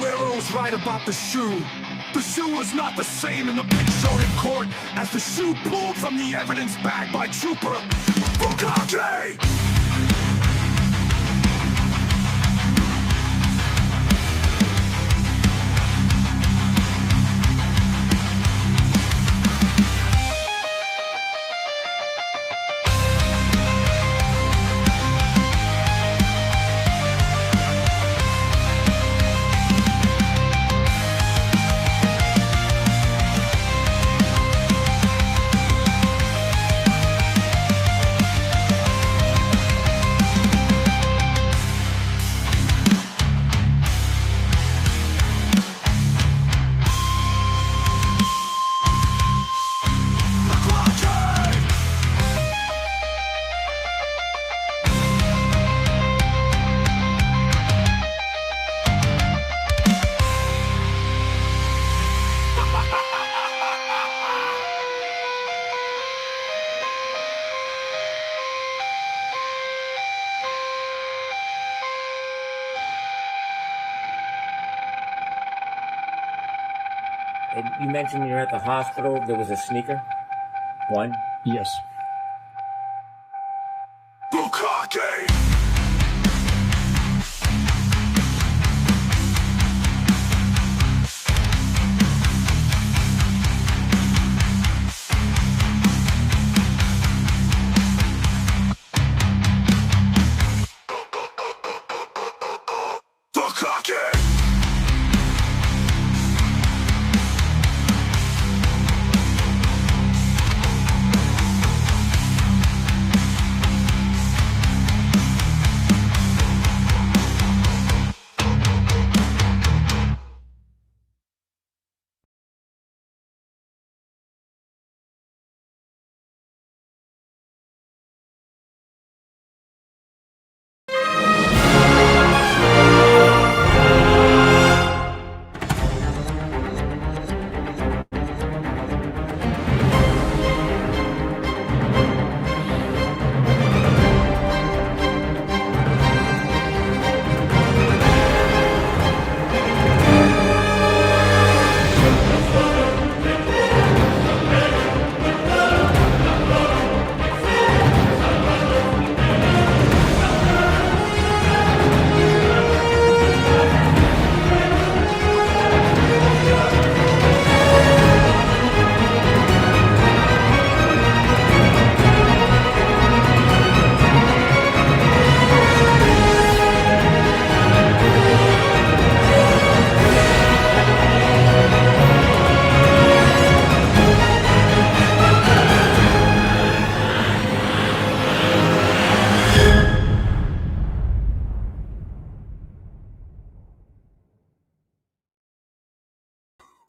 Aguero's right about the shoe. The shoe was not the same in the pic shown in court as the shoe pulled from the evidence bag by Trooper Bukake. And you mentioned you're at the hospital. There was a sneaker. One. Yes. Bukake! Bukake!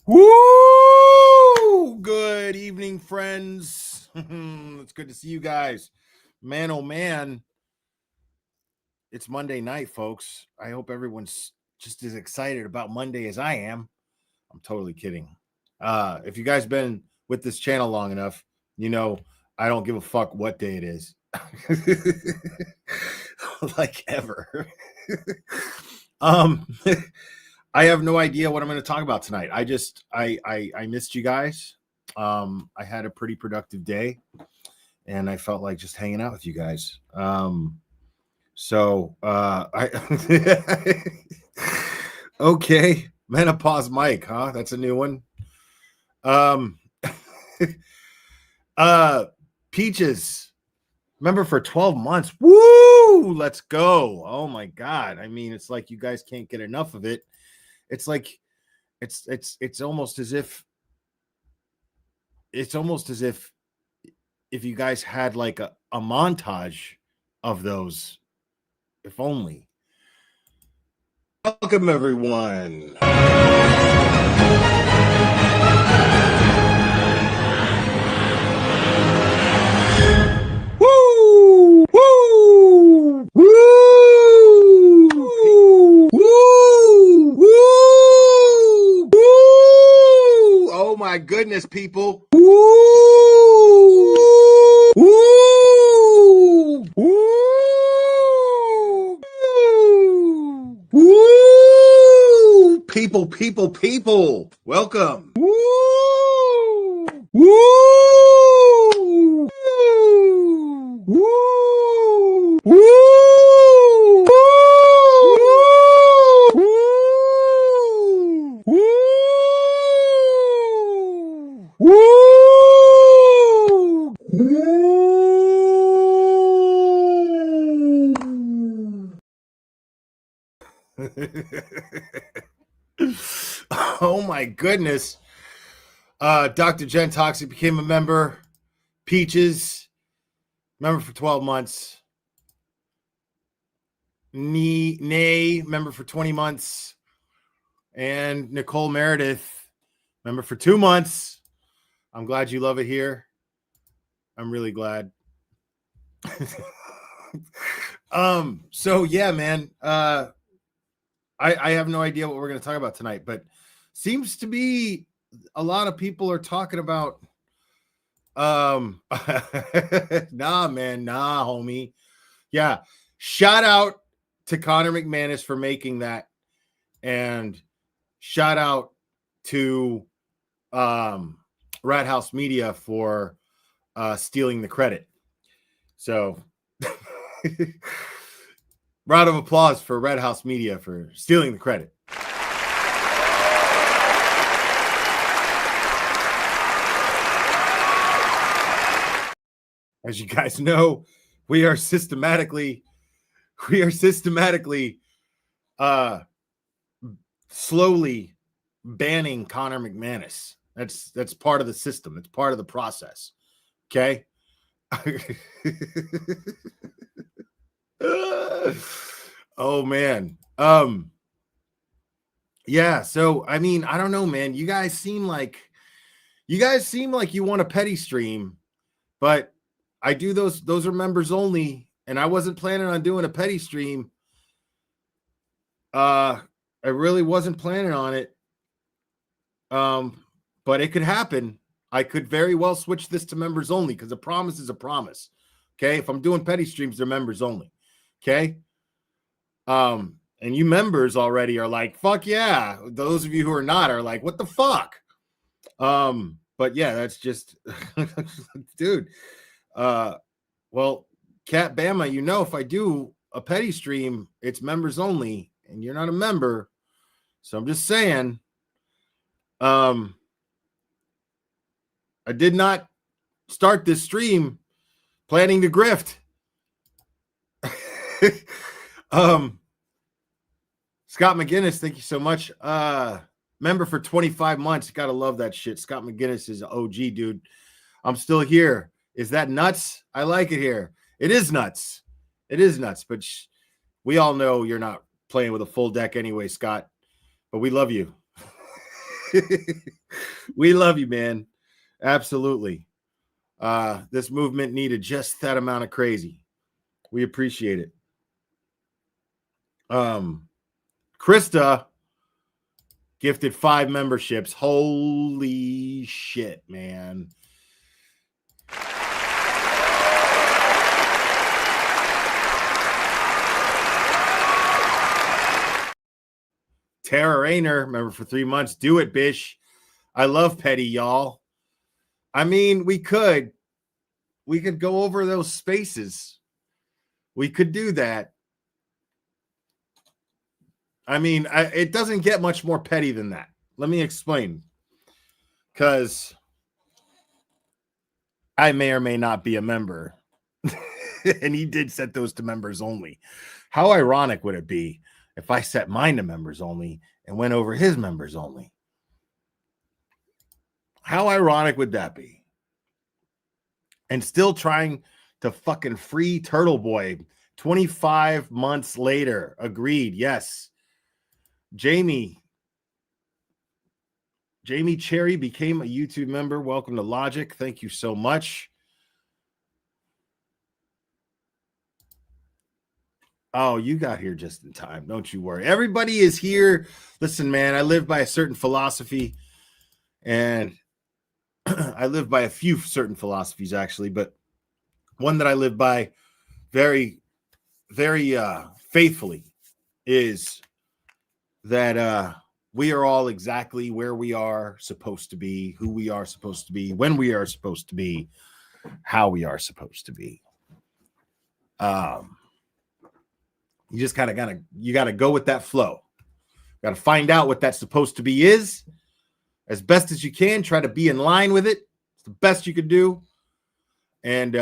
Woo! Good evening, friends. It's good to see you guys. Man, oh man. It's Monday night, folks. I hope everyone's just as excited about Monday as I am. I'm totally kidding. If you guys been with this channel long enough, you know I don't give a fuck what day it is. Like ever. I have no idea what I'm going to talk about tonight. I missed you guys. I had a pretty productive day and I felt like just hanging out with you guys. Okay, menopause Mike, huh? That's a new one. Peaches, remember for 12 months. Woo! Let's go. Oh my God. I mean, it's like you guys can't get enough of it. It's like it's almost as if if you guys had like a montage of those, if only. Welcome everyone. Woo! Woo! Woo! Woo! Woo! Oh my goodness, people. Woo! Woo! Woo! Woo! people. Welcome. Woo! Woo! Woo! Woo! Oh my goodness. Dr. Jen Toxic became a member. Peaches, member for 12 months. Nay, member for 20 months. And Nicole Meredith, member for 2 months. I'm glad you love it here. I'm really glad. So yeah, man. I have no idea what we're going to talk about tonight, but seems to be a lot of people are talking about nah, man, nah, homie. Yeah. Shout out to Connor McManus for making that, and shout out to Rat House Media for stealing the credit. So round of applause for Red House Media for stealing the credit. As you guys know, we are systematically slowly banning Connor McManus. That's part of the system. It's part of the process. Okay. Oh man. Yeah, so I mean, I don't know, man. You guys seem like you want a petty stream, but I do those are members only, and I wasn't planning on doing a petty stream. I really wasn't planning on it. But it could happen. I could very well switch this to members only because a promise is a promise. Okay. If I'm doing petty streams, they're members only. Okay. And you members already are like, fuck yeah. Those of you who are not are like, what the fuck? But yeah, that's just dude. Well, Cat Bama, you know, if I do a petty stream, it's members only, and you're not a member. So I'm just saying, I did not start this stream planning to grift. Scott McGinnis, thank you so much. Member for 25 months. Gotta love that shit. Scott McGinnis is an OG, dude. I'm still here. Is that nuts? I like it here. It is nuts. It is nuts, but we all know you're not playing with a full deck anyway, Scott. But we love you. We love you, man. Absolutely. This movement needed just that amount of crazy. We appreciate it. Krista gifted 5 memberships. Holy shit, man. Tara Rayner, member for 3 months. Do it, bish. I love petty, y'all. I mean, we could go over those spaces. We could do that. I mean, it doesn't get much more petty than that. Let me explain. Because I may or may not be a member. And he did set those to members only. How ironic would it be if I set mine to members only and went over his members only? How ironic would that be? And still trying to fucking free Turtle Boy 25 months later. Agreed. Yes. Jamie Cherry became a YouTube member. Welcome to Logic. Thank you so much. Oh, you got here just in time. Don't you worry. Everybody is here. Listen, man, I live by a certain philosophy, and I live by a few certain philosophies, actually, but one that I live by very, very faithfully is that we are all exactly where we are supposed to be, who we are supposed to be, when we are supposed to be, how we are supposed to be. You just kind of got to go with that flow. Got to find out what that's supposed to be is as best as you can. Try to be in line with it. It's the best you could do. And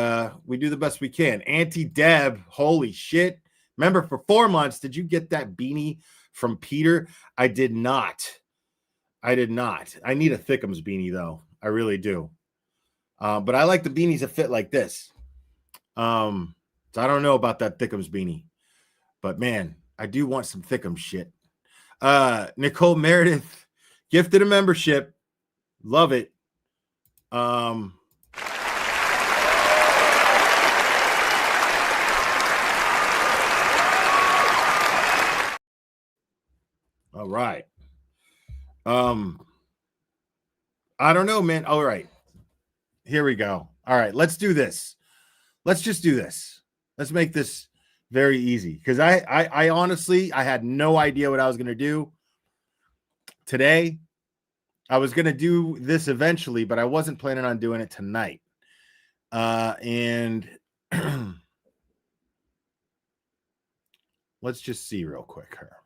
we do the best we can. Auntie Deb, holy shit. Remember, for 4 months, did you get that beanie from Peter? I did not. I need a Thickums beanie, though. I really do. But I like the beanies that fit like this. So I don't know about that Thickums beanie. But, man, I do want some Thickums shit. Nicole Meredith gifted a membership. Love it. All right. I don't know, man. All right. Here we go. All right, let's do this. Let's just do this. Let's make this very easy, because I honestly, I had no idea what I was going to do today. I was going to do this eventually, but I wasn't planning on doing it tonight. And let's just see real quick here.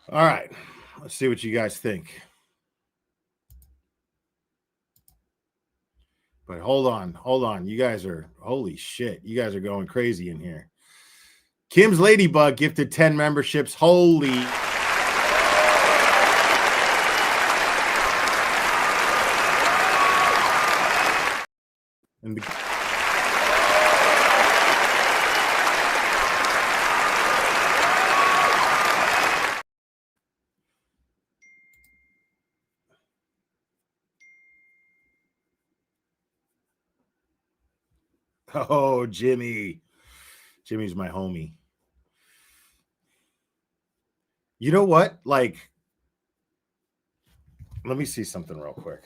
All right, let's see what you guys think. But hold on. You guys are, holy shit, you guys are going crazy in here. Kim's Ladybug gifted 10 memberships. Holy. And the oh, Jimmy. Jimmy's my homie. You know what? Like, let me see something real quick.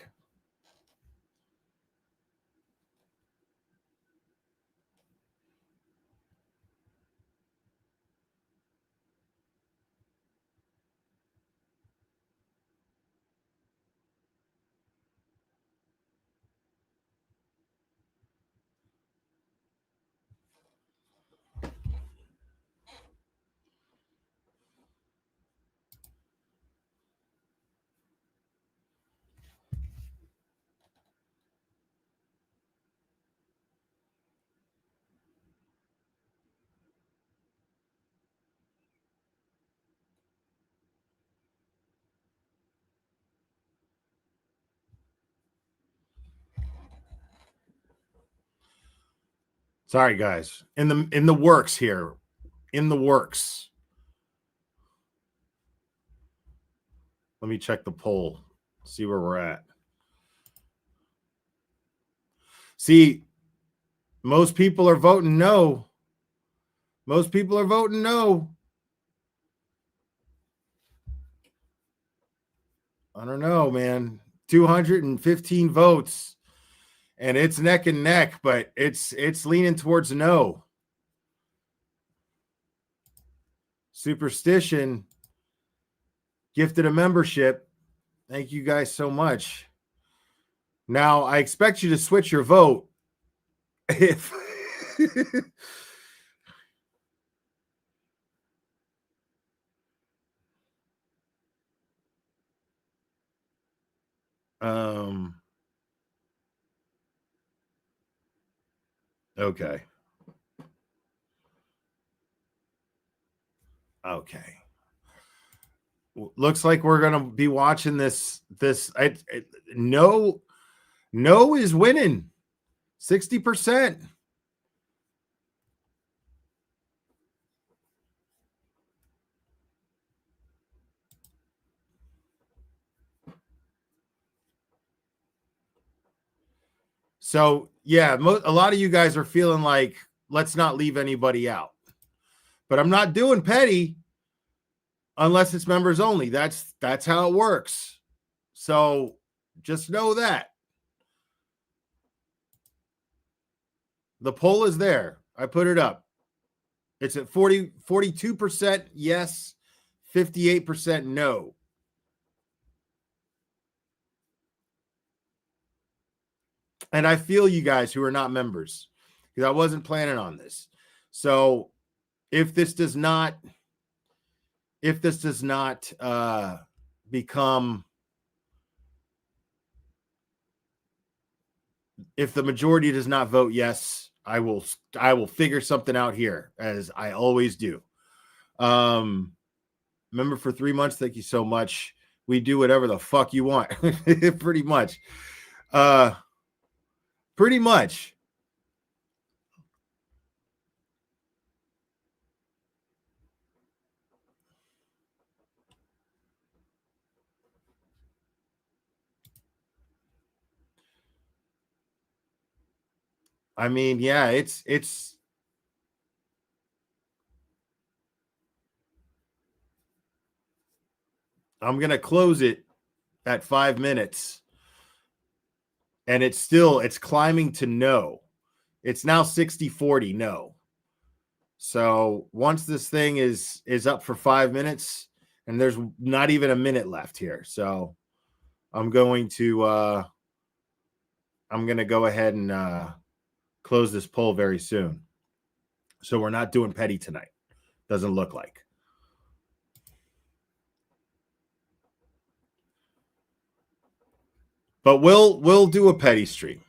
Sorry, guys. In the works here. In the works. Let me check the poll. See where we're at. See, most people are voting no. Most people are voting no. I don't know, man. 215 votes. And it's neck and neck, but it's leaning towards no. Superstition gifted a membership. Thank you guys so much. Now, I expect you to switch your vote if okay. Okay. looks like we're gonna be watching this. No is winning 60%. So yeah, a lot of you guys are feeling like let's not leave anybody out, but I'm not doing petty unless it's members only. That's how it works. So just know that the poll is there. I put it up. It's at 42% yes, 58% no. And I feel you guys who are not members because I wasn't planning on this. So if this does not become, if the majority does not vote yes, I will figure something out here, as I always do. Member for 3 months, thank you so much. We do whatever the fuck you want. Pretty much. Pretty much. I mean, yeah, it's I'm going to close it at 5 minutes. And it's climbing to no. It's now 60-40 no. So once this thing is up for 5 minutes, and there's not even a minute left here. So I'm going to go ahead and close this poll very soon. So we're not doing petty tonight. Doesn't look like. But we'll do a petty stream.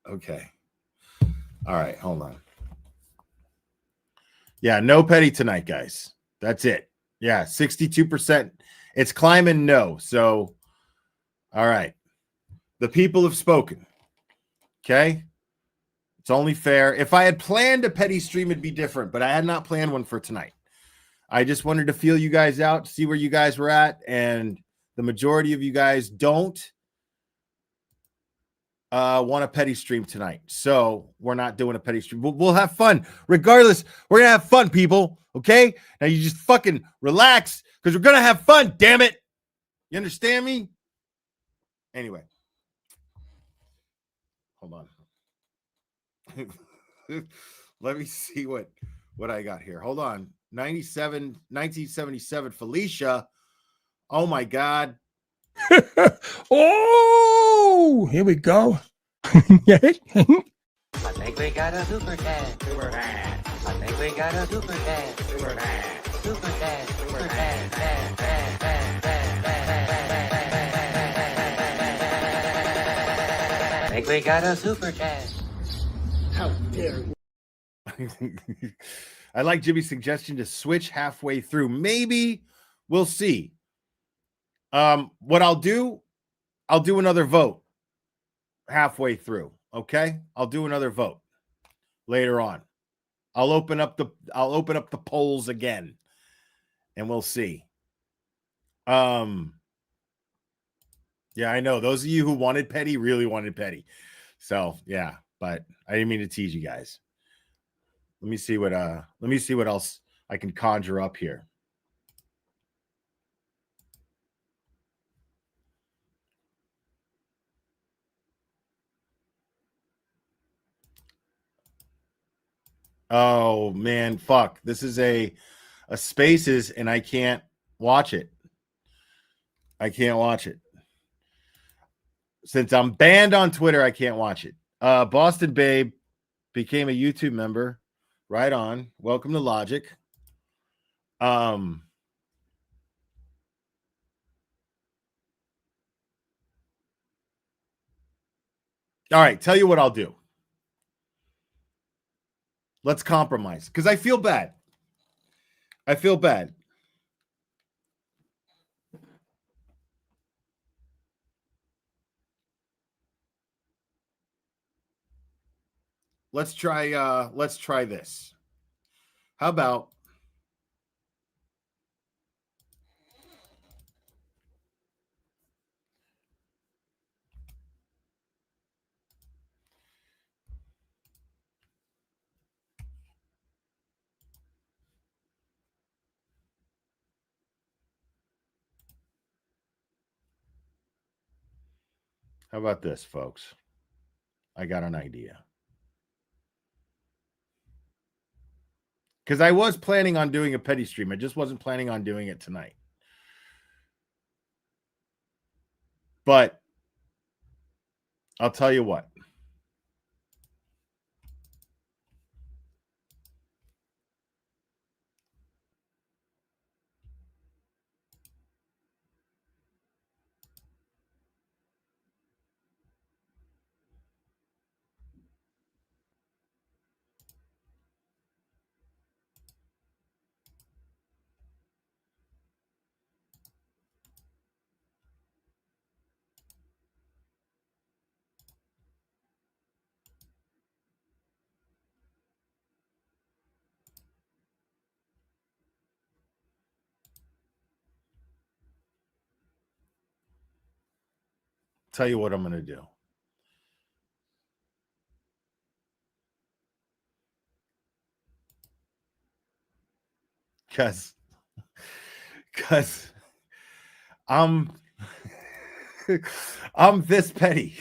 Okay. All right, hold on. Yeah, no petty tonight, guys. That's it. Yeah, 62%. It's climbing no. So, all right. The people have spoken. Okay? It's only fair. If I had planned a petty stream, it'd be different, but I had not planned one for tonight. I just wanted to feel you guys out, see where you guys were at, and the majority of you guys don't want a petty stream tonight. So we're not doing a petty stream. We'll have fun. Regardless, we're going to have fun, people. Okay? Now you just fucking relax because we're going to have fun, damn it. You understand me? Anyway. Hold on. Let me see what I got here. Hold on. 1977 Felicia. Oh my God. Oh, here we go. Yeah. I think we got a super cat. Super cat. I think we got a super cat. Super cat. Super cat. Super cat. I think we got a super cat. How dare you? I like Jimmy's suggestion to switch halfway through. Maybe we'll see. What I'll do another vote halfway through. Okay, I'll do another vote later on. I'll open up the polls again, and we'll see. Yeah, I know those of you who wanted petty really wanted petty. So yeah, but I didn't mean to tease you guys. Let me see what else I can conjure up here. Oh man, fuck. This is a Spaces and I can't watch it. I can't watch it. Since I'm banned on Twitter, I can't watch it. Boston Babe became a YouTube member. Right on. Welcome to Logic. All right, tell you what I'll do. Let's compromise because I feel bad. I feel bad. Let's try this. How about this, folks? I got an idea. Because I was planning on doing a petty stream. I just wasn't planning on doing it tonight. But I'll tell you what. Tell you what I'm going to do. Because I'm this petty.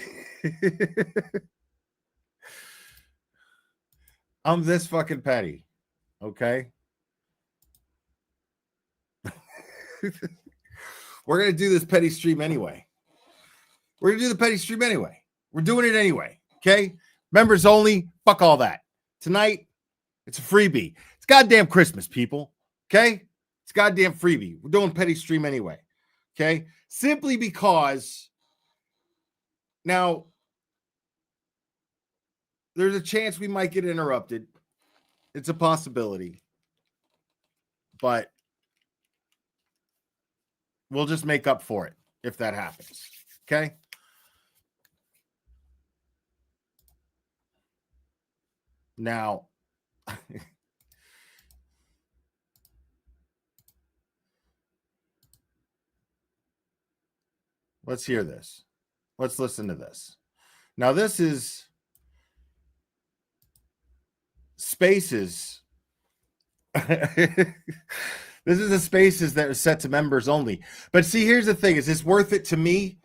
I'm this fucking petty. Okay? We're going to do this petty stream anyway. We're going to do the petty stream anyway. We're doing it anyway. Okay? Members only. Fuck all that. Tonight, it's a freebie. It's goddamn Christmas, people. Okay? It's goddamn freebie. We're doing petty stream anyway. Okay? Simply because now there's a chance we might get interrupted. It's a possibility. But we'll just make up for it if that happens. Okay? Now, let's hear this. Let's listen to this. Now, this is Spaces. This is the Spaces that are set to members only. But see, here's the thing: is it's worth it to me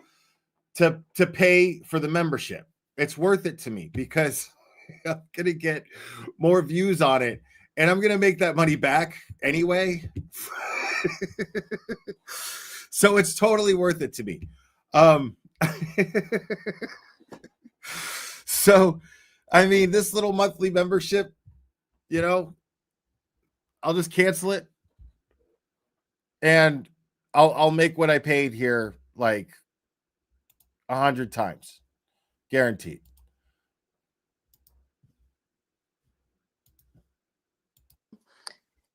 to pay for the membership? It's worth it to me because I'm gonna get more views on it, and I'm gonna make that money back anyway. So it's totally worth it to me. So, I mean, this little monthly membership, you know, I'll just cancel it, and I'll make what I paid here like 100 times, guaranteed.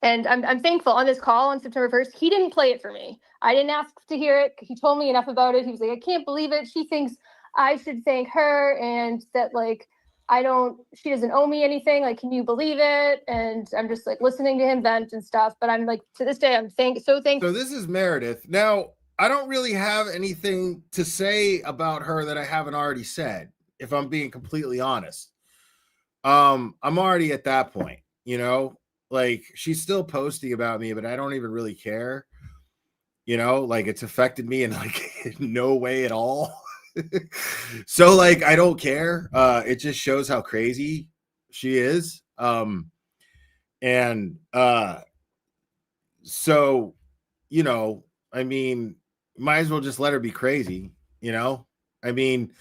And I'm thankful on this call on September 1st. He didn't play it for me. I didn't ask to hear it. He told me enough about it. He was like, I can't believe it. She thinks I should thank her and that like she doesn't owe me anything. Like, can you believe it? And I'm just like listening to him vent and stuff. But I'm like, to this day, I'm so thankful. So this is Meredith. Now, I don't really have anything to say about her that I haven't already said, if I'm being completely honest. I'm already at that point, you know, like she's still posting about me, but I don't even really care. You know, like it's affected me in like no way at all. So like I don't care. It just shows how crazy she is. So, you know, I mean, might as well just let her be crazy, you know? I mean,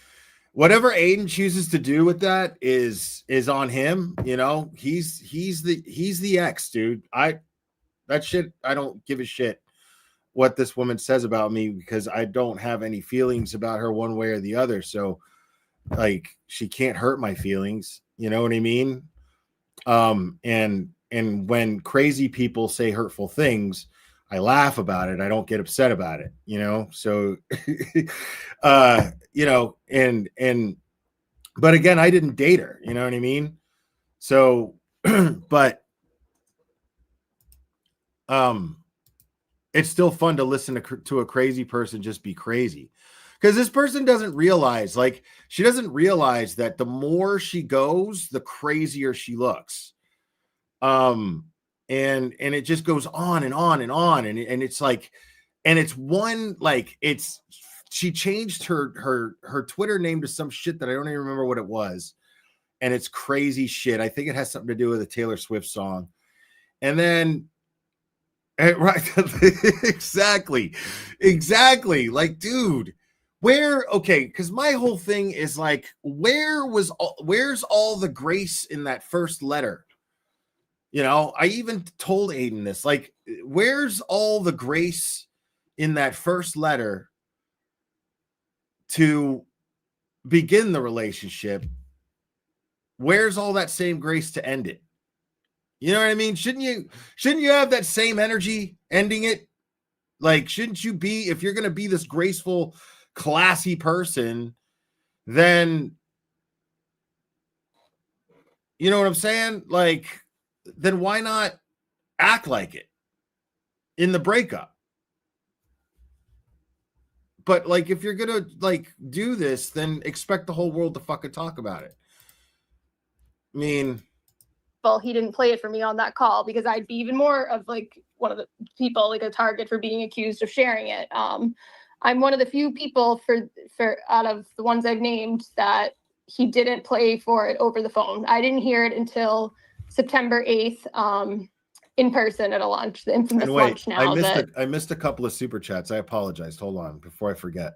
whatever Aiden chooses to do with that is on him, you know. He's the ex, dude. I don't give a shit what this woman says about me because I don't have any feelings about her one way or the other. So like she can't hurt my feelings. You know what I mean? And when crazy people say hurtful things, I laugh about it. I don't get upset about it, you know? So, you know, but again, I didn't date her, you know what I mean? So, but, it's still fun to listen to a crazy person just be crazy, because this person doesn't realize, like, she doesn't realize that the more she goes, the crazier she looks. And it just goes on and on and on. And it's like, and it's one, like, she changed her Twitter name to some shit that I don't even remember what it was. And it's crazy shit. I think it has something to do with a Taylor Swift song. And then, right. exactly. Like, dude, okay. Cause my whole thing is like, where's all the grace in that first letter? You know, I even told Aiden this, like, where's all the grace in that first letter to begin the relationship? Where's all that same grace to end it? You know what I mean? Shouldn't you have that same energy ending it? Like, shouldn't you be, if you're going to be this graceful, classy person, then, you know what I'm saying? Like, then why not act like it in the breakup? But like, if you're gonna like do this, then expect the whole world to fucking talk about it. I mean, well, he didn't play it for me on that call, because I'd be even more of like one of the people, like a target for being accused of sharing it. I'm one of the few people for out of the ones I've named that he didn't play for it over the phone. I didn't hear it until September 8th, in person at a lunch, the infamous lunch now. I missed a couple of super chats. I apologize. Hold on before I forget.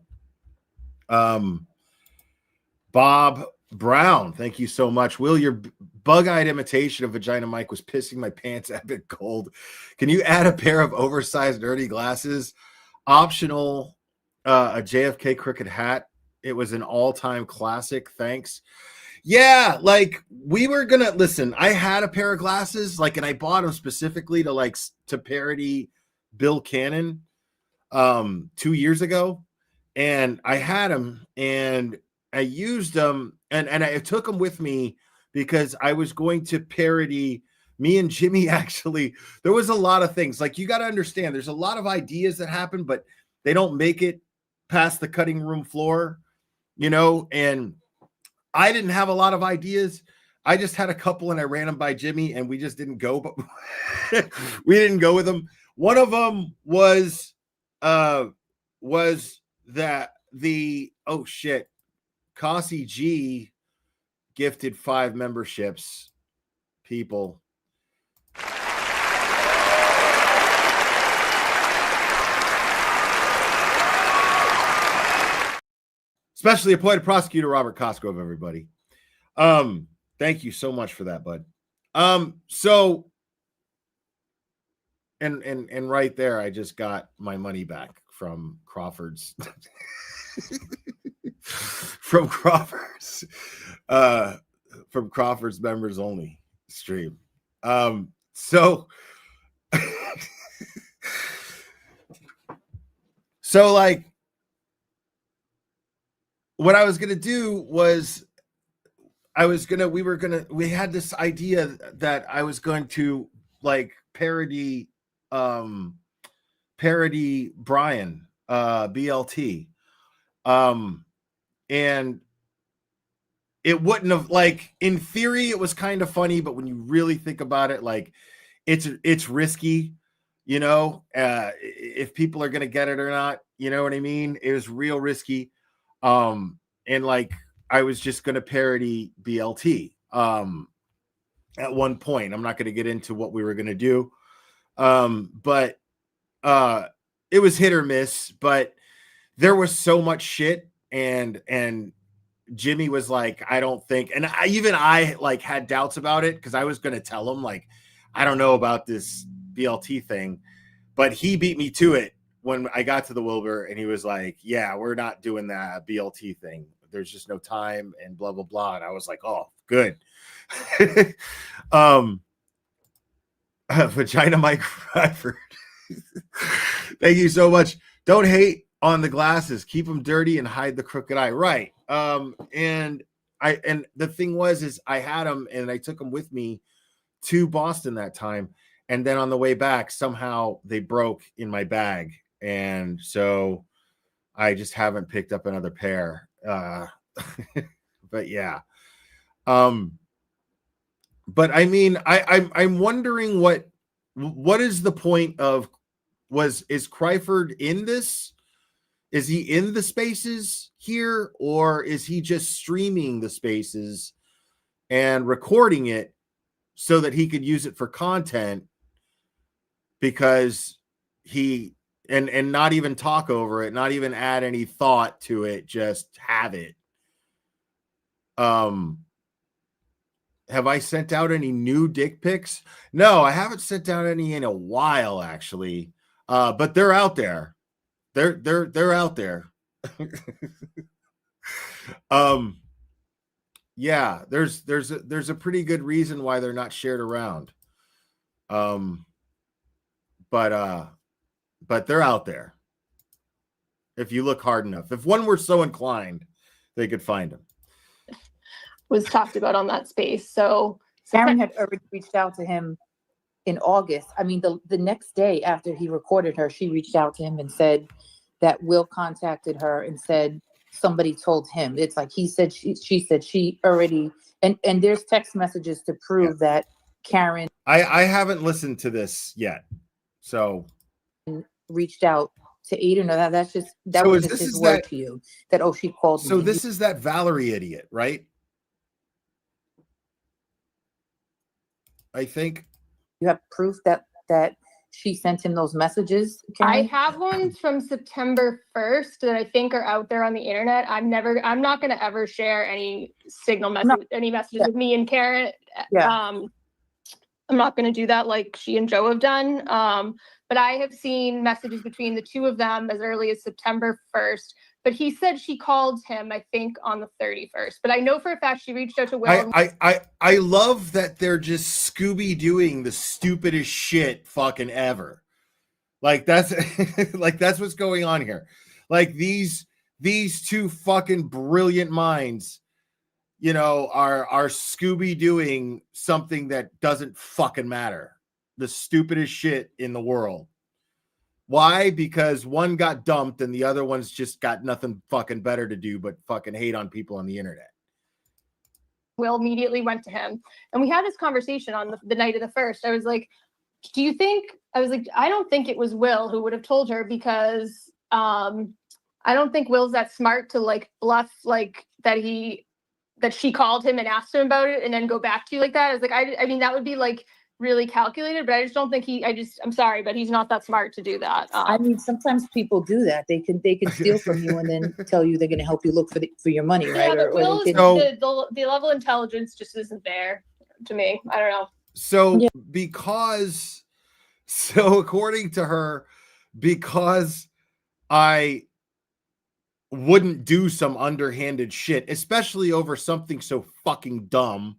Bob Brown, thank you so much. Will, your bug-eyed imitation of Vagina Mike was pissing my pants a bit cold. Can you add a pair of oversized nerdy glasses? Optional, a JFK crooked hat. It was an all-time classic. Thanks. Yeah, like, we were gonna listen. I had a pair of glasses, like, and I bought them specifically to parody Bill Cannon 2 years ago, and I had them and I used them, and I took them with me because I was going to parody me and Jimmy. Actually, there was a lot of things, like, you got to understand, there's a lot of ideas that happen, but they don't make it past the cutting room floor, you know. And I didn't have a lot of ideas. I just had a couple and I ran them by Jimmy, and we just didn't go, but we didn't go with them. One of them was that oh shit, Cassie G gifted 5 memberships, people. Especially appointed prosecutor Robert Cosgrove, everybody. Thank you so much for that, bud. So and right there, I just got my money back from Crawford's from Crawford's members only stream. So like, what I was going to do was we had this idea that I was going to like parody Brian, BLT. And it wouldn't have, like, in theory, it was kind of funny, but when you really think about it, like, it's risky, you know, if people are going to get it or not, you know what I mean? It was real risky. And like, I was just going to parody BLT, at one point. I'm not going to get into what we were going to do. But it was hit or miss, but there was so much shit, and Jimmy was like, I don't think, and I like had doubts about it, because I was going to tell him, like, I don't know about this BLT thing, but he beat me to it when I got to the Wilbur, and he was like, yeah, we're not doing that BLT thing. there's just no time and blah blah blah. And I was like, oh, good. Vagina Mike Ryford. Thank you so much. Don't hate on the glasses. Keep them dirty and hide the crooked eye. Right. And the thing is I had them and I took them with me to Boston that time. And then on the way back, somehow they broke in my bag. And so I just haven't picked up another pair. But yeah. But I mean, I'm wondering what is the point of is Kryford in this? Is he in the spaces here, or is he just streaming the spaces and recording it so that he could use it for content? Because he and not even talk over it, not even add any thought to it, just have it. Have I sent out any new dick pics? No, I haven't sent out any in a while, actually. But they're out there. They're out there. Yeah, there's a pretty good reason why they're not shared around. But they're out there. If you look hard enough. If one were so inclined, they could find them. Was talked about on that space. So Karen had already reached out to him in August. I mean, the next day after he recorded her, she reached out to him and said that Will contacted her and said somebody told him. It's like he said, she said she already, and there's text messages to prove that Karen. I haven't listened to this yet. So reached out to Aiden, or that so was just his word to you that, oh, she called me. So this is that Valerie idiot, right? I think you have proof that she sent him those messages. I have ones from September 1st that I think are out there on the internet. I'm not going to ever share any any messages with me and Karen. Yeah. I'm not going to do that like she and Joe have done. But I have seen messages between the two of them as early as September 1st. But he said she called him, I think, on the 31st. But I know for a fact she reached out to Will. I love that they're just Scooby-Dooing the stupidest shit fucking ever. Like that's like that's what's going on here. Like these two fucking brilliant minds, you know, are Scooby-Dooing something that doesn't fucking matter. The stupidest shit in the world. Why? Because one got dumped and the other one's just got nothing fucking better to do but fucking hate on people on the internet. Will immediately went to him. And we had this conversation on the night of the 1st. I was like, I don't think it was Will who would have told her, because I don't think Will's that smart to like bluff like that she called him and asked him about it and then go back to you like that. I was like, I mean, that would be like really calculated, but I just don't think I'm sorry, but he's not that smart to do that. I mean, sometimes people do that. They can steal from you and then tell you they're going to help you look for your money, right? Yeah, but Will the level of intelligence just isn't there to me. I don't know. So according to her, because I wouldn't do some underhanded shit, especially over something so fucking dumb,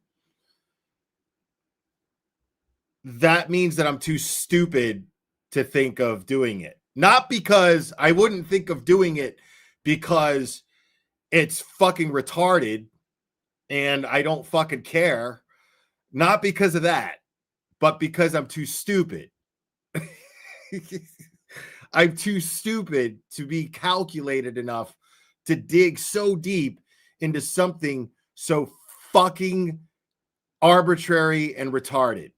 that means that I'm too stupid to think of doing it. Not because I wouldn't think of doing it because it's fucking retarded and I don't fucking care. Not because of that, but because I'm too stupid. I'm too stupid to be calculated enough to dig so deep into something so fucking arbitrary and retarded.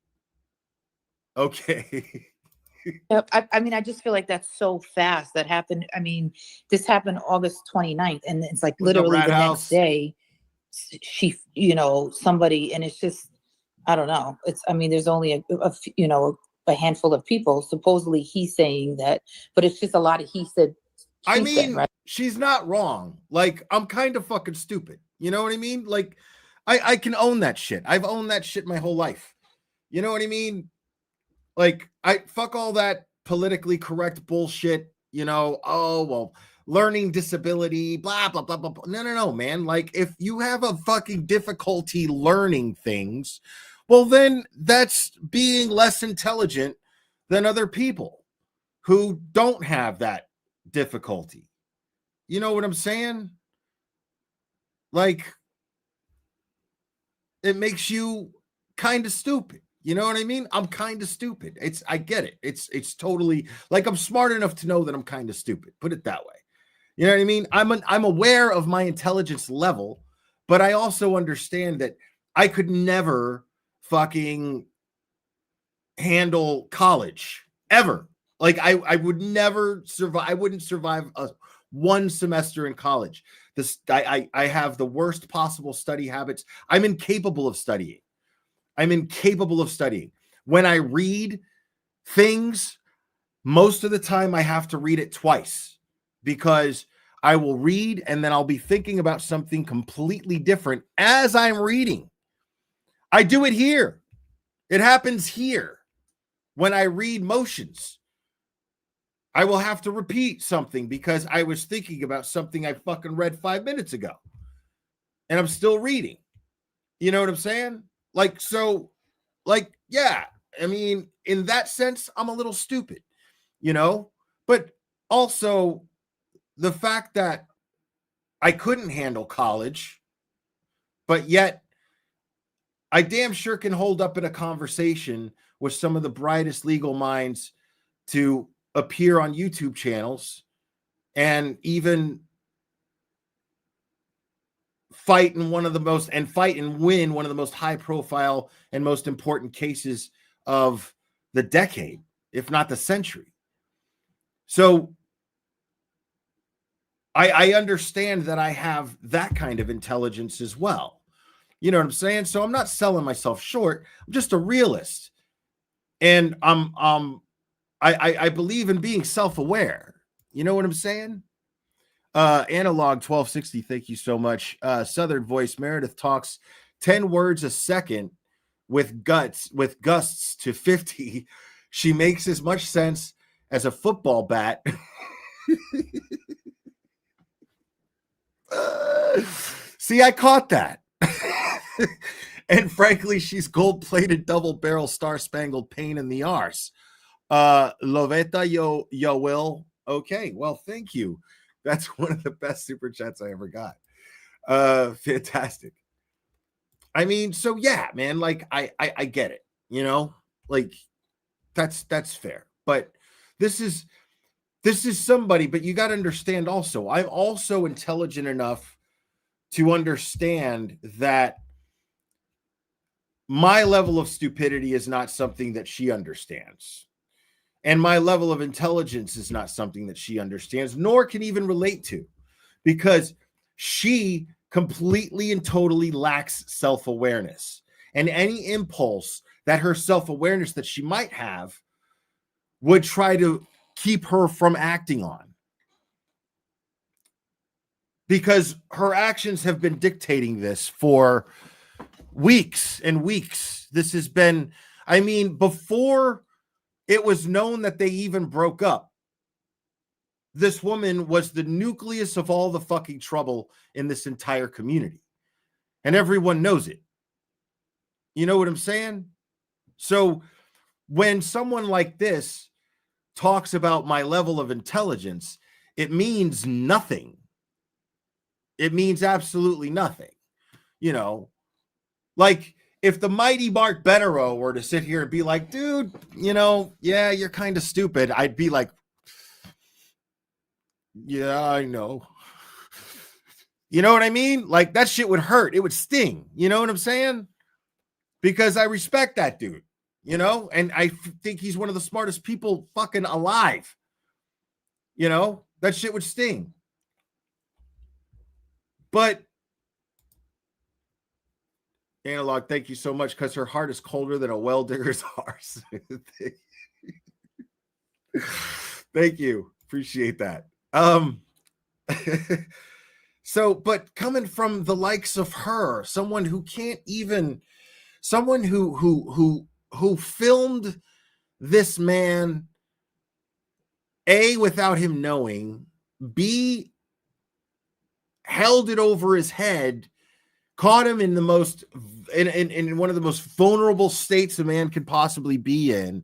Okay. Yep. I mean, I just feel like that's so fast. That happened. I mean, this happened August 29th, and it's like literally the next day, she, somebody, and it's just, I don't know. I mean, there's only a handful of people. Supposedly he's saying that, but it's just a lot of he said. I mean, said, right? She's not wrong. Like, I'm kind of fucking stupid. You know what I mean? Like, I can own that shit. I've owned that shit my whole life. You know what I mean? Like, I fuck all that politically correct bullshit, oh, well, learning disability, blah, blah, blah, blah, blah. No, man. Like, if you have a fucking difficulty learning things, well, then that's being less intelligent than other people who don't have that difficulty. You know what I'm saying? Like, it makes you kind of stupid. You know what I mean? I'm kind of stupid. I get it. It's totally like I'm smart enough to know that I'm kind of stupid. Put it that way. You know what I mean? I'm aware of my intelligence level, but I also understand that I could never fucking handle college ever. Like I would never survive. I wouldn't survive one semester in college. I have the worst possible study habits. I'm incapable of studying. When I read things, most of the time I have to read it twice because I will read and then I'll be thinking about something completely different as I'm reading. I do it here. It happens here. When I read motions, I will have to repeat something because I was thinking about something I fucking read 5 minutes ago. And I'm still reading. You know what I'm saying? Like, so, like, yeah, I mean, in that sense, I'm a little stupid, you know, but also the fact that I couldn't handle college, but yet I damn sure can hold up in a conversation with some of the brightest legal minds to appear on YouTube channels and even fight and win one of the most high profile and most important cases of the decade, if not the century. So I understand that I have that kind of intelligence as well. You know what I'm saying? So I'm not selling myself short. I'm just a realist. And I believe in being self-aware. You know what I'm saying? Analog 1260, thank you so much. Southern Voice, Meredith talks 10 words a second with gusts to 50. She makes as much sense as a football bat. See, I caught that. And frankly, she's gold-plated double-barrel star-spangled pain in the arse. Loveta yo will. Okay, well, thank you. That's one of the best super chats I ever got. Fantastic. I mean, so yeah, man, like I get it, you know, like that's fair. But this is somebody, but you got to understand also, I'm also intelligent enough to understand that my level of stupidity is not something that she understands. And my level of intelligence is not something that she understands, nor can even relate to, because she completely and totally lacks self-awareness. And any impulse that her self-awareness that she might have would try to keep her from acting on. Because her actions have been dictating this for weeks and weeks. This has been, I mean, before it was known that they even broke up, this woman was the nucleus of all the fucking trouble in this entire community. And everyone knows it. You know what I'm saying? So when someone like this talks about my level of intelligence, it means nothing. It means absolutely nothing. You know, like if the mighty Mark Bettero were to sit here and be like, dude, you know, yeah, you're kind of stupid, I'd be like, yeah, I know. You know what I mean? Like that shit would hurt. It would sting. You know what I'm saying? Because I respect that dude, you know, and I think he's one of the smartest people fucking alive. You know, that shit would sting. But Analog, thank you so much, because her heart is colder than a well digger's arse. Thank you. Appreciate that. So, but coming from the likes of her, someone who can't even, someone who filmed this man, A, without him knowing, B held it over his head, caught him in the most in one of the most vulnerable states a man could possibly be in,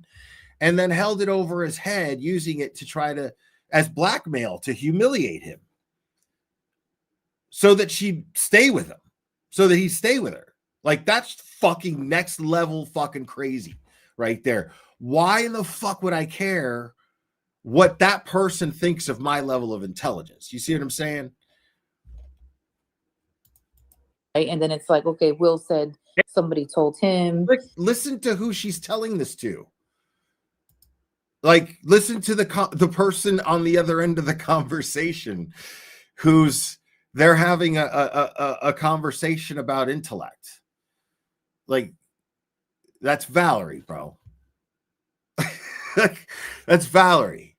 and then held it over his head, using it to try to as blackmail to humiliate him, so that she'd stay with him, so that he'd stay with her. Like, that's fucking next level fucking crazy right there. Why in the fuck would I care what that person thinks of my level of intelligence? You see what I'm saying? Right? And then it's like, okay, Will said somebody told him. Listen to who she's telling this to. Like, listen to the person on the other end of the conversation who's they're having a conversation about intellect. Like, that's Valerie, bro. That's Valerie.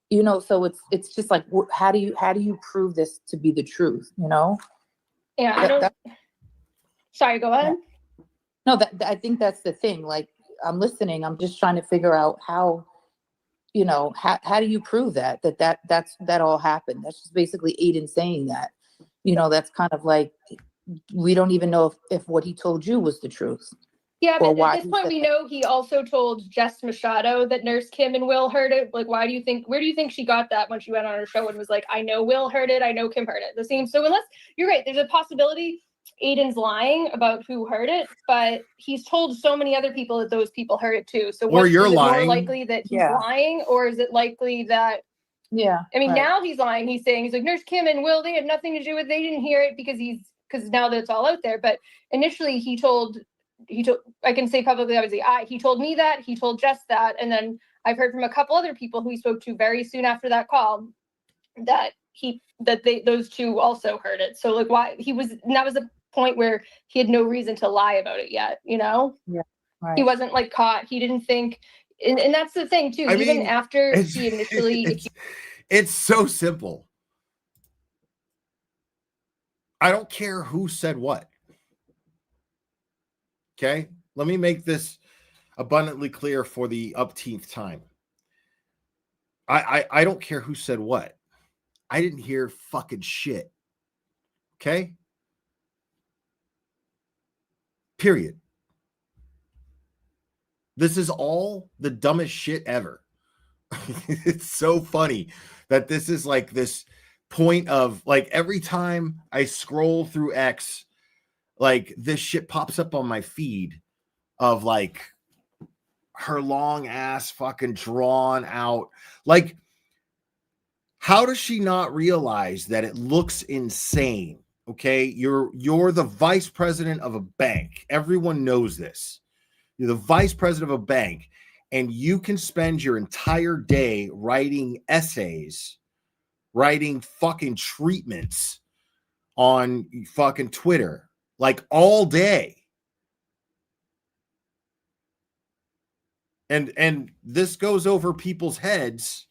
You know, so it's just like, how do you prove this to be the truth? You know? Yeah, I don't. Sorry, go ahead. No, I think that's the thing. Like, I'm listening. I'm just trying to figure out how, you know, how do you prove that all happened? That's just basically Aiden saying that. You know, that's kind of like, we don't even know if what he told you was the truth. Yeah, Or but why at this he point, said we that. know he also told Jess Machado that Nurse Kim and Will heard it. Like, where do you think she got that when she went on her show and was like, I know Will heard it, I know Kim heard it? The same. So unless you're right, there's a possibility Aiden's lying about who heard it, but he's told so many other people that those people heard it too. So Or you're is it lying. more likely that he's Yeah. lying, or is it likely that? Yeah. I mean, right. now he's lying. He's saying he's like, Nurse Kim and Will, they had nothing to do with. They didn't hear it because now that it's all out there. But initially, he told. I can say publicly, obviously, he told me that, he told Jess that, and then I've heard from a couple other people who he spoke to very soon after that call that those two also heard it. So like, why and that was a point where he had no reason to lie about it yet, you know? Yeah. Right. He wasn't like caught. He didn't think, and that's the thing too. I Even mean, after he initially, it's so simple. I don't care who said what. Okay, let me make this abundantly clear for the upteenth time. I don't care who said what. I didn't hear fucking shit. Okay? Period. This is all the dumbest shit ever. It's so funny that this is like this point of like every time I scroll through X, like this shit pops up on my feed of like her long ass fucking drawn out. Like, how does she not realize that it looks insane? Okay, you're the vice president of a bank. Everyone knows this. You're the vice president of a bank, and you can spend your entire day writing essays, writing fucking treatments on fucking Twitter, like all day. And this goes over people's heads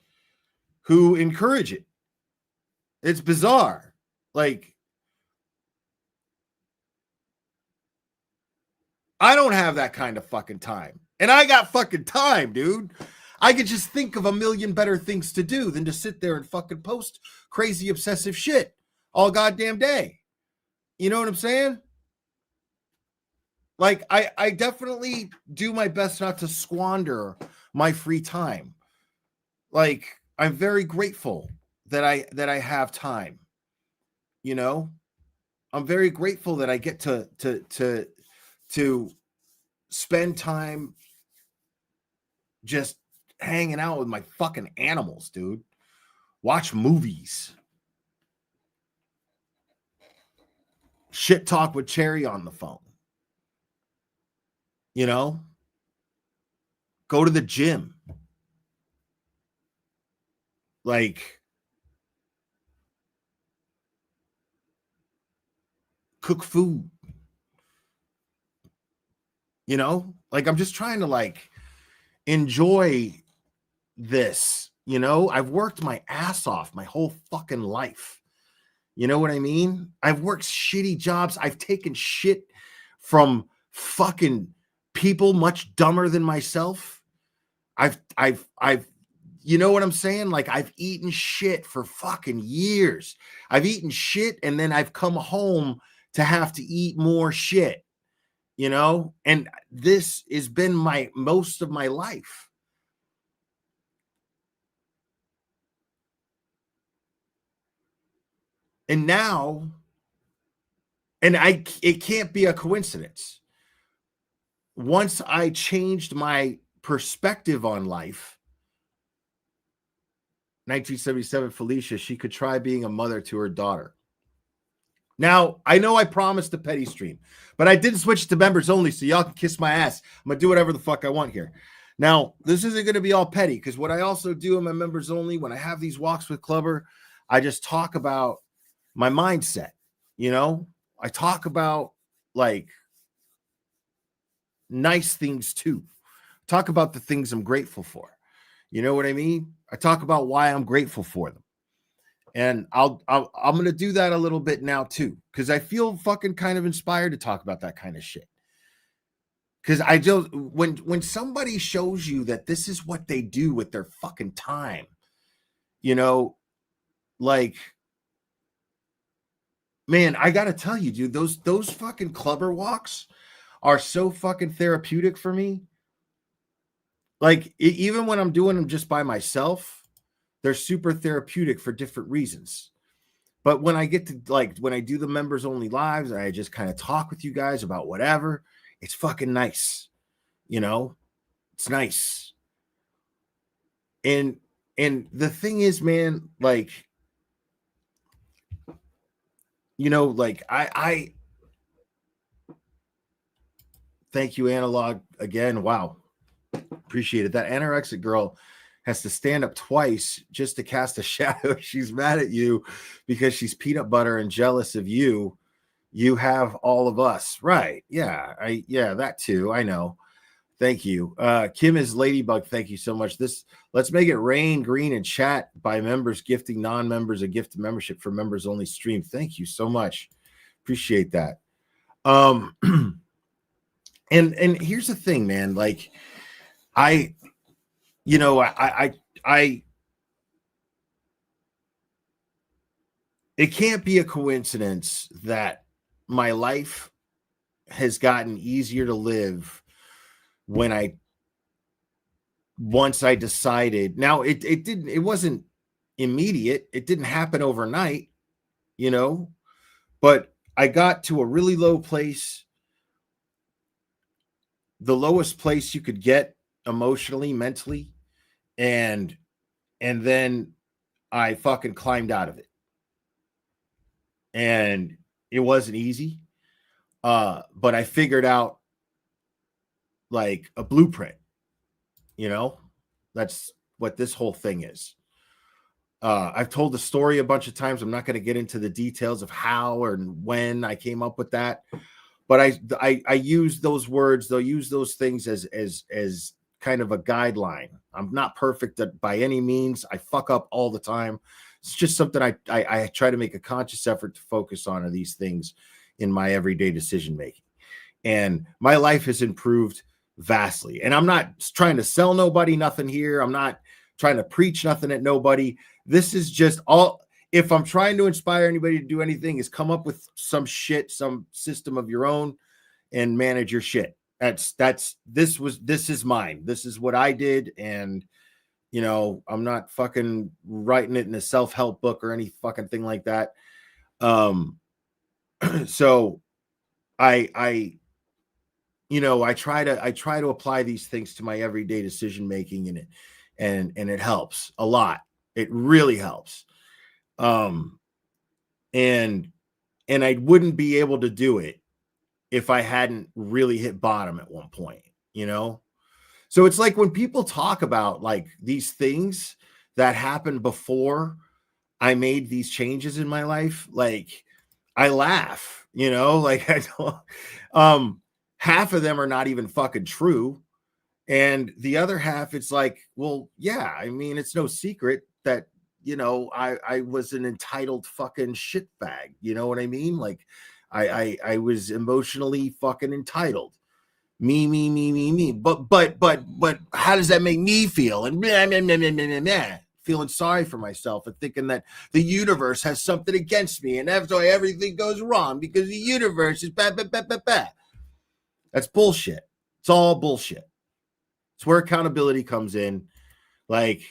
who encourage it. It's bizarre. Like, I don't have that kind of fucking time. And I got fucking time, dude. I could just think of a million better things to do than to sit there and fucking post crazy obsessive shit all goddamn day. You know what I'm saying? Like, I definitely do my best not to squander my free time. Like, I'm very grateful that I have time. You know, I'm very grateful that I get to spend time just hanging out with my fucking animals, dude. Watch movies. Shit talk with Cherry on the phone. You know? Go to the gym. Like, cook food. You know? Like, I'm just trying to like enjoy this. You know, I've worked my ass off my whole fucking life. You know what I mean? I've worked shitty jobs. I've taken shit from fucking people much dumber than myself. I've you know what I'm saying? Like, I've eaten shit for fucking years. I've eaten shit, and then I've come home to have to eat more shit, you know? And this has been most of my life. And now, it can't be a coincidence. Once I changed my perspective on life, 1977 Felicia, she could try being a mother to her daughter. Now, I know I promised a petty stream, but I didn't switch to members only, so y'all can kiss my ass. I'm going to do whatever the fuck I want here. Now, this isn't going to be all petty, because what I also do in my members only, when I have these walks with Clubber, I just talk about my mindset, you know? I talk about, like, nice things too. Talk about the things I'm grateful for. You know what I mean? I talk about why I'm grateful for them. And I'm going to do that a little bit now too, because I feel fucking kind of inspired to talk about that kind of shit. Because I just, when somebody shows you that this is what they do with their fucking time, you know, like, man, I got to tell you, dude, those fucking Clubber walks are so fucking therapeutic for me. Like, even when I'm doing them just by myself, they're super therapeutic for different reasons. But when I get to, like, when I do the members only lives and I just kind of talk with you guys about whatever, it's fucking nice. You know, it's nice. And the thing is, man, like, you know, like, I thank you, Analog, again. Wow. Appreciate it. That anorexic girl has to stand up twice just to cast a shadow. She's mad at you because she's peanut butter and jealous of you. You have all of us. Right. Yeah. That too. I know. Thank you. Kim is Ladybug. Thank you so much. Let's make it rain green and chat by members gifting non-members a gift of membership for members only stream. Thank you so much. Appreciate that. And here's the thing, man. Like, I it can't be a coincidence that my life has gotten easier to live once I decided. Now, it wasn't immediate. It didn't happen overnight, you know, but I got to a really low place, the lowest place you could get emotionally, mentally, and then I fucking climbed out of it. And it wasn't easy, but I figured out, like, a blueprint. You know, that's what this whole thing is. I've told the story a bunch of times. I'm not going to get into the details of how or when I came up with that, but I use those words. They'll use those things as kind of a guideline. I'm not perfect by any means. I fuck up all the time. It's just something I try to make a conscious effort to focus on, are these things in my everyday decision making. And my life has improved vastly. And I'm not trying to sell nobody nothing here. I'm not trying to preach nothing at nobody. This is just all. If I'm trying to inspire anybody to do anything, is come up with some shit, some system of your own, and manage your shit. This is mine. This is what I did. And, you know, I'm not fucking writing it in a self-help book or any fucking thing like that. So I try to apply these things to my everyday decision making, and it helps a lot. It really helps. And I wouldn't be able to do it if I hadn't really hit bottom at one point, you know? So it's like when people talk about, like, these things that happened before I made these changes in my life, like, I laugh, you know, like, I don't, half of them are not even fucking true. And the other half, it's like, well, yeah, I mean, it's no secret that, you know, I was an entitled fucking shitbag. You know what I mean? Like, I was emotionally fucking entitled. Me. But how does that make me feel? And feeling sorry for myself and thinking that the universe has something against me and that's why everything goes wrong because the universe is bad. That's bullshit. It's all bullshit. It's where accountability comes in. Like,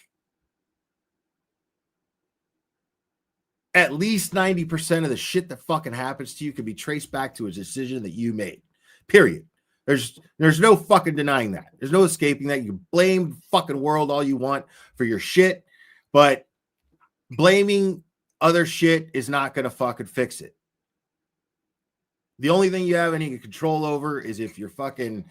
at least 90% of the shit that fucking happens to you can be traced back to a decision that you made. Period. There's no fucking denying that. There's no escaping that. You can blame the fucking world all you want for your shit, but blaming other shit is not going to fucking fix it. The only thing you have any control over is if you're fucking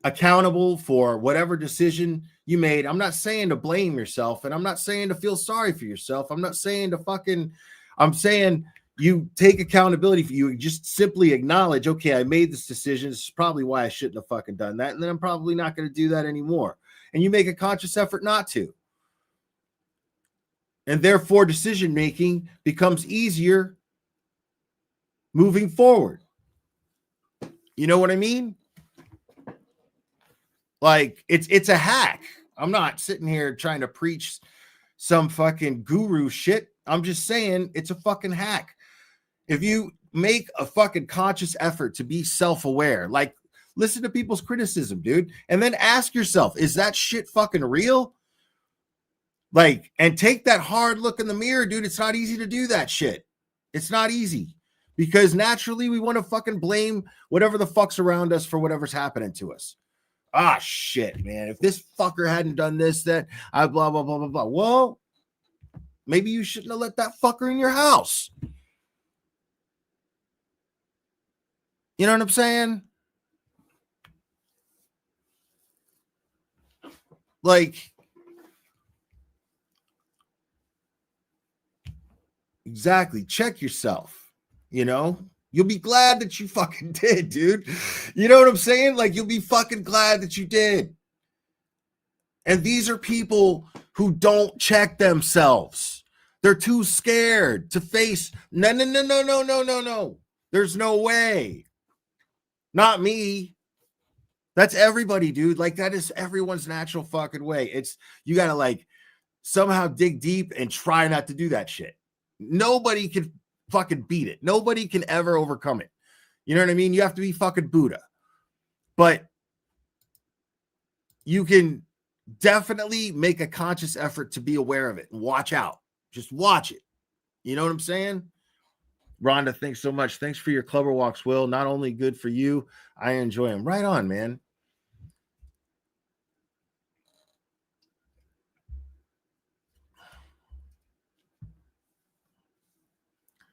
accountable for whatever decision you made. I'm not saying to blame yourself, and I'm not saying to feel sorry for yourself. I'm not saying to fucking, I'm saying you take accountability for you. Just simply acknowledge, okay, I made this decision. This is probably why I shouldn't have fucking done that. And then I'm probably not going to do that anymore. And you make a conscious effort not to. And therefore, decision-making becomes easier moving forward. You know what I mean? Like, it's a hack. I'm not sitting here trying to preach some fucking guru shit. I'm just saying it's a fucking hack. If you make a fucking conscious effort to be self-aware, like, listen to people's criticism, dude, and then ask yourself, is that shit fucking real? Like, and take that hard look in the mirror, dude. It's not easy to do that shit. It's not easy because naturally we want to fucking blame whatever the fuck's around us for whatever's happening to us. Ah, shit, man. If this fucker hadn't done this, then I blah, blah, blah, blah, blah. Well, maybe you shouldn't have let that fucker in your house. You know what I'm saying? Like, exactly. Check yourself, you know? You'll be glad that you fucking did, dude. You know what I'm saying? Like, you'll be fucking glad that you did. And these are people who don't check themselves. They're too scared to face. No. There's no way. Not me. That's everybody, dude. Like, that is everyone's natural fucking way. It's, you got to like somehow dig deep and try not to do that shit. Nobody can fucking beat it. Nobody can ever overcome it. You know what I mean? You have to be fucking Buddha. But you can definitely make a conscious effort to be aware of it and watch out. Just watch it. You know what I'm saying? Rhonda, thanks so much. Thanks for your clubber walks, Will. Not only good for you, I enjoy them. Right on, man.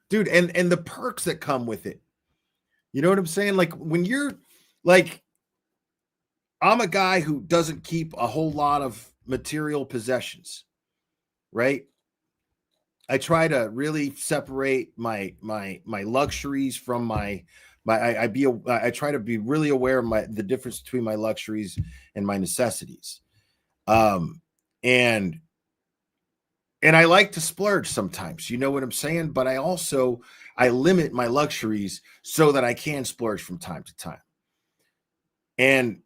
Dude, and the perks that come with it. You know what I'm saying? Like, when you're like, I'm a guy who doesn't keep a whole lot of material possessions, right? I try to really separate my luxuries from I try to be really aware of the difference between my luxuries and my necessities. And I like to splurge sometimes, you know what I'm saying? But I limit my luxuries so that I can splurge from time to time. And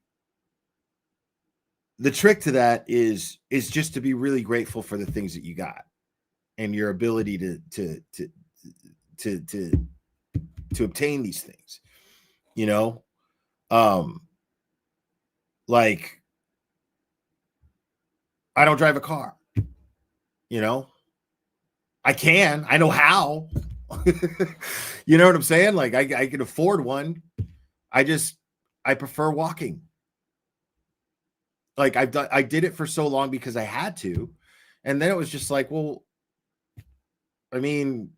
the trick to that is just to be really grateful for the things that you got and your ability to obtain these things, you know? Like, I don't drive a car. You know, I know how. You know what I'm saying? Like, I can afford one. I prefer walking. Like, I did it for so long because I had to. And then it was just like, well, I mean,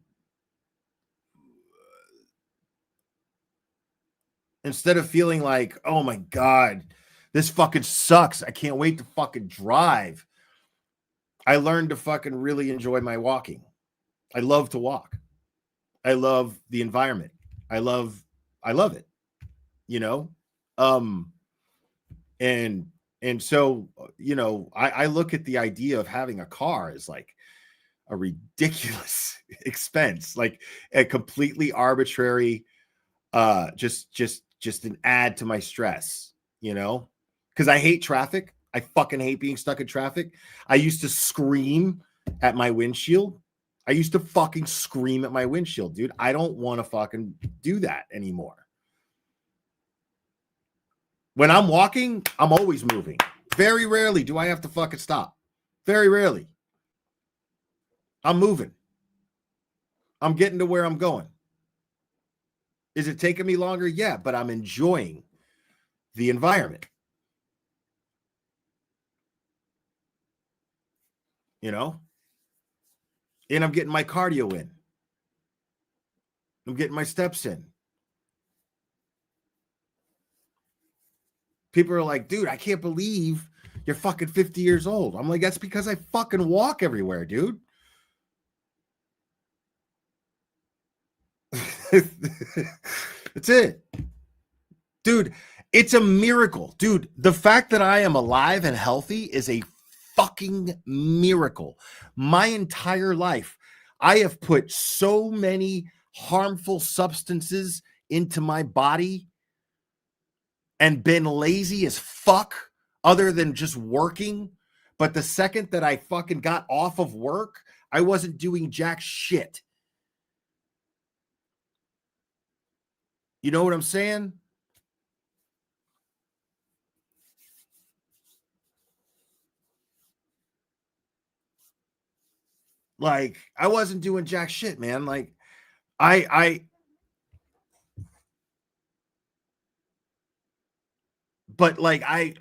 instead of feeling like, oh my God, this fucking sucks, I can't wait to fucking drive, I learned to fucking really enjoy my walking. I love to walk. I love the environment. I love it, you know? And so, you know, I look at the idea of having a car as like a ridiculous expense, like a completely arbitrary, just an add to my stress. you know, because I hate traffic. I fucking hate being stuck in traffic. I used to scream at my windshield. I used to fucking scream at my windshield, dude. I don't want to fucking do that anymore. When I'm walking, I'm always moving. Very rarely do I have to fucking stop. Very rarely. I'm moving. I'm getting to where I'm going. Is it taking me longer? Yeah, but I'm enjoying the environment. You know? And I'm getting my cardio in. I'm getting my steps in. People are like, dude, I can't believe you're fucking 50 years old. I'm like, that's because I fucking walk everywhere, dude. That's it. Dude, it's a miracle. Dude, the fact that I am alive and healthy is a fucking miracle. My entire life, I have put so many harmful substances into my body and been lazy as fuck other than just working. But the second that I fucking got off of work, I wasn't doing jack shit. You know what I'm saying? Like, I wasn't doing jack shit, man. Like, but like, I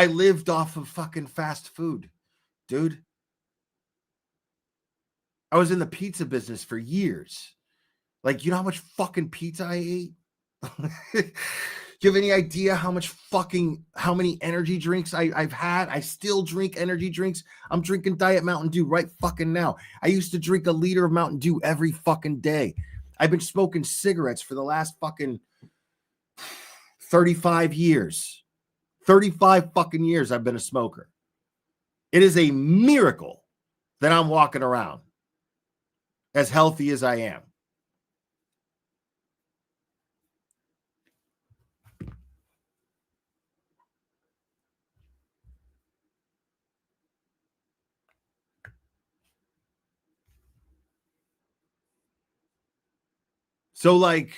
lived off of fucking fast food, dude. I was in the pizza business for years. Like, you know how much fucking pizza I ate? You have any idea how many energy drinks I've had? I still drink energy drinks. I'm drinking Diet Mountain Dew right fucking now. I used to drink a liter of Mountain Dew every fucking day. I've been smoking cigarettes for the last fucking 35 years. 35 fucking years I've been a smoker. It is a miracle that I'm walking around as healthy as I am. So like,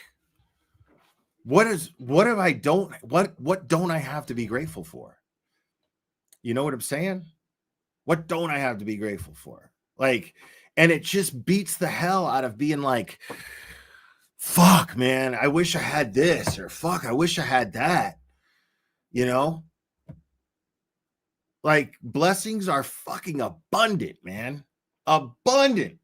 what don't I have to be grateful for? You know what I'm saying? What don't I have to be grateful for? Like, and it just beats the hell out of being like, fuck, man, I wish I had this, or fuck, I wish I had that. You know? Like, blessings are fucking abundant, man. Abundant.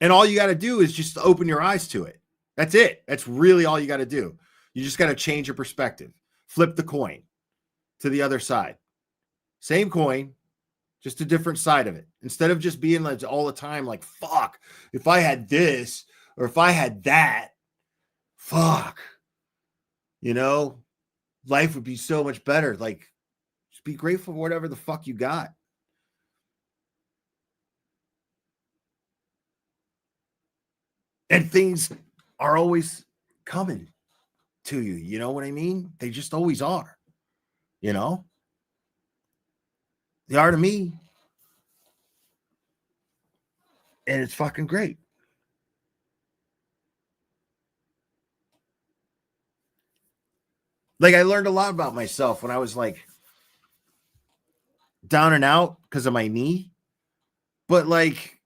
And all you got to do is just open your eyes to it. That's it. That's really all you got to do. You just got to change your perspective. Flip the coin to the other side. Same coin, just a different side of it. Instead of just being like all the time like, fuck, if I had this or if I had that, fuck. You know, life would be so much better. Like, just be grateful for whatever the fuck you got. And things are always coming to you. You know what I mean? They just always are. You know? They are to me. And it's fucking great. Like, I learned a lot about myself when I was like down and out because of my knee. But like,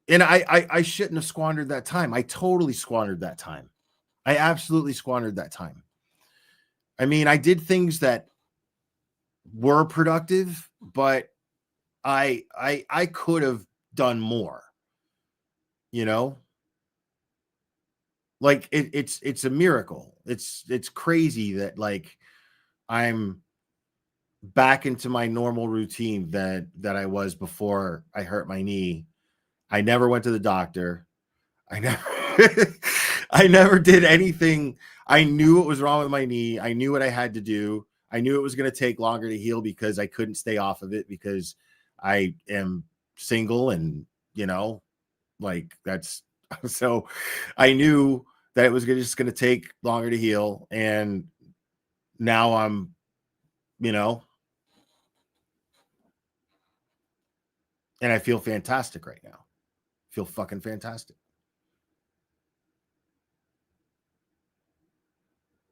and I shouldn't have squandered that time. I totally squandered that time. I absolutely squandered that time. I mean, I did things that were productive, but I could have done more. You know? Like, it's a miracle. It's crazy that like I'm back into my normal routine that I was before I hurt my knee. I never went to the doctor. I never did anything. I knew what was wrong with my knee. I knew what I had to do. I knew it was going to take longer to heal because I couldn't stay off of it because I am single and, you know, like that's so I knew that it was just going to take longer to heal. And now I'm, you know, and I feel fantastic right now. Feel fucking fantastic.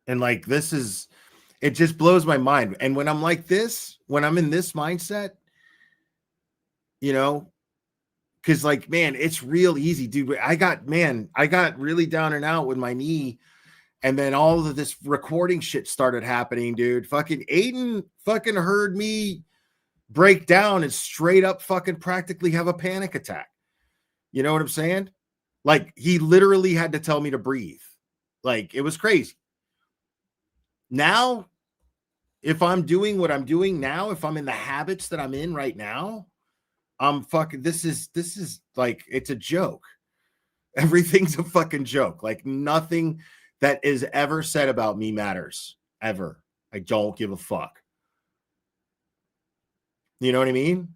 And like, this is, it just blows my mind. And when I'm like this, when I'm in this mindset, you know, because like, man, it's real easy, dude. I got really down and out with my knee. And then all of this recording shit started happening, dude. Fucking Aiden fucking heard me break down and straight up fucking practically have a panic attack. You know what I'm saying? Like, he literally had to tell me to breathe. Like, it was crazy. Now, if I'm doing what I'm doing now, if I'm in the habits that I'm in right now, I'm fucking, this is like, it's a joke. Everything's a fucking joke. Like, nothing that is ever said about me matters. Ever. I don't give a fuck. You know what I mean?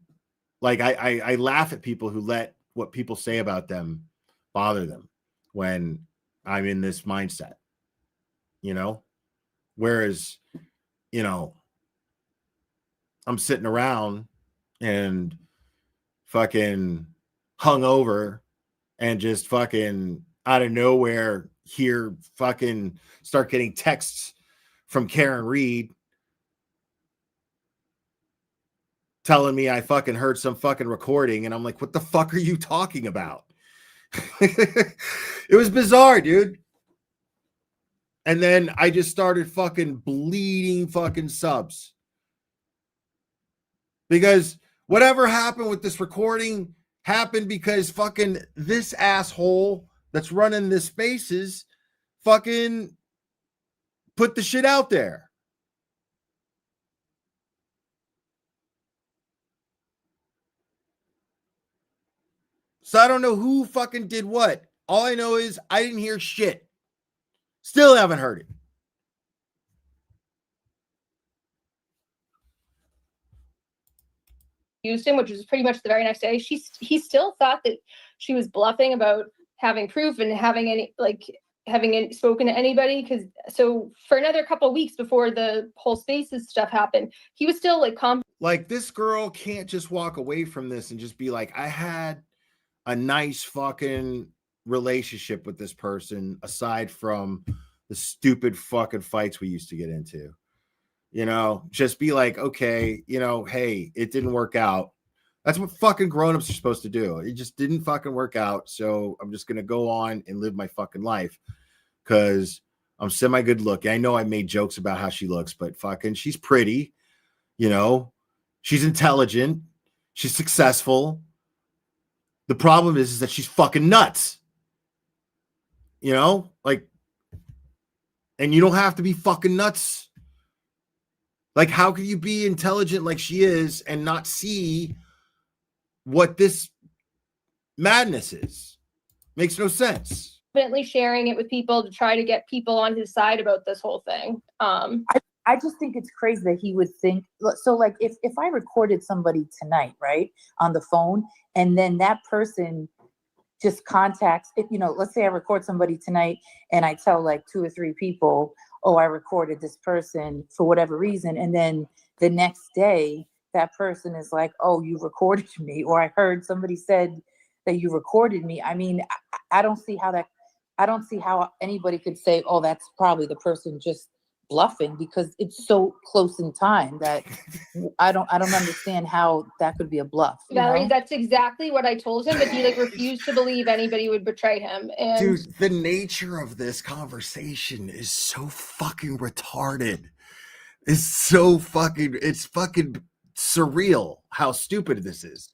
Like, I laugh at people who let what people say about them bother them when I'm in this mindset, you know? Whereas, you know, I'm sitting around and fucking hungover and just fucking out of nowhere here fucking start getting texts from Karen Reed telling me I fucking heard some fucking recording, and I'm like, what the fuck are you talking about? It was bizarre, dude. And then I just started fucking bleeding fucking subs. Because whatever happened with this recording happened because fucking this asshole that's running this Spaces fucking put the shit out there. So I don't know who fucking did what. All I know is I didn't hear shit. Still haven't heard it. Houston, which was pretty much the very next day. He still thought that she was bluffing about having proof and having spoken to anybody. Because so for another couple of weeks before the whole Spaces stuff happened, he was still like this girl can't just walk away from this and just be like, I had a nice fucking relationship with this person aside from the stupid fucking fights we used to get into. You know, just be like, okay, you know, hey, it didn't work out. That's what fucking grown-ups are supposed to do. It just didn't fucking work out. So I'm just going to go on and live my fucking life because I'm semi-good looking. I know I made jokes about how she looks, but fucking she's pretty. You know, she's intelligent. She's successful. The problem is that she's fucking nuts. You know, like, and you don't have to be fucking nuts. Like, how can you be intelligent like she is and not see what this madness is? Makes no sense. Definitely sharing it with people to try to get people on his side about this whole thing. I just think it's crazy that he would think so. Like, if I recorded somebody tonight, right, on the phone, and then that person just contacts, you know, let's say I record somebody tonight and I tell like 2 or 3 people, oh, I recorded this person for whatever reason. And then the next day that person is like, oh, you recorded me, or I heard somebody said that you recorded me. I mean, I don't see how anybody could say, oh, that's probably the person just bluffing, because it's so close in time that I don't understand how that could be a bluff. Valerie, that's exactly what I told him, but he like refused to believe anybody would betray him. And dude, the nature of this conversation is so fucking retarded. It's fucking surreal how stupid this is.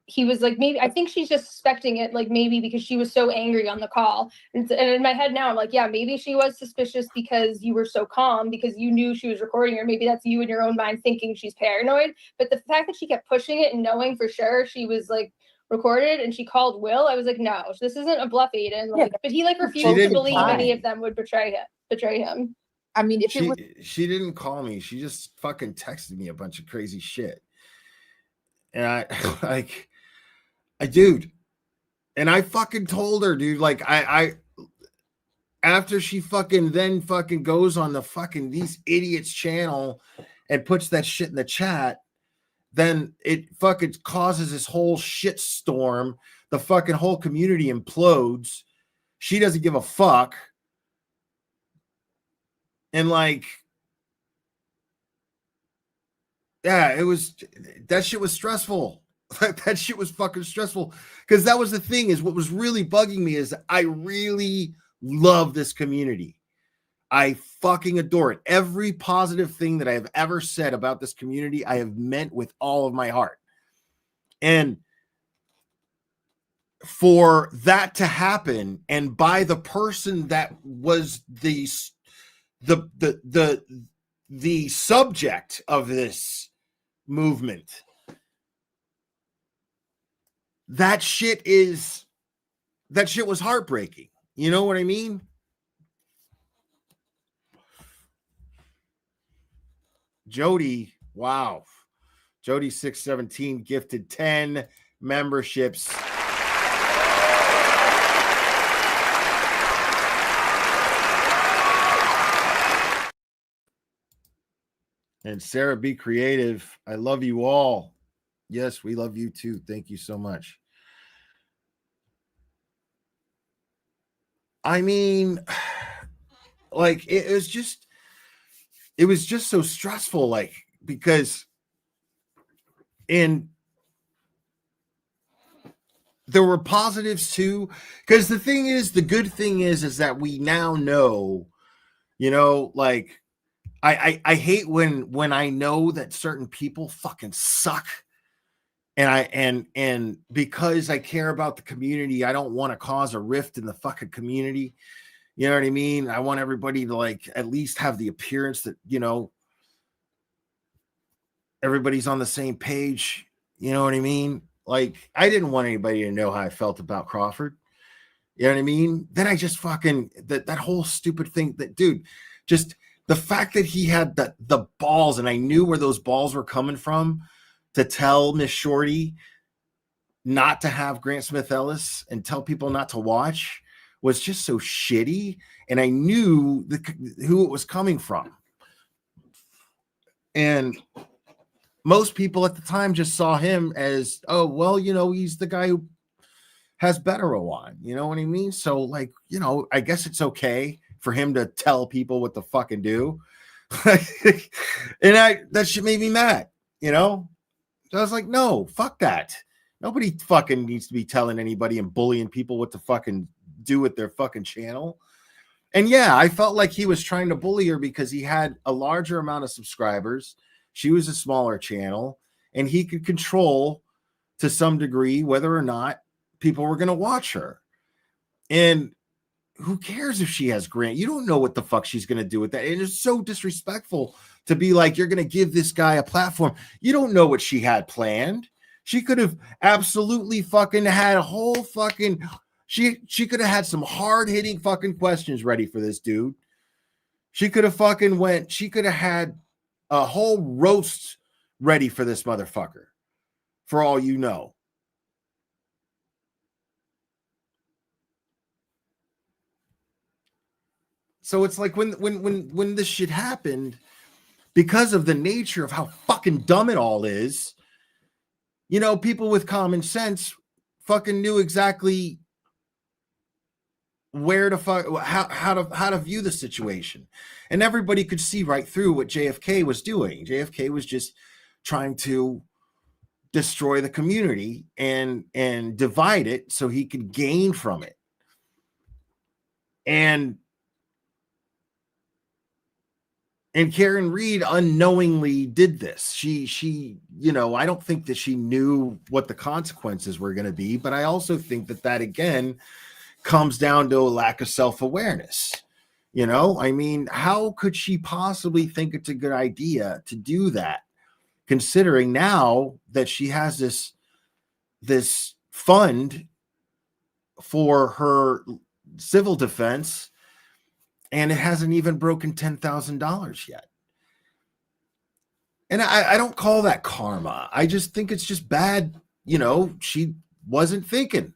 He was like, maybe, I think she's just suspecting it, like maybe because she was so angry on the call. And in my head now, I'm like, yeah, maybe she was suspicious because you were so calm, because you knew she was recording her. Maybe that's you in your own mind thinking she's paranoid. But the fact that she kept pushing it and knowing for sure she was like recorded, and she called Will, I was like, no, this isn't a bluff, Aiden. Like, yeah. But he like refused to believe any of them would betray him. I mean, if she didn't call me, she just fucking texted me a bunch of crazy shit. And I fucking told her, dude, like I after she fucking then fucking goes on the fucking these idiots channel and puts that shit in the chat, then it fucking causes this whole shit storm. The fucking whole community implodes. She doesn't give a fuck. And like, yeah, that shit was stressful. That shit was fucking stressful. Because that was the thing, is what was really bugging me is I really love this community. I fucking adore it. Every positive thing that I have ever said about this community, I have meant with all of my heart. And for that to happen, and by the person that was the subject of this movement, that shit was heartbreaking. You know what I mean? Jody, wow. Jody 617 gifted 10 memberships. And Sarah, be creative. I love you all. Yes, we love you too. Thank you so much. I mean, like, it was just so stressful, like, because there were positives too, because the good thing is that we now know, you know, like, I hate when I know that certain people fucking suck, and because I care about the community, I don't want to cause a rift in the fucking community. You know what I mean? I want everybody to, like, at least have the appearance that, you know, everybody's on the same page. You know what I mean? Like, I didn't want anybody to know how I felt about Crawford. You know what I mean? Then I just fucking, that whole stupid thing, that dude, just the fact that he had the balls, and I knew where those balls were coming from, to tell Miss Shorty not to have Grant Smith Ellis and tell people not to watch, was just so shitty. And I knew who it was coming from. And most people at the time just saw him as, oh, well, you know, he's the guy who has Betero on. You know what I mean? So, like, you know, I guess it's okay for him to tell people what to fucking do. And that shit made me mad, you know? So I was like, no, fuck that. Nobody fucking needs to be telling anybody and bullying people what to fucking do with their fucking channel. And yeah, I felt like he was trying to bully her because he had a larger amount of subscribers. She was a smaller channel, and he could control to some degree whether or not people were going to watch her. And who cares if she has Grant? You don't know what the fuck she's going to do with that. And it's so disrespectful to be like, you're going to give this guy a platform. You don't know what she had planned. She could have absolutely fucking had a whole fucking, she could have had some hard hitting fucking questions ready for this dude. She could have fucking she could have had a whole roast ready for this motherfucker, for all you know. So it's like when this shit happened, because of the nature of how fucking dumb it all is, you know, people with common sense fucking knew exactly where to how to view the situation. And everybody could see right through what JFK was doing. JFK was just trying to destroy the community and divide it so he could gain from it. And Karen Reed unknowingly did this. She, you know, I don't think that she knew what the consequences were going to be, but I also think that again comes down to a lack of self-awareness. You know, I mean, how could she possibly think it's a good idea to do that, considering now that she has this fund for her civil defense, and it hasn't even broken $10,000 yet. And I don't call that karma. I just think it's just bad. You know, she wasn't thinking,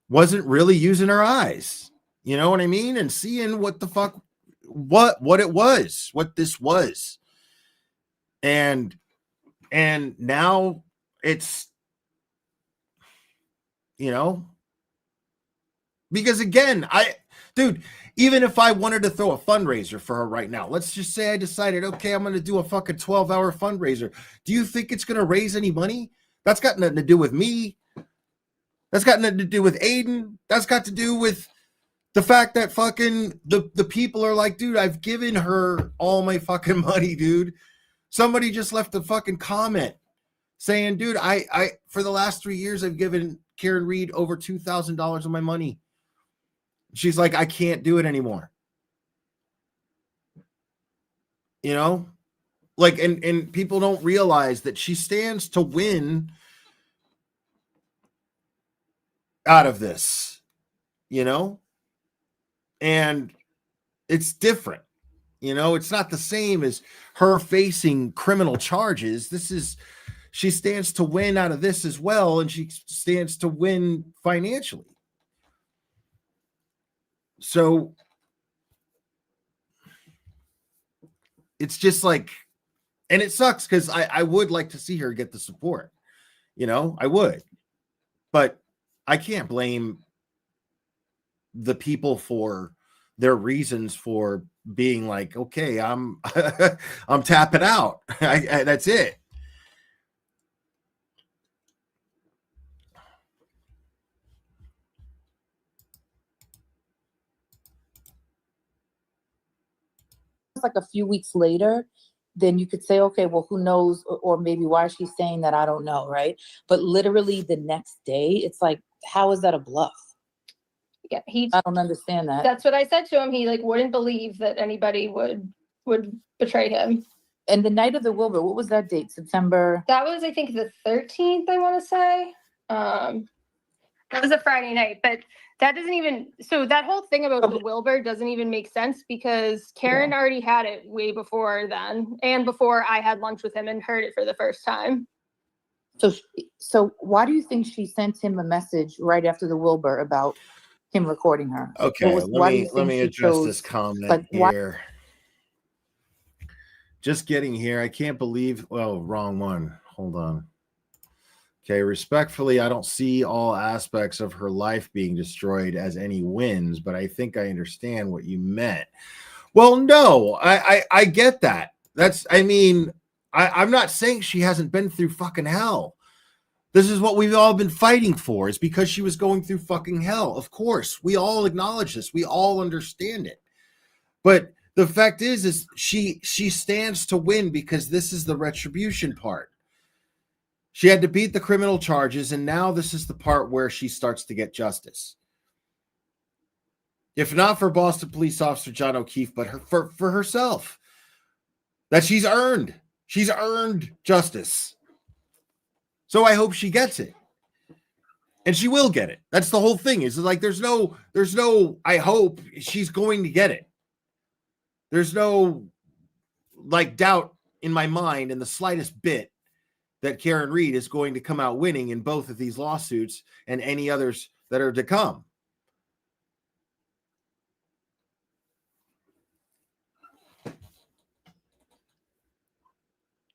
wasn't really using her eyes. You know what I mean? And seeing what the fuck, what it was, what this was. And now it's, you know, because again, dude, even if I wanted to throw a fundraiser for her right now, let's just say I decided, okay, I'm going to do a fucking 12-hour fundraiser. Do you think it's going to raise any money? That's got nothing to do with me. That's got nothing to do with Aiden. That's got to do with the fact that fucking the people are like, dude, I've given her all my fucking money, dude. Somebody just left a fucking comment saying, dude, I for the last 3 years, I've given Karen Read over $2,000 of my money. She's like, I can't do it anymore. You know, like, and people don't realize that she stands to win out of this, you know, and it's different. You know, it's not the same as her facing criminal charges. She stands to win out of this as well, and she stands to win financially. So it's just like, and it sucks because I would like to see her get the support, you know, I would, but I can't blame the people for their reasons for being like, okay, I'm I'm tapping out. That's it. Like a few weeks later, then you could say, okay, well, who knows? Or maybe why is she saying that? I don't know, right? But literally the next day, it's like, how is that a bluff? Yeah, I don't understand that. That's what I said to him. He like wouldn't believe that anybody would betray him. And the night of the Wilbur, what was that date? September? That was, I think, the 13th, I want to say. That was a Friday night, but that doesn't even, so that whole thing about the Wilbur doesn't even make sense because Karen already had it way before then and before I had lunch with him and heard it for the first time. So why do you think she sent him a message right after the Wilbur about him recording her? Okay, let me address this comment here. Just getting here. I can't believe, oh, wrong one. Hold on. Okay, respectfully, I don't see all aspects of her life being destroyed as any wins, but I think I understand what you meant. Well, no, I get that. I'm not saying she hasn't been through fucking hell. This is what we've all been fighting for, is because she was going through fucking hell. Of course, we all acknowledge this. We all understand it. But the fact is she stands to win because this is the retribution part. She had to beat the criminal charges, and now this is the part where she starts to get justice. If not for Boston police officer John O'Keefe, but for herself. That she's earned. She's earned justice. So I hope she gets it. And she will get it. That's the whole thing. Is like there's no I hope, she's going to get it. There's no like doubt in my mind in the slightest bit that Karen Read is going to come out winning in both of these lawsuits and any others that are to come.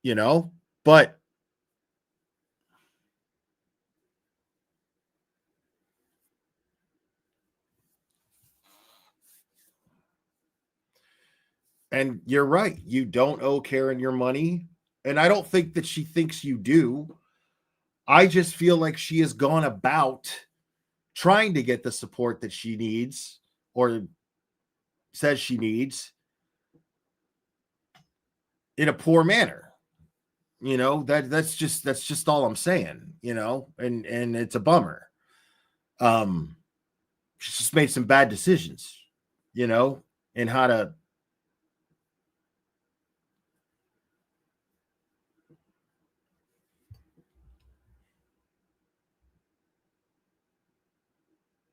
You know, but and you're right. You don't owe Karen your money. And I don't think that she thinks you do. I just feel like she has gone about trying to get the support that she needs or says she needs in a poor manner. You know, that's just all I'm saying, you know, and it's a bummer. She just made some bad decisions, you know, in how to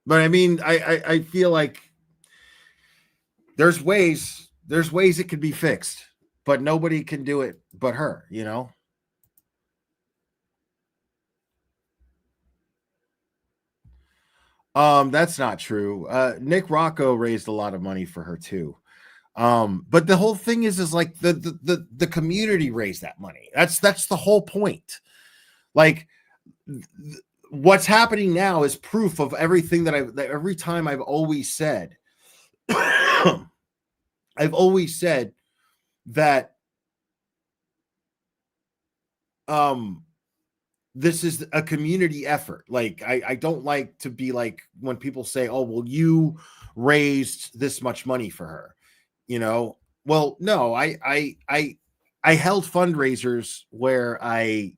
But I mean, I feel like there's ways it could be fixed, but nobody can do it but her, you know? That's not true. Nick Rocco raised a lot of money for her too. But the whole thing is like the community raised that money. That's the whole point. Like what's happening now is proof of everything that every time I've always said. I've always said that this is a community effort. Like I don't like to be like when people say, oh, well, you raised this much money for her, you know. Well, no, I held fundraisers where I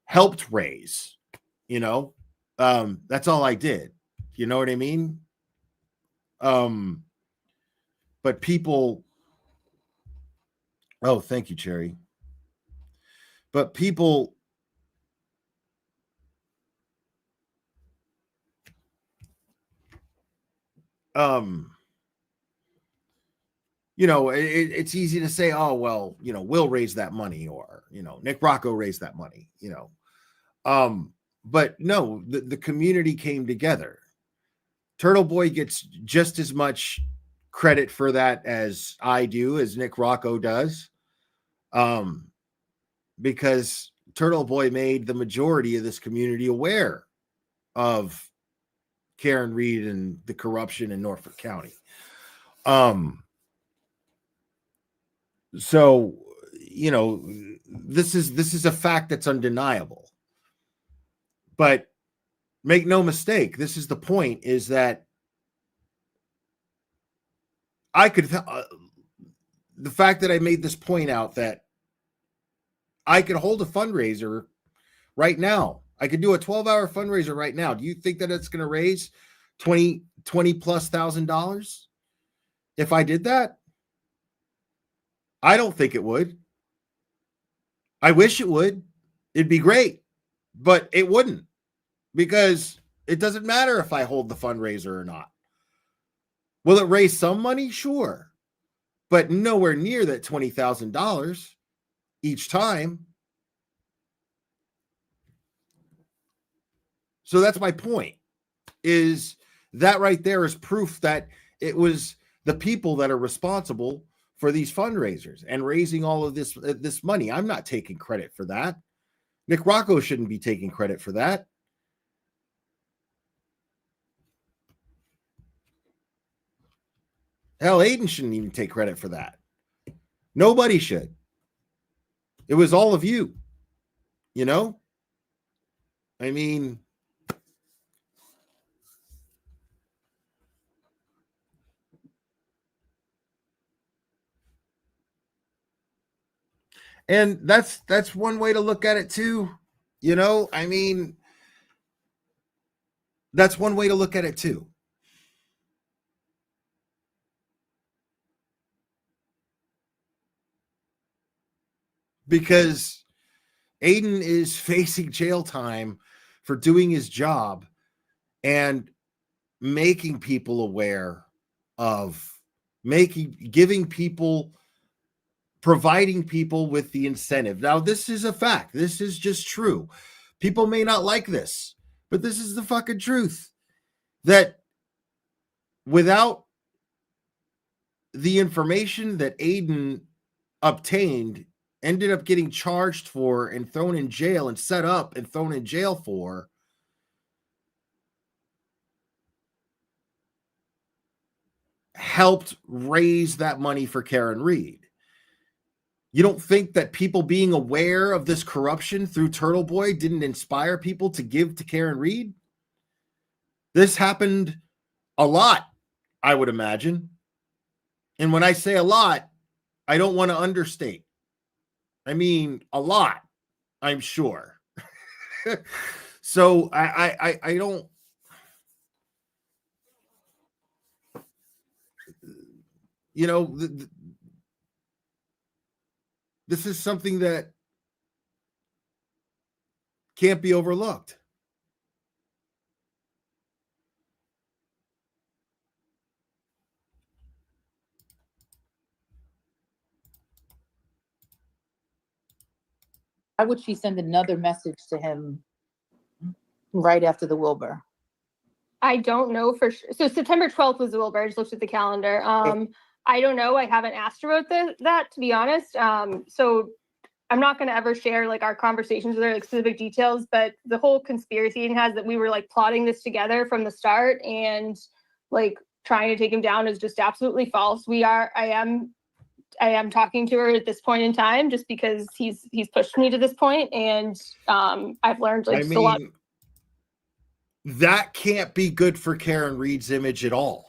helped raise, you know. That's all I did. You know what I mean? But people, oh, thank you, Cherry. But people, you know, it's easy to say, oh, well, you know, Will raised that money, or, you know, Nick Rocco raised that money, you know. But no, the community came together. Turtle Boy gets just as much credit for that as I do, as Nick Rocco does. Because Turtle Boy made the majority of this community aware of Karen Reed and the corruption in Norfolk County. So, you know, this is a fact that's undeniable. But make no mistake, this is the point, is that I could the fact that I made this point out, that I could hold a fundraiser right now. I could do a 12-hour fundraiser right now. Do you think that it's going to raise $20 plus $1,000 if I did that? I don't think it would. I wish it would. It'd be great, but it wouldn't, because it doesn't matter if I hold the fundraiser or not. Will it raise some money? Sure, but nowhere near that $20,000 each time. So that's my point, is that right there is proof that it was the people that are responsible for these fundraisers and raising all of this money. I'm not taking credit for that. Nick Rocco shouldn't be taking credit for that. Hell, Aiden shouldn't even take credit for that. Nobody should. It was all of you, you know? I mean, and that's one way to look at it too. You know, I mean, that's one way to look at it too. Because Aiden is facing jail time for doing his job and making people aware of, giving people, providing people with the incentive. Now, this is a fact. This is just true. People may not like this, but this is the fucking truth. That without the information that Aiden obtained, ended up getting charged for and thrown in jail and set up and thrown in jail for, helped raise that money for Karen Reed. You don't think that people being aware of this corruption through Turtle Boy didn't inspire people to give to Karen Reed? This happened a lot, I would imagine. And when I say a lot, I don't want to understate. I mean, a lot, I'm sure. So I don't, you know, this is something that can't be overlooked. Why would she send another message to him right after the Wilbur? I don't know for sure. So September 12th was the Wilbur. I just looked at the calendar. I don't know. I haven't asked her about that, to be honest. So I'm not going to ever share like our conversations with her, like specific details, but the whole conspiracy has that we were like plotting this together from the start and like trying to take him down is just absolutely false. I am talking to her at this point in time just because he's pushed me to this point, and I've learned like a lot. That can't be good for Karen Reed's image at all.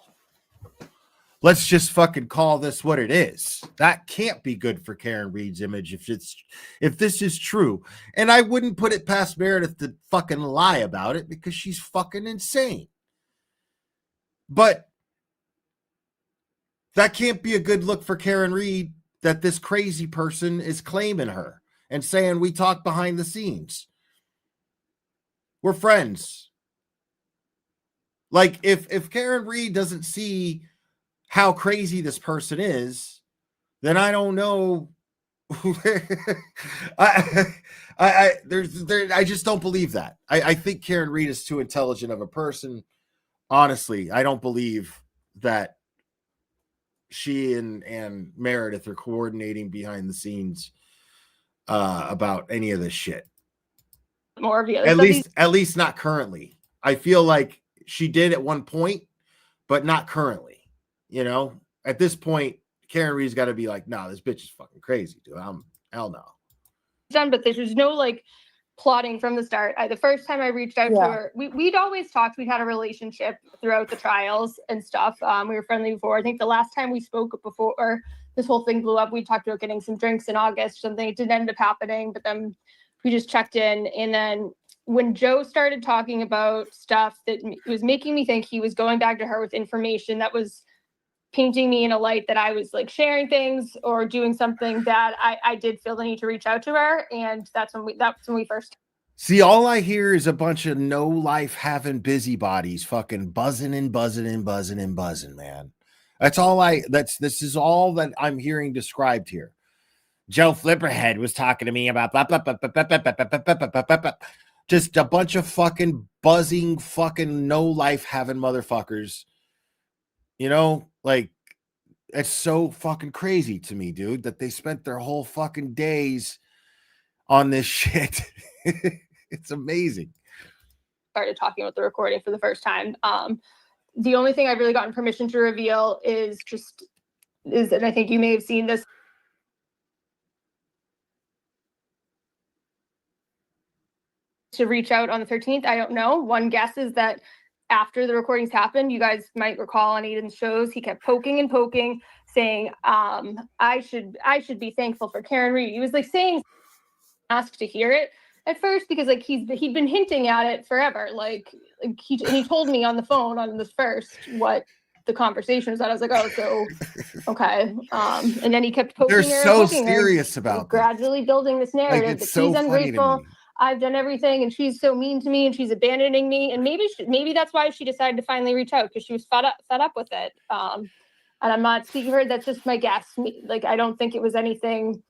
Let's just fucking call this what it is. That can't be good for Karen Reed's image if this is true. And I wouldn't put it past Meredith to fucking lie about it because she's fucking insane. But that can't be a good look for Karen Reed that this crazy person is claiming her and saying we talk behind the scenes. We're friends. Like if Karen Reed doesn't see how crazy this person is, then I don't know. I just don't believe that. I think Karen Reed is too intelligent of a person. Honestly, I don't believe that she and Meredith are coordinating behind the scenes about any of this shit. More of the other at least not currently. I feel like she did at one point, but not currently. You know, at this point, Karen Reed's got to be like, nah, this bitch is fucking crazy, dude. Hell no. Done, but there's no like plotting from the start. The first time I reached out to her, we'd always talked. We'd had a relationship throughout the trials and stuff. We were friendly before. I think the last time we spoke before this whole thing blew up, we talked about getting some drinks in August or something. It didn't end up happening, but then we just checked in. And then when Joe started talking about stuff that was making me think he was going back to her with information that was painting me in a light that I was like sharing things or doing something that I did feel the need to reach out to her. And that's when we first. See, all I hear is a bunch of no life having busybodies fucking buzzing, man. This is all that I'm hearing described here. Joe Flipperhead was talking to me about blah, blah, blah, blah, blah, blah, blah, blah, blah, blah, blah, blah. Just a bunch of fucking buzzing, fucking no life having motherfuckers. You know, like, it's so fucking crazy to me, dude, that they spent their whole fucking days on this shit. It's amazing. Started talking about the recording for the first time. The only thing I've really gotten permission to reveal is, and I think you may have seen this, to reach out on the 13th. I don't know. One guess is that after the recordings happened, you guys might recall on Aiden's shows, he kept poking and poking, saying, I should be thankful for Karen Reed. He was like saying, asked to hear it at first because like he'd been hinting at it forever. Like he told me on the phone on this first what the conversation was that. I was like, oh, so okay. And then he kept poking her. They're so serious about gradually building this narrative like, that so she's ungrateful. I've done everything and she's so mean to me and she's abandoning me. And maybe that's why she decided to finally reach out, because she was fed up with it. And I'm not speaking for her. That's just my guess. Like, I don't think it was anything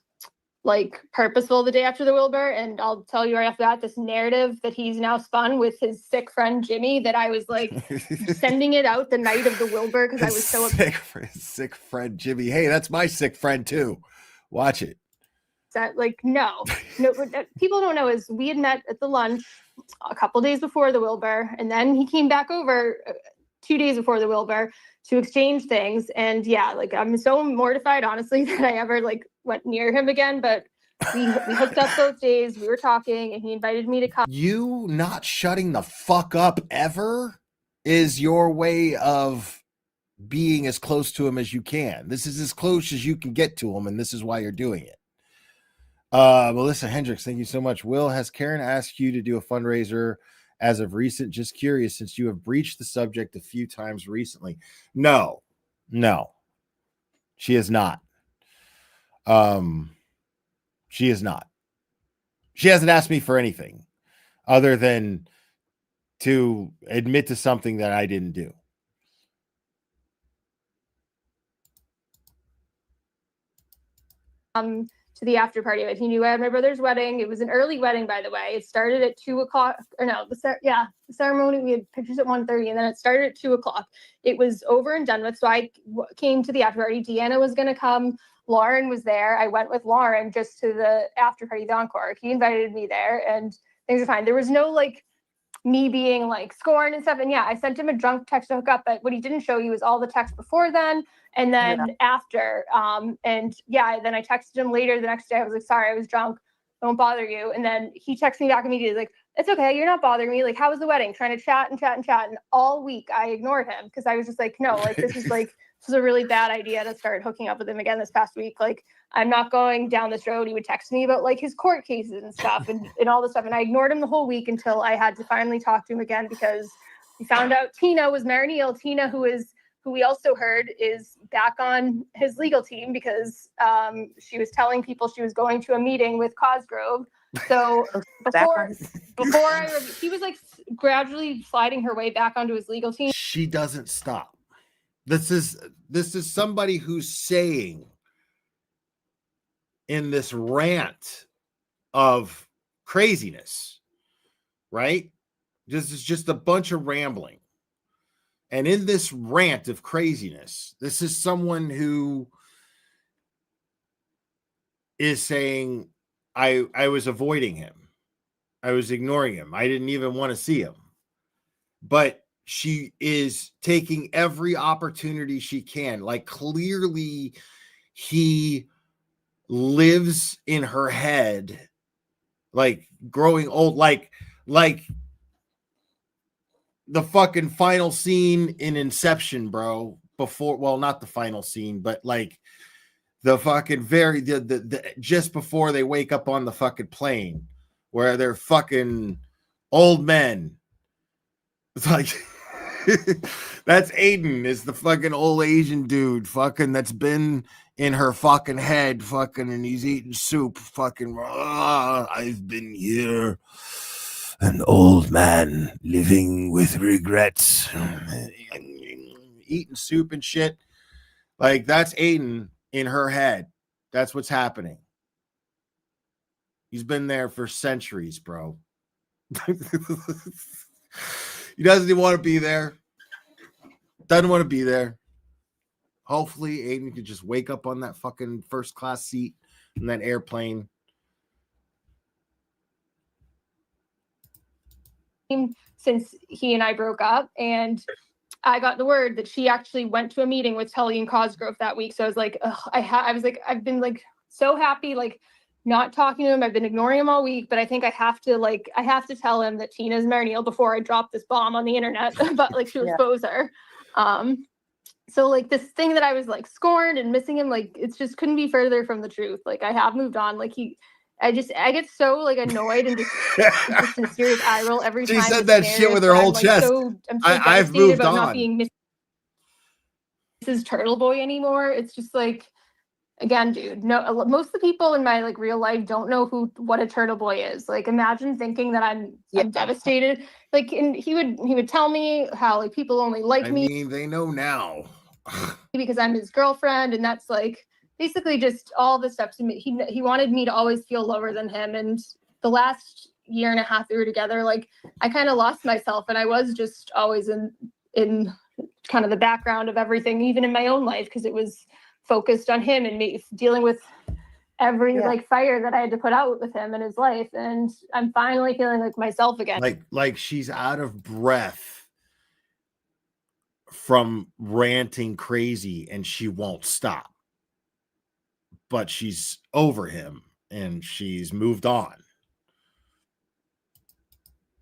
like purposeful the day after the Wilbur. And I'll tell you right after that, this narrative that he's now spun with his sick friend, Jimmy, that I was like sending it out the night of the Wilbur because I was so sick friend, Jimmy. Hey, that's my sick friend too. Watch it. That like no what people don't know is we had met at the lunch a couple days before the Wilbur, and then he came back over 2 days before the Wilbur to exchange things. And yeah, like I'm so mortified honestly that I ever like went near him again, but we hooked up both days. We were talking and he invited me to come. You not shutting the fuck up ever is your way of being as close to him as you can. This is as close as you can get to him, and this is why you're doing it. Melissa Hendricks, thank you so much. Will, has Karen asked you to do a fundraiser as of recent? Just curious, since you have breached the subject a few times recently. No, she has not. She is not. She hasn't asked me for anything other than to admit to something that I didn't do. to the after party of it. He knew I had my brother's wedding. It was an early wedding, by the way. It started at 2:00, or no, the ceremony, we had pictures at 1:30, and then it started at 2:00. It was over and done with. So I came to the after party. Deanna was going to come. Lauren was there. I went with Lauren just to the after party, the encore. He invited me there, and things were fine. There was no like me being like scorned and stuff. And yeah, I sent him a drunk text to hook up, but what he didn't show you was all the text before then and then after. And yeah, then I texted him later the next day. I was like, sorry, I was drunk. I won't bother you. And then he texted me back immediately, like, it's okay. You're not bothering me. Like, how was the wedding? Trying to chat and chat and chat. And all week I ignored him because I was just like, no, like, this is like, this is a really bad idea to start hooking up with him again this past week. Like, I'm not going down this road. He would text me about like his court cases and stuff and all this stuff. And I ignored him the whole week until I had to finally talk to him again because we found out Tina was Marinil. Tina, who we also heard is back on his legal team because she was telling people she was going to a meeting with Cosgrove. So he was like gradually sliding her way back onto his legal team. She doesn't stop. This is somebody who's saying in this rant of craziness, right? This is just a bunch of rambling. And in this rant of craziness, this is someone who is saying, I was avoiding him. I was ignoring him. I didn't even want to see him. But she is taking every opportunity she can. Like, clearly he lives in her head, like growing old, like the fucking final scene in Inception, bro. Well, not the final scene, but like the fucking the just before they wake up on the fucking plane where they're fucking old men. It's like that's Aiden, is the fucking old Asian dude fucking that's been in her fucking head fucking, and he's eating soup fucking. I've been here, an old man living with regrets, eating soup and shit. Like, that's Aiden in her head. That's what's happening. He's been there for centuries, bro. He doesn't even want to be there. Doesn't want to be there. Hopefully, Aiden could just wake up on that fucking first class seat in that airplane. Since he and I broke up, and I got the word that she actually went to a meeting with Tully and Cosgrove that week. So I was like, I was like, I've been like so happy, like not talking to him. I've been ignoring him all week, but I think I have to tell him that Tina's Marinil before I drop this bomb on the internet, but like to expose her. So like this thing that I was like scorned and missing him, like it's just couldn't be further from the truth. Like, I have moved on. Like I get so like annoyed and just in serious eye roll every time. She said that shit with her whole chest. I've moved on. Not being Mrs. Turtle Boy anymore. It's just like, again, dude, no, most of the people in my like real life don't know what a turtle boy is. Like, imagine thinking that I'm devastated. Like, and he would tell me how like people only like me. I mean, they know now because I'm his girlfriend, and that's like basically just all the steps to me. He wanted me to always feel lower than him, and the last year and a half we were together, like I kind of lost myself, and I was just always in kind of the background of everything, even in my own life, because it was focused on him and me dealing with every like fire that I had to put out with him in his life. And I'm finally feeling like myself again. Like she's out of breath from ranting crazy and she won't stop. But she's over him and she's moved on.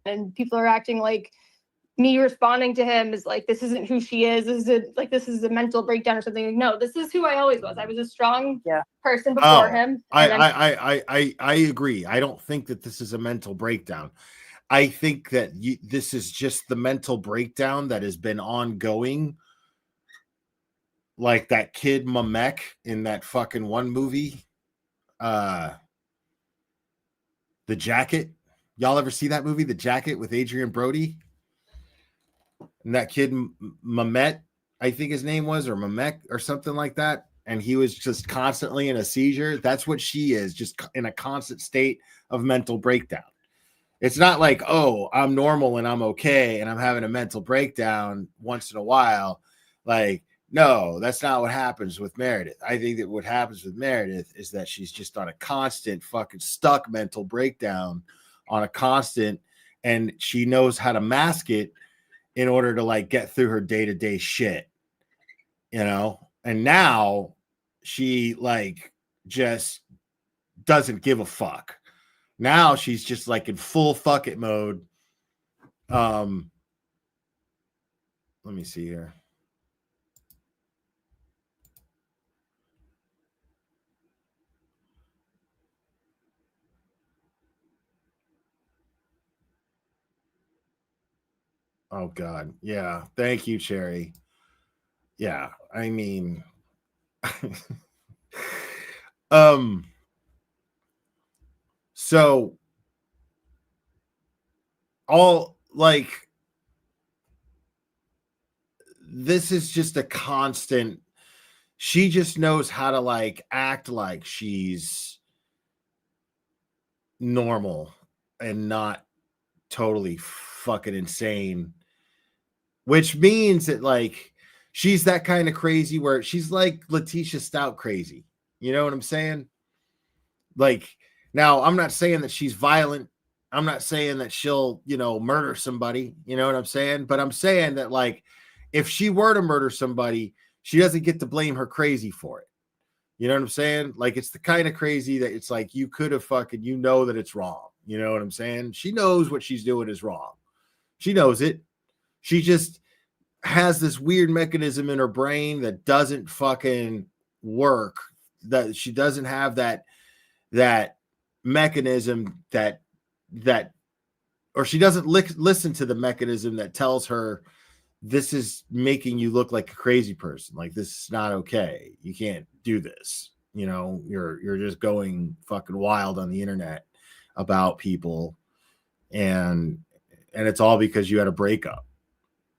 And people are acting like me responding to him is like, this isn't who she is. This is a mental breakdown or something. Like, no, this is who I always was. I was a strong person before him. I agree. I don't think that this is a mental breakdown. I think that this is just the mental breakdown that has been ongoing. Like that kid Mamek in that fucking one movie. The Jacket. Y'all ever see that movie, The Jacket, with Adrian Brody? And that kid Mamet, I think his name was, or Mamek or something like that. and he was just constantly in a seizure, that's what she is, just in a constant state of mental breakdown. It's not like, oh, I'm normal and I'm okay and I'm having a mental breakdown once in a while. Like, no, that's not what happens with Meredith. I think that what happens with Meredith is that she's just on a constant fucking stuck mental breakdown, on a constant, and she knows how to mask it in order to like get through her day-to-day shit, you know? And now she like just doesn't give a fuck. Now she's just like in full fuck it mode. Let me see here. Oh God. Yeah. Thank you, Cherry. Yeah. I mean, so all like this is just a constant. She just knows how to like act like she's normal and not totally fucking insane, which means that like she's that kind of crazy where she's like Letitia Stout crazy. You know what I'm saying? Like, now I'm not saying that she's violent. I'm not saying that she'll, you know, murder somebody. You know what I'm saying? But I'm saying that like if she were to murder somebody, she doesn't get to blame her crazy for it. You know what I'm saying? Like, it's the kind of crazy that it's like you could have fucking, you know that it's wrong. You know what I'm saying? She knows what she's doing is wrong. She knows it. She just has this weird mechanism in her brain that doesn't fucking work. That she doesn't have that mechanism that or she doesn't listen to the mechanism that tells her this is making you look like a crazy person. Like, this is not okay. You can't do this. You know, you're just going fucking wild on the internet about people, and it's all because you had a breakup.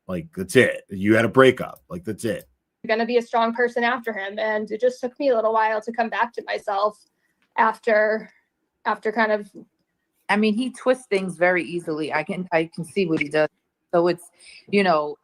Like, that's it. You had a breakup. Like, that's it. Going to be a strong person after him, and it just took me a little while to come back to myself after kind of. I mean, he twists things very easily. I can see what he does. So it's, you know,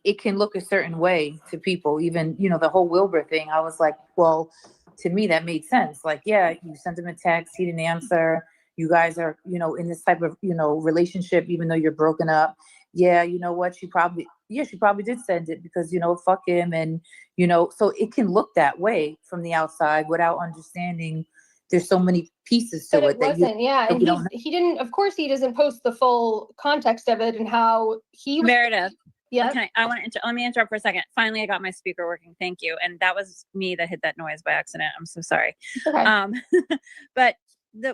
it can look a certain way to people. Even, you know, the whole Wilbur thing, I was like, well, to me that made sense. Like, yeah, you sent him a text, he didn't answer. You guys are, you know, in this type of, you know, relationship, even though you're broken up. Yeah, you know what? She probably did send it because, you know, fuck him. And, you know, so it can look that way from the outside without understanding there's so many pieces to it. But it wasn't, yeah. And he didn't, of course, he doesn't post the full context of it and how he was. Meredith. Yeah. Let me interrupt for a second. Finally, I got my speaker working. Thank you. And that was me that hit that noise by accident. I'm so sorry. Okay. But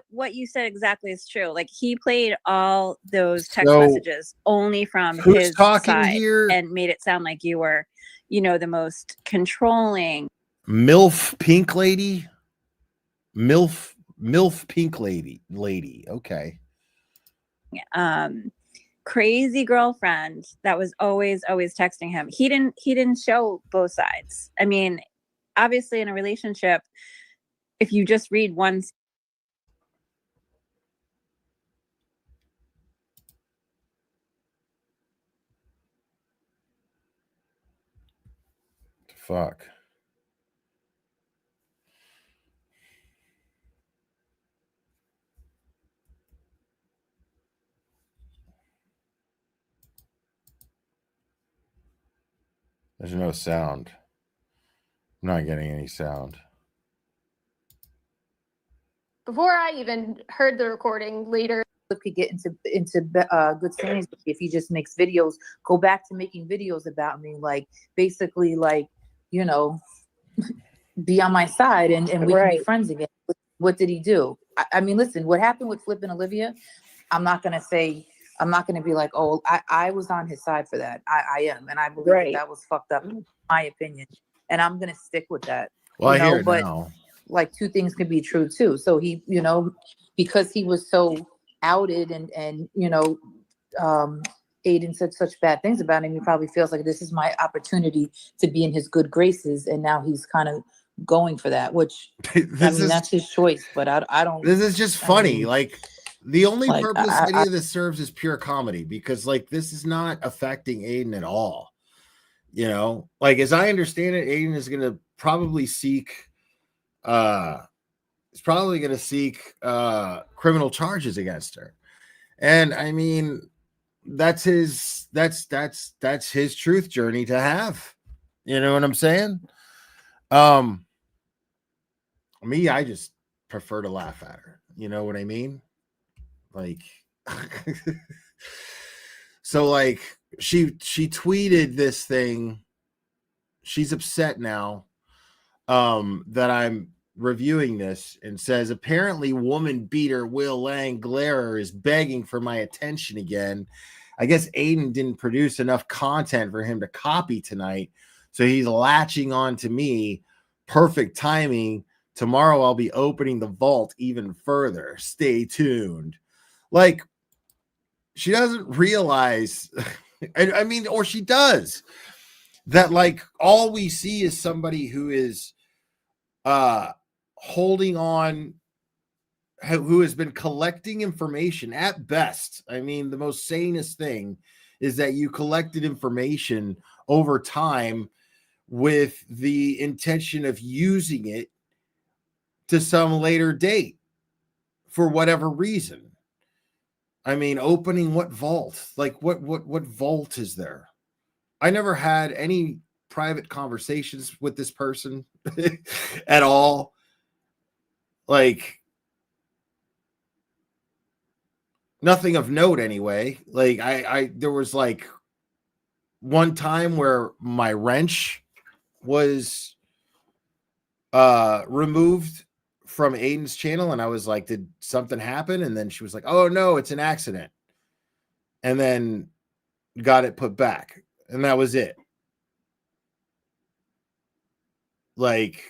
what you said exactly is true. Like, he played all those text messages only from his side here? And made it sound like you were, you know, the most controlling. MILF Pink Lady? MILF Pink Lady. Okay. Crazy girlfriend that was always texting him. He didn't show both sides. I mean, obviously in a relationship, if you just read one. Fuck. There's no sound. I'm not getting any sound. Before I even heard the recording later. Could get into good standings if he just makes videos. Go back to making videos about me, like basically, like, you know, be on my side and we can be friends again. What did he do? I mean, listen, what happened with Flip and Olivia? I'm not gonna be like, oh, I was on his side for that. I am, and I believe that was fucked up, in my opinion, and I'm gonna stick with that. Well, I hear it now. Like, two things could be true too. So he, you know, because he was so outed and you know, Aiden said such bad things about him, he probably feels like this is my opportunity to be in his good graces, and now he's kind of going for that, which that's his choice, but I don't. This is just funny. Like the only like, purpose any of this serves is pure comedy, because like this is not affecting Aiden at all. You know, like as I understand it, Aiden is going to probably seek criminal charges against her. And I mean, that's his truth journey to have. You know what I'm saying? Me, I just prefer to laugh at her. You know what I mean? Like so like she tweeted this thing. She's upset now that I'm reviewing this, and says, apparently woman beater Will Lang Glairer is begging for my attention again. I guess Aiden didn't produce enough content for him to copy tonight, so he's latching on to me. Perfect timing. Tomorrow I'll be opening the vault even further. Stay tuned. Like, she doesn't realize, I mean, or she does, that like all we see is somebody who is holding on, who has been collecting information at best. I mean, the most sanest thing is that you collected information over time with the intention of using it to some later date for whatever reason. I mean, opening what vault? Like what vault is there? I never had any private conversations with this person at all. Like nothing of note anyway. Like I there was like one time where my wrench was removed from Aiden's channel, and I was like, did something happen? And then she was like, oh no, it's an accident. And then got it put back. And that was it. Like,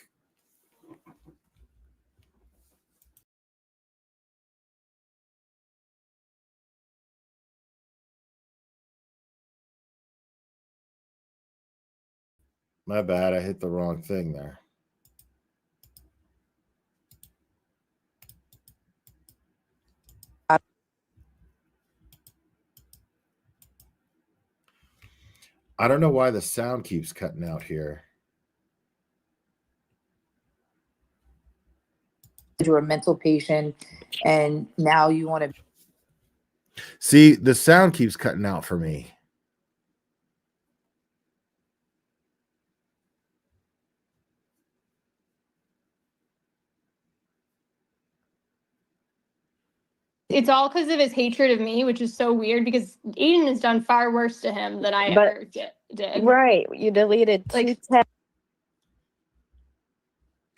my bad, I hit the wrong thing there. I don't know why the sound keeps cutting out here. You're a mental patient, and now you want to see the sound keeps cutting out for me. It's all because of his hatred of me, which is so weird because Aiden has done far worse to him than I ever did. Right. You deleted like,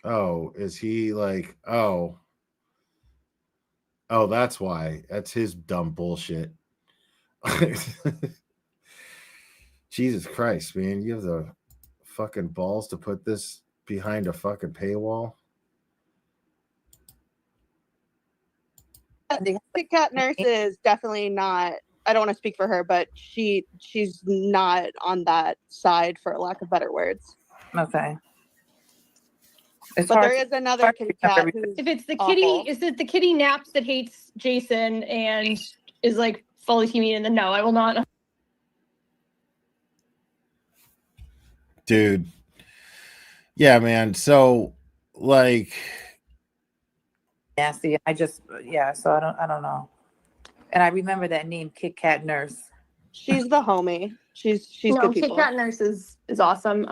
oh, is he like, oh, that's why. That's his dumb bullshit. Jesus Christ, man. You have the fucking balls to put this behind a fucking paywall? Kit Kat Nurse is definitely not, I don't want to speak for her, but she's not on that side, for lack of better words. Okay. But there is another Kit Kat who's if it's the awful. kitty, is it the kitty Naps that hates Jason and is like fully teaming in? No, I will not. Dude. Yeah, man. So like nasty. So I don't know. And I remember that name, Kit Kat Nurse. She's the homie. She's no, good people. Kit Kat Nurse is awesome.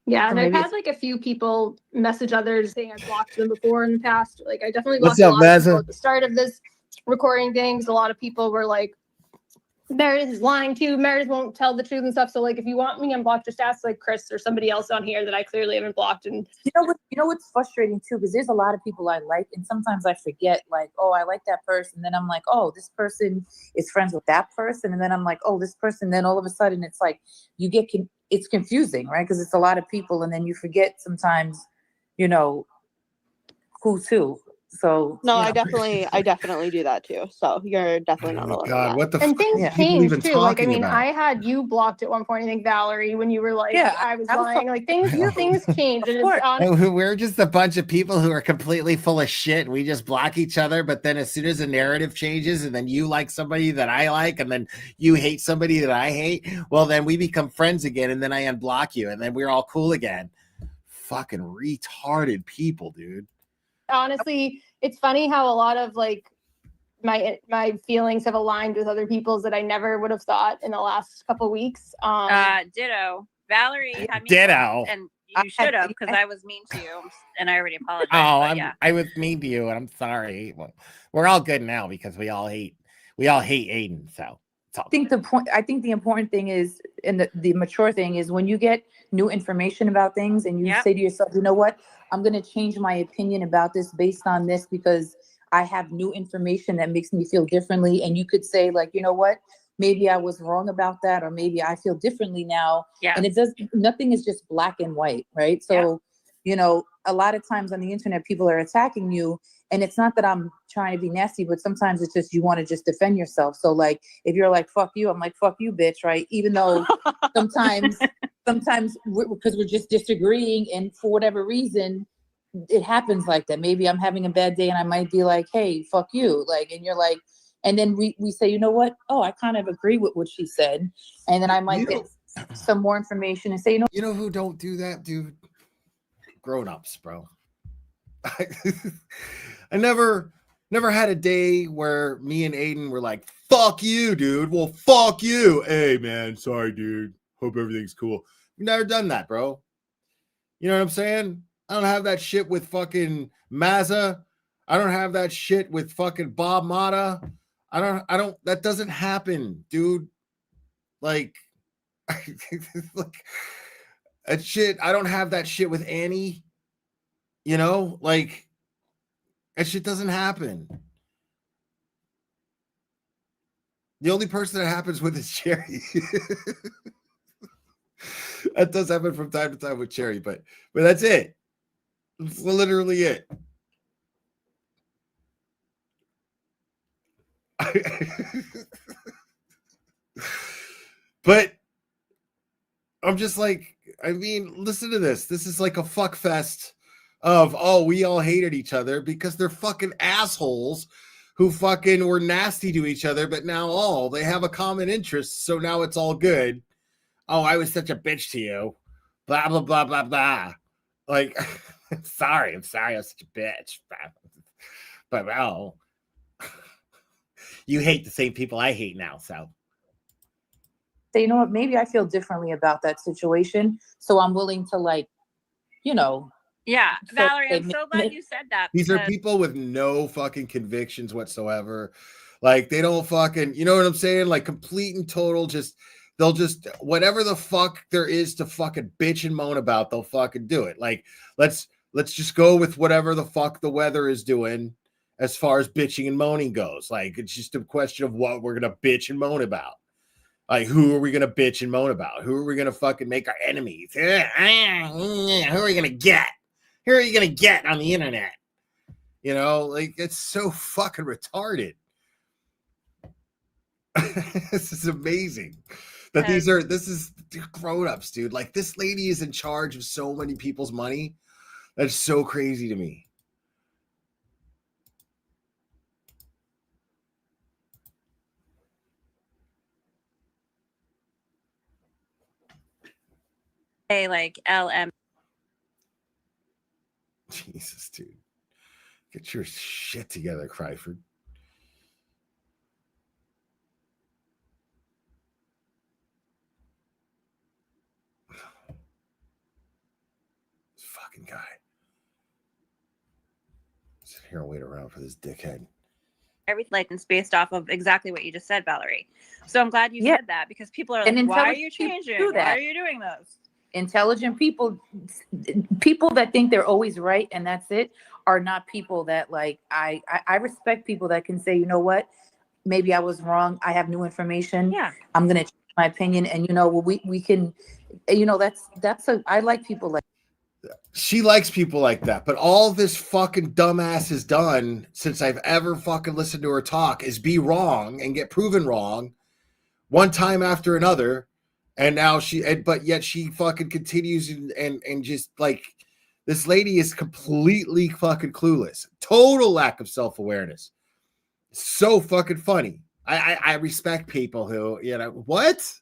Yeah, and I've had like a few people message others saying I've blocked them before in the past. Like I definitely blocked a lot of people at the start of this recording things. A lot of people were like, Meredith is lying too. Meredith won't tell the truth and stuff. So like, if you want me unblocked, just ask like Chris or somebody else on here that I clearly haven't blocked. And you know what's frustrating too, because there's a lot of people I like, and sometimes I forget like, oh, I like that person. Then I'm like, oh, this person is friends with that person, and then I'm like, oh, this person. Then all of a sudden, it's like you get it's confusing, right? Because it's a lot of people, and then you forget sometimes, who's who. So No, you I know. definitely do that too. So you're definitely not Oh alone. God, in that. what the And fuck things Yeah. are people change even too. Like, I talking mean, about? I had you blocked at one point. I think Valerie, when you were like, Yeah, I was I was lying. Like things change, and Of course. it's honestly We're just a bunch of people who are completely full of shit. We just block each other, but then as soon as the narrative changes, and then you like somebody that I like, and then you hate somebody that I hate, well, then we become friends again, and then I unblock you, and then we're all cool again. Fucking retarded people, dude. honestly, it's funny how a lot of like my feelings have aligned with other people's that I never would have thought in the last couple weeks. Ditto. Valerie had me Ditto. blocked, and you should have, because I was mean to you, and I already apologized. Oh, yeah. I was mean to you, and I'm sorry. Well, we're all good now because we all hate Aiden. So it's all I think the important thing is, and the mature thing is, when you get new information about things and you Yep. say to yourself, you know what, I'm going to change my opinion about this based on this because I have new information that makes me feel differently. And you could say like, you know what, maybe I was wrong about that, or maybe I feel differently now. Yeah. And nothing is just black and white, right? So, you know, a lot of times on the internet, people are attacking you. And it's not that I'm trying to be nasty, but sometimes it's just you want to just defend yourself. So like, if you're like, fuck you, I'm like, fuck you, bitch, right? Even though sometimes because we're just disagreeing, and for whatever reason, it happens like that. Maybe I'm having a bad day and I might be like, hey, fuck you. Like, and you're like, and then we say, you know what? Oh, I kind of agree with what she said. And then I might get some more information and say, you know who don't do that, dude? Grown-ups, bro. I never had a day where me and Aiden were like, fuck you, dude. Well, fuck you. Hey, man, sorry, dude. Hope everything's cool. We've never done that, bro. You know what I'm saying? I don't have that shit with fucking Mazza. I don't have that shit with fucking Bob Mata. I don't, that doesn't happen, dude. Like, like that shit. I don't have that shit with Annie. You know, like, that shit doesn't happen. The only person that happens with is Cherry. That does happen from time to time with Cherry, but that's it. It's literally it. But I'm just like, I mean, listen to this. This is like a fuck fest of, oh, we all hated each other because they're fucking assholes who fucking were nasty to each other, but now they have a common interest, so now it's all good. Oh, I was such a bitch to you. Blah, blah, blah, blah, blah. Like, I'm sorry I was such a bitch. But well, you hate the same people I hate now, so. say, you know what, maybe I feel differently about that situation. So I'm willing to, like, you know. Yeah, Valerie, I'm so glad you said that. These are people with no fucking convictions whatsoever. Like, they don't fucking, you know what I'm saying? Like, complete and total, they'll just, whatever the fuck there is to fucking bitch and moan about, they'll fucking do it. Like, let's just go with whatever the fuck the weather is doing as far as bitching and moaning goes. Like, it's just a question of what we're going to bitch and moan about. Like, who are we going to bitch and moan about? Who are we going to fucking make our enemies? Who are we going to get? Who are you going to get on the internet? You know, like, it's so fucking retarded. This is amazing that this is grown-ups, dude. Like, this lady is in charge of so many people's money. That's so crazy to me. Hey, like LM. Jesus, dude. Get your shit together, Cryford. This fucking guy. Sit here and wait around for this dickhead. Everything like it's based off of exactly what you just said, Valerie. So I'm glad you said that, because people are like, why are you changing? Why are you doing this? Intelligent people that think they're always right and that's it, are not people that, like, I respect people that can say, you know what, maybe I was wrong. I have new information. Yeah. I'm going to change my opinion. And, you know, we can, you know, I like people like. she likes people like that. But all this fucking dumbass has done since I've ever fucking listened to her talk is be wrong and get proven wrong one time after another. And now but yet she fucking continues and just like, this lady is completely fucking clueless. Total lack of self-awareness. So fucking funny. I respect people who, what?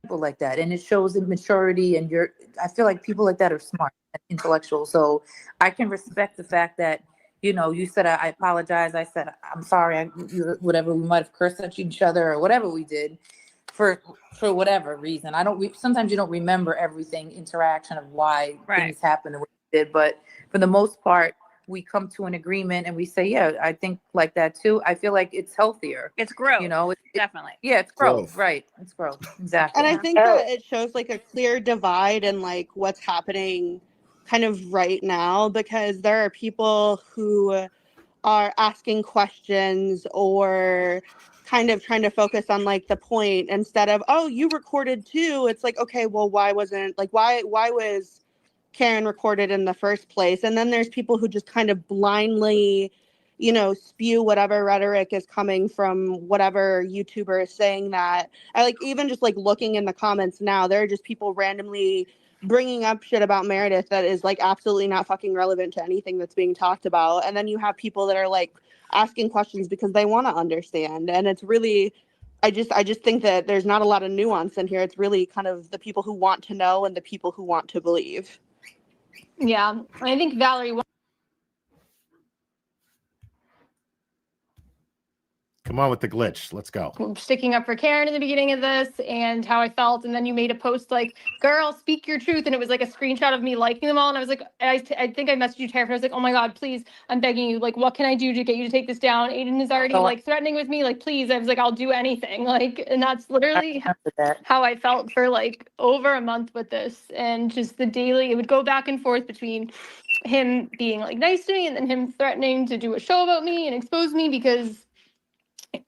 People like that, and it shows in maturity, and I feel like people like that are smart and intellectual. So I can respect the fact that, you said, I apologize. I said, I'm sorry. Whatever, we might have cursed at each other or whatever we did for whatever reason. Sometimes you don't remember everything, interaction of why things happen the way they did. But for the most part, we come to an agreement and we say, yeah, I think like that too. I feel like it's healthier. It's growth. Definitely. Yeah, it's growth. Right. It's growth. Exactly. And I think that it shows like a clear divide in like what's happening kind of right now, because there are people who are asking questions or kind of trying to focus on like the point instead of, oh, you recorded too. It's like, okay, well, why was Karen recorded in the first place? And then there's people who just kind of blindly, spew whatever rhetoric is coming from whatever YouTuber is saying that. I like, even just like looking in the comments now, there are just people randomly bringing up shit about Meredith that is like absolutely not fucking relevant to anything that's being talked about. And then you have people that are like asking questions because they want to understand. And it's really, I just think that there's not a lot of nuance in here. It's really kind of the people who want to know and the people who want to believe. Yeah, I think Valerie. Come on with the glitch. Let's go. Sticking up for Karen in the beginning of this and how I felt. And then you made a post like, girl, speak your truth. And it was like a screenshot of me liking them all. And I was like, I think I messaged you, Tara. I was like, oh my God, please, I'm begging you. Like, what can I do to get you to take this down? Aiden is already like threatening with me. Like, please. I was like, I'll do anything. Like, and that's literally how I felt for like over a month with this. And just the daily, it would go back and forth between him being like nice to me and then him threatening to do a show about me and expose me because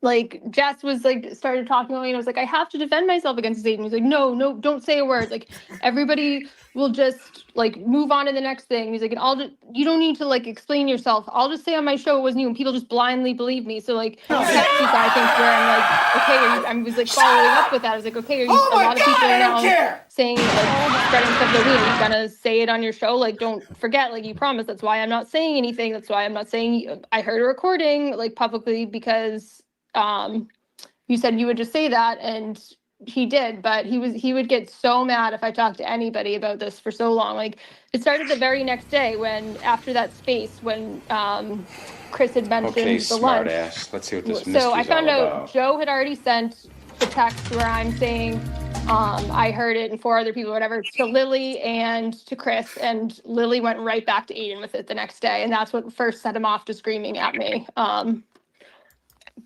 like Jess was like started talking about me and I was like, I have to defend myself against Aiden. He's like, no, don't say a word. Like everybody will just like move on to the next thing. He's like, and you don't need to like explain yourself. I'll just say on my show it wasn't you, and people just blindly believe me. So like I think where I'm like, okay, I was like following up with that. I was like, okay, a lot of people are now saying like spreading stuff that you're gonna say it on your show. Like don't forget, like you promised. That's why I'm not saying anything. That's why I'm not saying I heard a recording like publicly because you said you would just say that, and he did, but he would get so mad if I talked to anybody about this for so long. Like it started the very next day when after that space when Chris had mentioned the lunch. Ass. Let's see what this So I found out Joe had already sent the text where I'm saying I heard it and 4 other people, whatever, to Lily and to Chris, and Lily went right back to Aiden with it the next day, and that's what first set him off to screaming at me.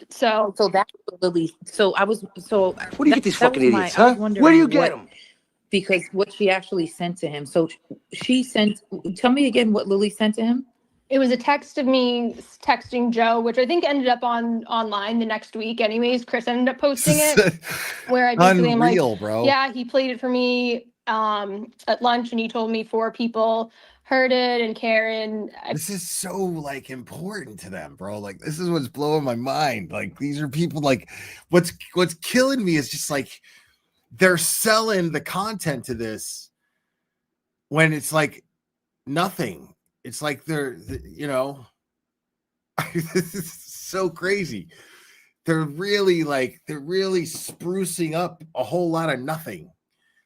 So that's Lily. Where do you get these fucking idiots, huh? Where do you get them? Because what she actually sent to him. So she sent. Tell me again what Lily sent to him. It was a text of me texting Joe, which I think ended up online the next week. Anyways, Chris ended up posting it, where I basically am like, bro. Yeah, he played it for me at lunch, and he told me 4 people heard it, and Karen. This is so like important to them, bro. Like this is what's blowing my mind. Like these are people. Like what's killing me is just like they're selling the content to this when it's like nothing. It's like they're this is so crazy. They're really sprucing up a whole lot of nothing.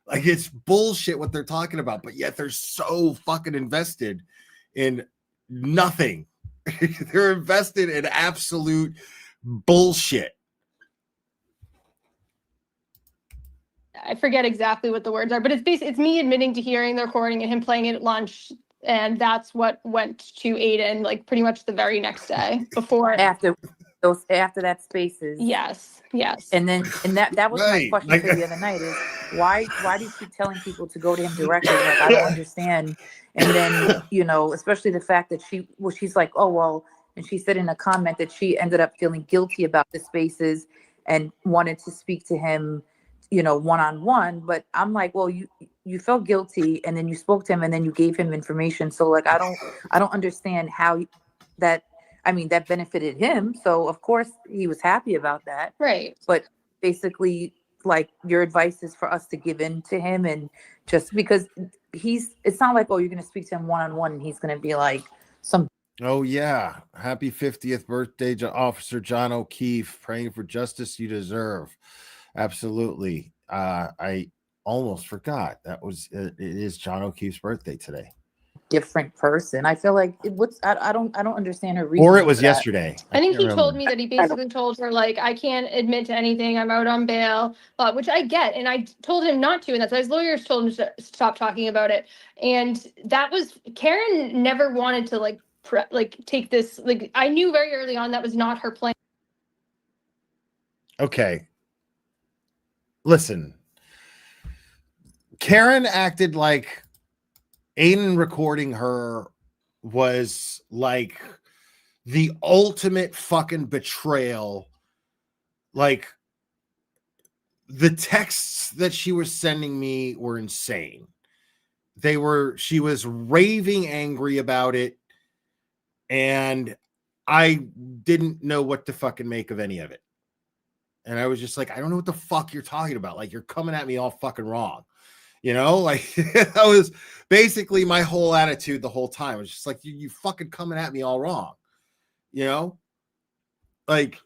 Like it's bullshit what they're talking about, but yet they're so fucking invested in nothing. They're invested in absolute bullshit. I forget exactly what the words are, but it's me admitting to hearing the recording and him playing it at lunch. And that's what went to Aiden, like pretty much the very next day before. After that spaces. Yes. And that was my question for the other night is why do you keep telling people to go to him directly? Like I don't understand. And then, especially the fact that she's like, oh, well, and she said in a comment that she ended up feeling guilty about the spaces and wanted to speak to him, one-on-one. But I'm like, well, you you felt guilty, and then you spoke to him, and then you gave him information. So like, I don't understand how that. I mean, that benefited him. So of course he was happy about that. Right. But basically, like, your advice is for us to give in to him, and just because it's not like, oh, you're going to speak to him one-on-one and he's going to be like some. Oh yeah, happy 50th birthday, Officer John O'Keefe. Praying for justice you deserve. Absolutely. I almost forgot it is John O'Keefe's birthday today. Different person. I feel like I don't understand her reason. Or it was for that. yesterday. I think he can't told remember. me that he basically told her, like, I can't admit to anything. I'm out on bail, which I get. And I told him not to. And that's why his lawyers told him to stop talking about it. And that was, Karen never wanted to take this. Like, I knew very early on that was not her plan. Okay. Listen. Karen acted like Aiden recording her was like the ultimate fucking betrayal. Like, the texts that she was sending me were insane. She was raving angry about it, and I didn't know what to fucking make of any of it. And I was just like, I don't know what the fuck you're talking about. Like, you're coming at me all fucking wrong. You know, like, that was basically my whole attitude the whole time. It was just like, you fucking coming at me all wrong. You know, like,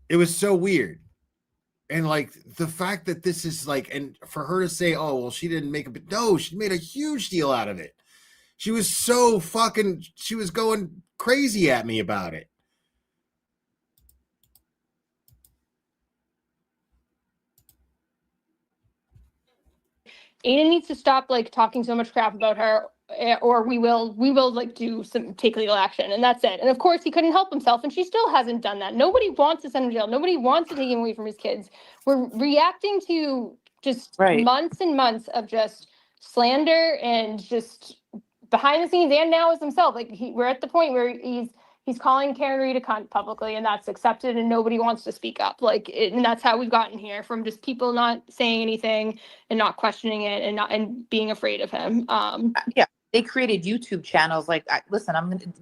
it was so weird. And like, the fact that this is like, and for her to say, oh, well, she didn't make a, no, she made a huge deal out of it. She was so fucking, she was going crazy at me about it. Aiden needs to stop like talking so much crap about her, or we will like take legal action, and that's it. And of course he couldn't help himself, and she still hasn't done that. Nobody wants to send him to jail. Nobody wants to take him away from his kids. We're reacting to just months and months of just slander and just behind the scenes, and now as himself. Like, we're at the point where he's calling Karen Reed a cunt publicly, and that's accepted, and nobody wants to speak up. And that's how we've gotten here, from just people not saying anything and not questioning it and being afraid of him. Yeah, they created YouTube channels. Like, listen,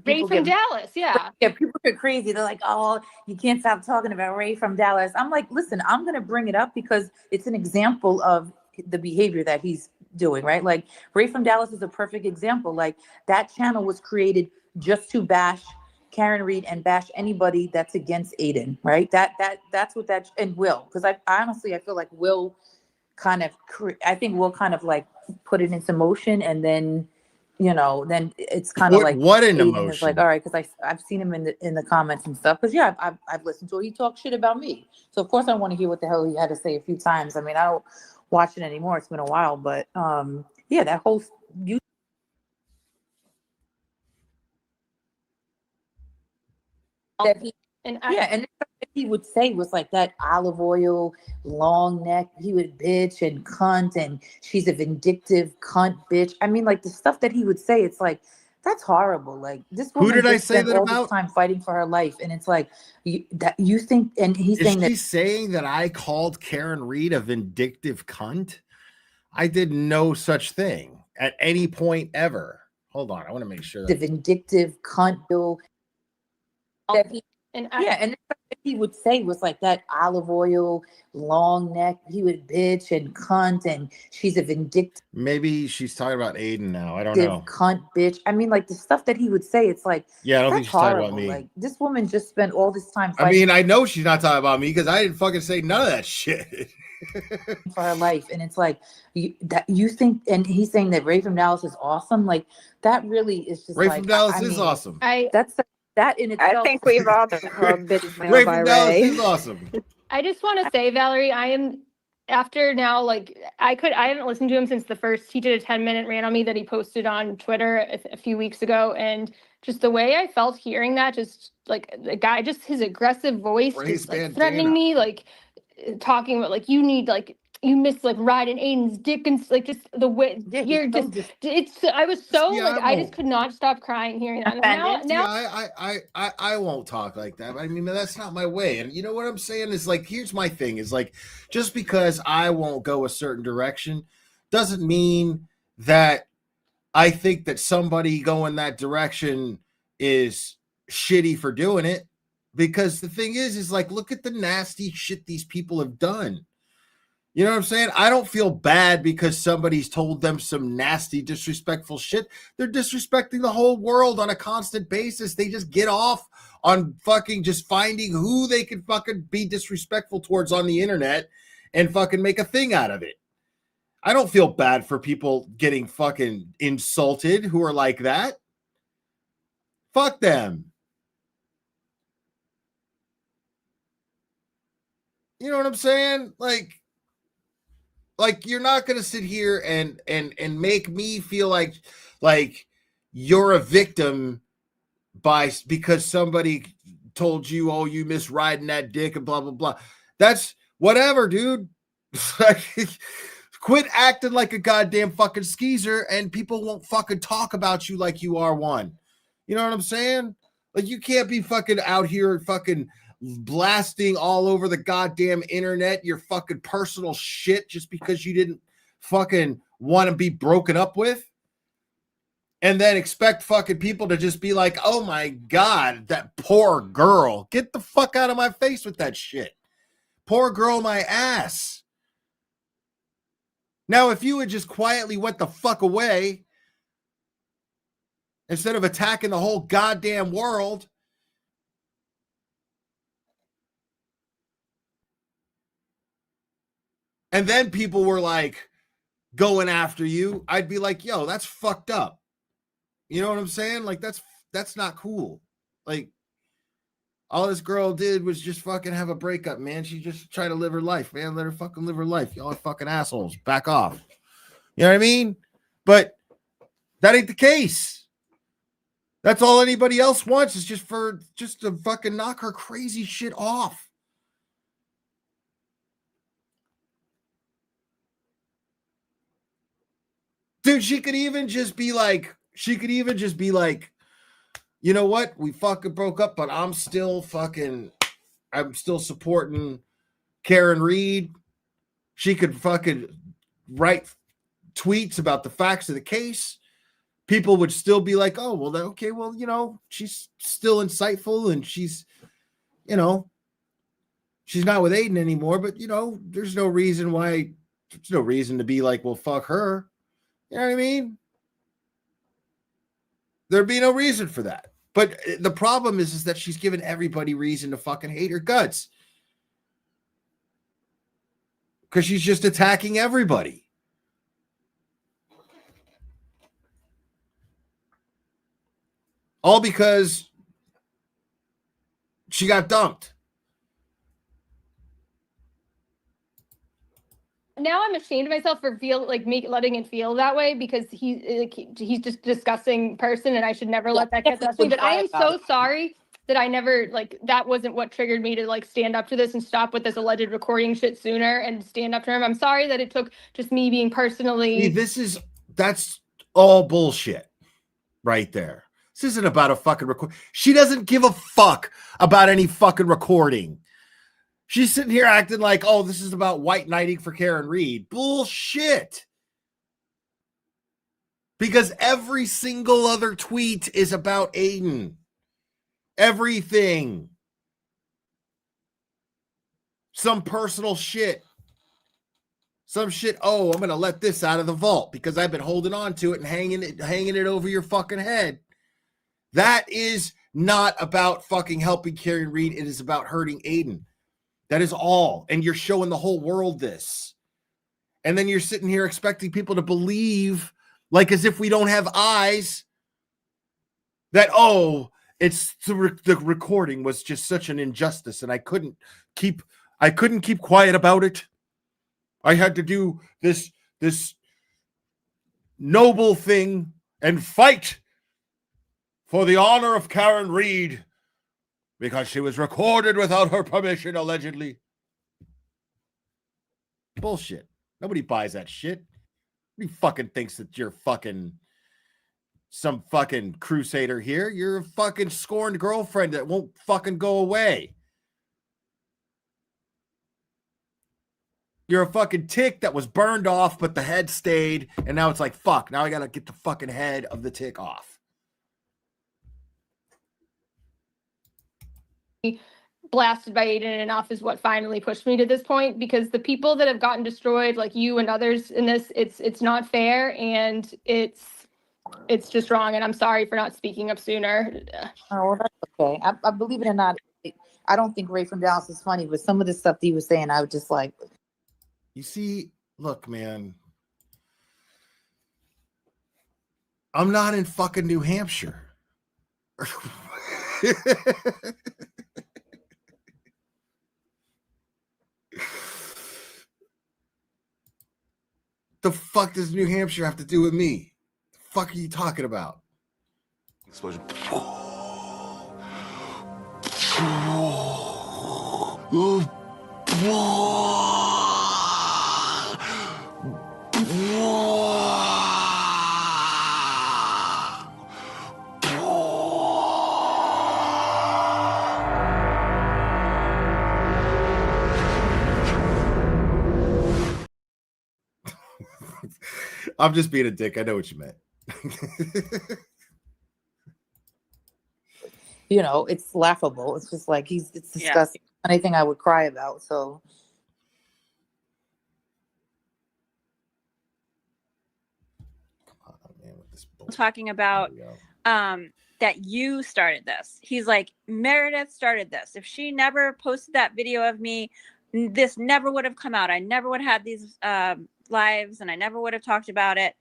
Ray from Dallas. Yeah, people get crazy. They're like, oh, you can't stop talking about Ray from Dallas. I'm like, listen, I'm gonna bring it up because it's an example of the behavior that he's doing, right? Like, Ray from Dallas is a perfect example. Like, that channel was created just to bash Karen Reed and bash anybody that's against Aiden, right? That's what that, and Will, because I honestly, I feel like Will kind of, I think Will kind of like put it into motion, and then, you know, then it's kind of like what in Aiden emotion is like, all right, because I've seen him in the comments and stuff, because yeah, I've listened to it. He talks shit about me, so of course I want to hear what the hell he had to say a few times. I mean, I don't watch it anymore. It's been a while, but yeah, that whole that he and he would say was like that olive oil, long neck. He would bitch and cunt, and she's a vindictive cunt bitch. I mean, like, the stuff that he would say, it's like, that's horrible. Like, this woman, who did I say that all about? This time fighting for her life, and it's like you think, and he's saying that. Is she saying that I called Karen Reed a vindictive cunt? I did no such thing at any point ever. Hold on, I want to make sure the vindictive cunt bill. That he, and he would say was like that olive oil, long neck. He would bitch and cunt, and she's a vindictive. Maybe she's talking about Aiden now. I don't know. Cunt bitch. I mean, like, the stuff that he would say, it's like, yeah, I don't think she's talking about me. Like, this woman just spent all this time fighting. I mean, I know she's not talking about me because I didn't fucking say none of that shit. For her life, and it's like, you think, and he's saying that Ray from Dallas is awesome. Like, that really is just Ray like, from Dallas is awesome. That in itself. I think we've all been bitched Ray by from Dallas Ray. is awesome. I just want to say, Valerie, I am, after now, like, I haven't listened to him since he did a 10-minute rant on me that he posted on Twitter a few weeks ago, and just the way I felt hearing that, just like the guy, just his aggressive voice, just, like, threatening me, like, talking about, like, you need, like, you miss like riding Aiden's dick and like just the way you're just it's I was so See, like I just could not stop crying hearing that. And now I won't talk like that. I mean, that's not my way. And you know what I'm saying is like, here's my thing is like, just because I won't go a certain direction doesn't mean that I think that somebody going that direction is shitty for doing it. Because the thing is like, look at the nasty shit these people have done. You know what I'm saying? I don't feel bad because somebody's told them some nasty, disrespectful shit. They're disrespecting the whole world on a constant basis. They just get off on fucking just finding who they can fucking be disrespectful towards on the internet and fucking make a thing out of it. I don't feel bad for people getting fucking insulted who are like that. Fuck them. You know what I'm saying? Like you're not going to sit here and make me feel like you're a victim because somebody told you, oh, you miss riding that dick and blah, blah, blah. That's whatever, dude. Quit acting like a goddamn fucking skeezer and people won't fucking talk about you like you are one. You know what I'm saying? Like, you can't be fucking out here fucking blasting all over the goddamn internet your fucking personal shit just because you didn't fucking want to be broken up with, and then expect fucking people to just be like, oh my God, that poor girl. Get the fuck out of my face with that shit. Poor girl, my ass. Now, if you had just quietly went the fuck away instead of attacking the whole goddamn world, and then people were like going after you, I'd be like, yo, that's fucked up. You know what I'm saying? Like, that's not cool. Like, all this girl did was just fucking have a breakup, man. She just tried to live her life, man. Let her fucking live her life. Y'all are fucking assholes. Back off. You know what I mean? But that ain't the case. That's all anybody else wants is just to fucking knock her crazy shit off. Dude, she could even just be like, you know what? We fucking broke up, but I'm still supporting Karen Reed. She could fucking write tweets about the facts of the case. People would still be like, oh, well, okay, well, you know, she's still insightful and she's, you know, she's not with Aiden anymore, but, you know, there's no reason to be like, well, fuck her. You know what I mean? There'd be no reason for that. But the problem is that she's given everybody reason to fucking hate her guts. Because she's just attacking everybody. All because she got dumped. Now I'm ashamed of myself for letting it feel that way because he's just a disgusting person and I should never let that get to me. But I am so sorry that I never that wasn't what triggered me to stand up to this and stop with this alleged recording shit sooner and stand up to him. I'm sorry that it took just me being personally. That's all bullshit right there. This isn't about a fucking record. She doesn't give a fuck about any fucking recording. She's sitting here acting like, oh, this is about white knighting for Karen Reed. Bullshit. Because every single other tweet is about Aiden. Everything. Some personal shit. Some shit, oh, I'm going to let this out of the vault because I've been holding on to it and hanging it over your fucking head. That is not about fucking helping Karen Reed. It is about hurting Aiden. That is all. And you're showing the whole world this. And then you're sitting here expecting people to believe, like as if we don't have eyes, that, oh, it's the recording was just such an injustice and I couldn't keep quiet about it. I had to do this noble thing and fight for the honor of Karen Reed. Because she was recorded without her permission, allegedly. Bullshit. Nobody buys that shit. Nobody fucking thinks that you're fucking some fucking crusader here. You're a fucking scorned girlfriend that won't fucking go away. You're a fucking tick that was burned off, but the head stayed, and now it's like, fuck, now I gotta get the fucking head of the tick off. Blasted by Aiden enough is what finally pushed me to this point, because the people that have gotten destroyed, like you and others in this, it's not fair, and it's just wrong, and I'm sorry for not speaking up sooner. Oh, well, that's okay. I believe it or not, I don't think Ray from Dallas is funny, but some of the stuff that he was saying, I was just like, you see, look, man, I'm not in fucking New Hampshire. The fuck does New Hampshire have to do with me? The fuck are you talking about? Explosion. I'm just being a dick. I know what you meant. you know, it's laughable. It's just like it's disgusting. Yeah. Anything I would cry about. So come on, man, with this talking about that you started this. He's like, Meredith started this. If she never posted that video of me, this never would have come out. I never would have had these lives, and I never would have talked about it.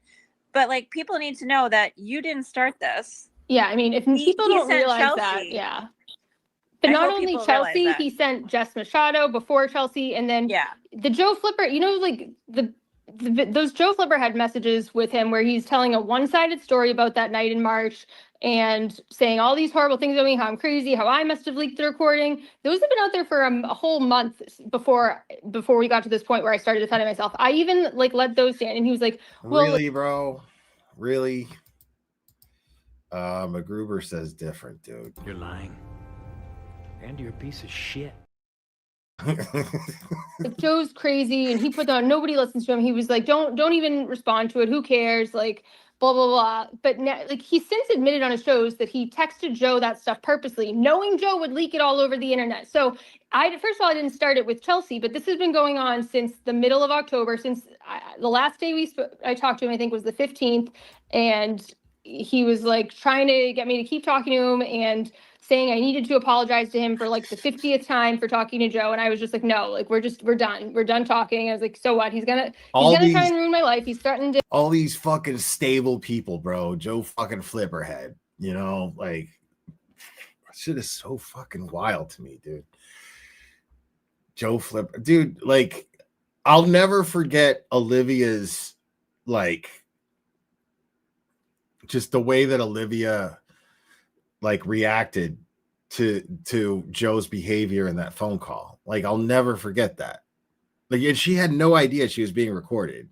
But like, people need to know that you didn't start this. Yeah, I mean, if people don't realize Chelsea. that, yeah. But not only Chelsea, he sent Jess Machado before Chelsea, and then the Joe Flipper. You know, like those Joe Flipper had messages with him where he's telling a one-sided story about that night in March and saying all these horrible things about me, how I'm crazy, how I must have leaked the recording. Those have been out there for a whole month before we got to this point where I started defending myself. I even like let those stand, and he was like, well, really, bro? Really? MacGruber says different, dude. You're lying. And you're a piece of shit. Like, Joe's crazy, and he put down, nobody listens to him. He was like, don't even respond to it. Who cares? Like, blah, blah, blah. But now, like, he's since admitted on his shows that he texted Joe that stuff purposely, knowing Joe would leak it all over the internet. So first of all, I didn't start it with Chelsea, but this has been going on since the middle of October, since the last day I talked to him, I think was the 15th. And he was like trying to get me to keep talking to him and saying I needed to apologize to him for like the 50th time for talking to Joe. And I was just like, no, like, we're done. We're done talking. I was like, so what? He's gonna try and ruin my life. He's threatened to. All these fucking stable people, bro. Joe fucking Flipperhead, you know, like, shit is so fucking wild to me, dude. Joe Flipper, dude, like, I'll never forget Olivia's, like, just the way that Olivia like reacted to Joe's behavior in that phone call. Like, I'll never forget that. Like, and she had no idea she was being recorded.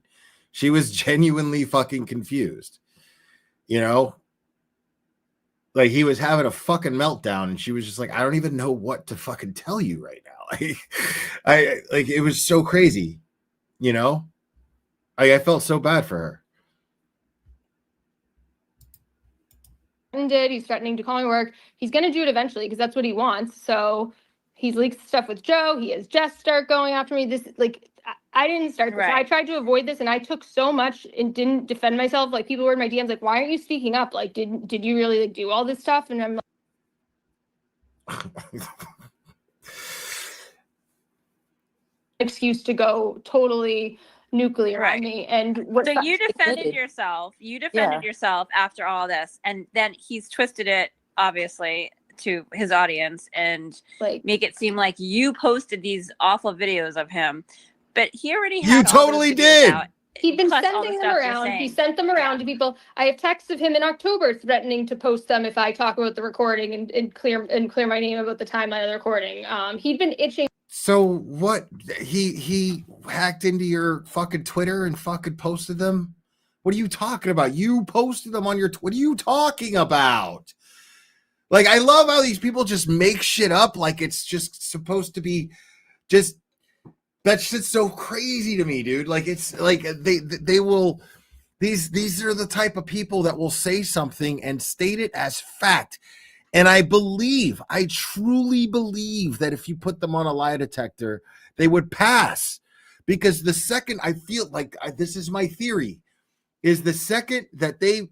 She was genuinely fucking confused. You know? Like, he was having a fucking meltdown, and she was just like, I don't even know what to fucking tell you right now. Like, it was so crazy. You know? I felt so bad for her. He's threatening to call me work. He's going to do it eventually because that's what he wants. So he's leaked stuff with Joe. He has Jess start going after me. This, like, I didn't start this. Right. I tried to avoid this, and I took so much and didn't defend myself. Like, people were in my DMs like, why aren't you speaking up? Like, did you really like do all this stuff? And I'm like, excuse to go totally nuclear on me. And so you defended yourself. You defended yourself after all this, and then he's twisted it obviously to his audience and like make it seem like you posted these awful videos of him, but he already had. You totally did. He'd been sending them around. He sent them around to people. I have texts of him in October threatening to post them if I talk about the recording and clear my name about the timeline of the recording. He'd been itching. So what? He hacked into your fucking Twitter and fucking posted them? What are you talking about? You posted them on your what are you talking about? Like, I love how these people just make shit up like it's just supposed to be just that shit's so crazy to me, dude. Like, it's like they will these are the type of people that will say something and state it as fact. And I truly believe that if you put them on a lie detector, they would pass. Because the second I feel like this is my theory, is the second that they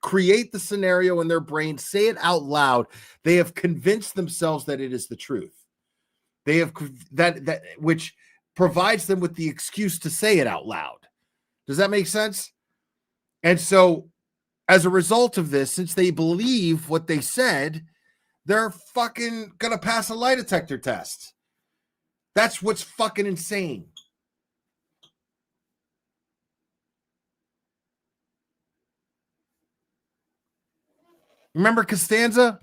create the scenario in their brain, say it out loud, they have convinced themselves that it is the truth. They have that which provides them with the excuse to say it out loud. Does that make sense? And so, as a result of this, since they believe what they said, they're fucking gonna pass a lie detector test. That's what's fucking insane. Remember Costanza?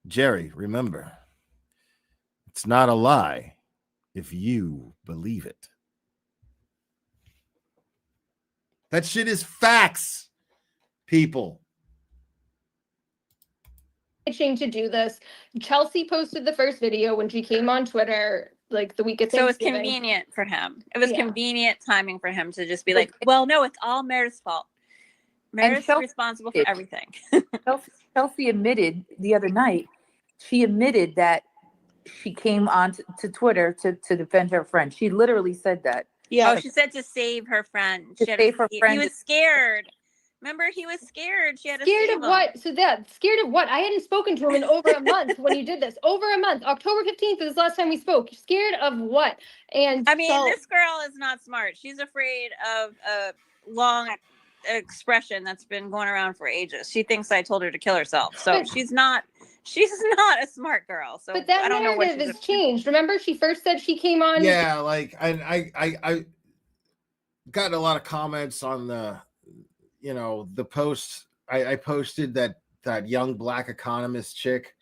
Jerry, remember, it's not a lie if you believe it. That shit is facts, people. Itching to do this. Chelsea posted the first video when she came on Twitter, like the week of So it was Thanksgiving. convenient for him. It was convenient timing for him to just be like, well, no, it's all Meredith's fault. Meredith's responsible for everything. Chelsea admitted the other night, she admitted that she came on to Twitter to defend her friend. She literally said that. Yeah. Oh, she said to save her friend. To save her friend. He was scared. Remember, he was scared. She had to Scared save of him. what? So that scared of what? I hadn't spoken to him in over a month when you did this. Over a month. October 15th was the last time we spoke. Scared of what? And I mean, this girl is not smart. She's afraid of a long expression that's been going around for ages. She thinks I told her to kill herself. So she's not a smart girl. So but that I don't know what narrative has changed. Remember, she first said she came on. Yeah, like I got a lot of comments on the the post I posted that young black economist chick.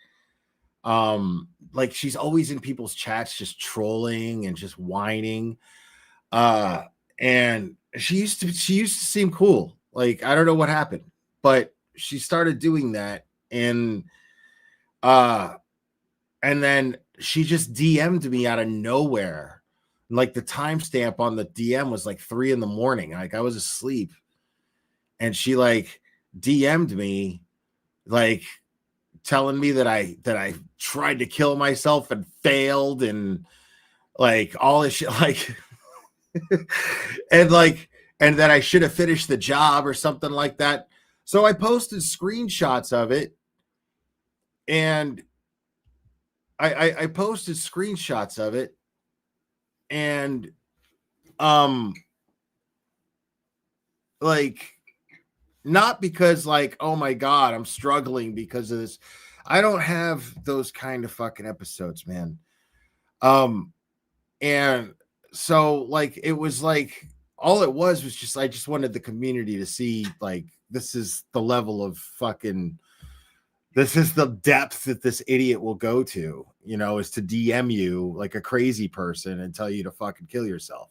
Like, she's always in people's chats just trolling and just whining. And she used to seem cool. Like, I don't know what happened, but she started doing that, and then she just DM'd me out of nowhere. Like, the timestamp on the DM was like 3 a.m. Like, I was asleep. And she like DM'd me, like telling me that I tried to kill myself and failed, and like all this shit, like and that I should have finished the job or something like that. So I posted screenshots of it, and I posted screenshots of it, and like, not because like, oh my God, I'm struggling because of this. I don't have those kind of fucking episodes, man. And so like, it was like, all it was just, I just wanted the community to see, like, this is the level of fucking, this is the depth that this idiot will go to, is to DM you like a crazy person and tell you to fucking kill yourself.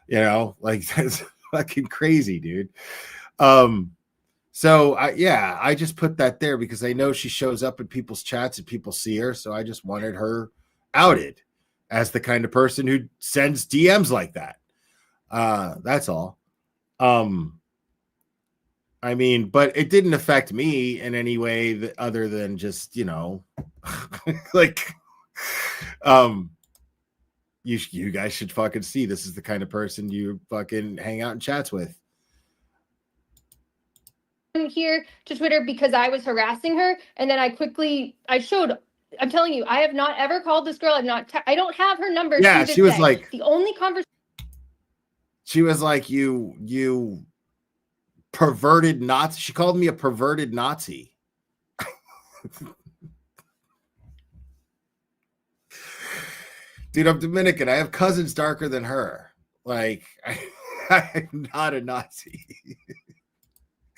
Like, that's fucking crazy, dude. So I just put that there because I know she shows up in people's chats and people see her. So I just wanted her outed as the kind of person who sends DMs like that. That's all. I mean, but it didn't affect me in any way other than just, like, you guys should fucking see this is the kind of person you fucking hang out in chats with. Here to Twitter because I was harassing her, and then I showed. I'm telling you, I have not ever called this girl. I don't have her number. Yeah, she was like the only conversation. She was like, you perverted Nazi. She called me a perverted Nazi. Dude, I'm Dominican. I have cousins darker than her. Like, I'm not a Nazi.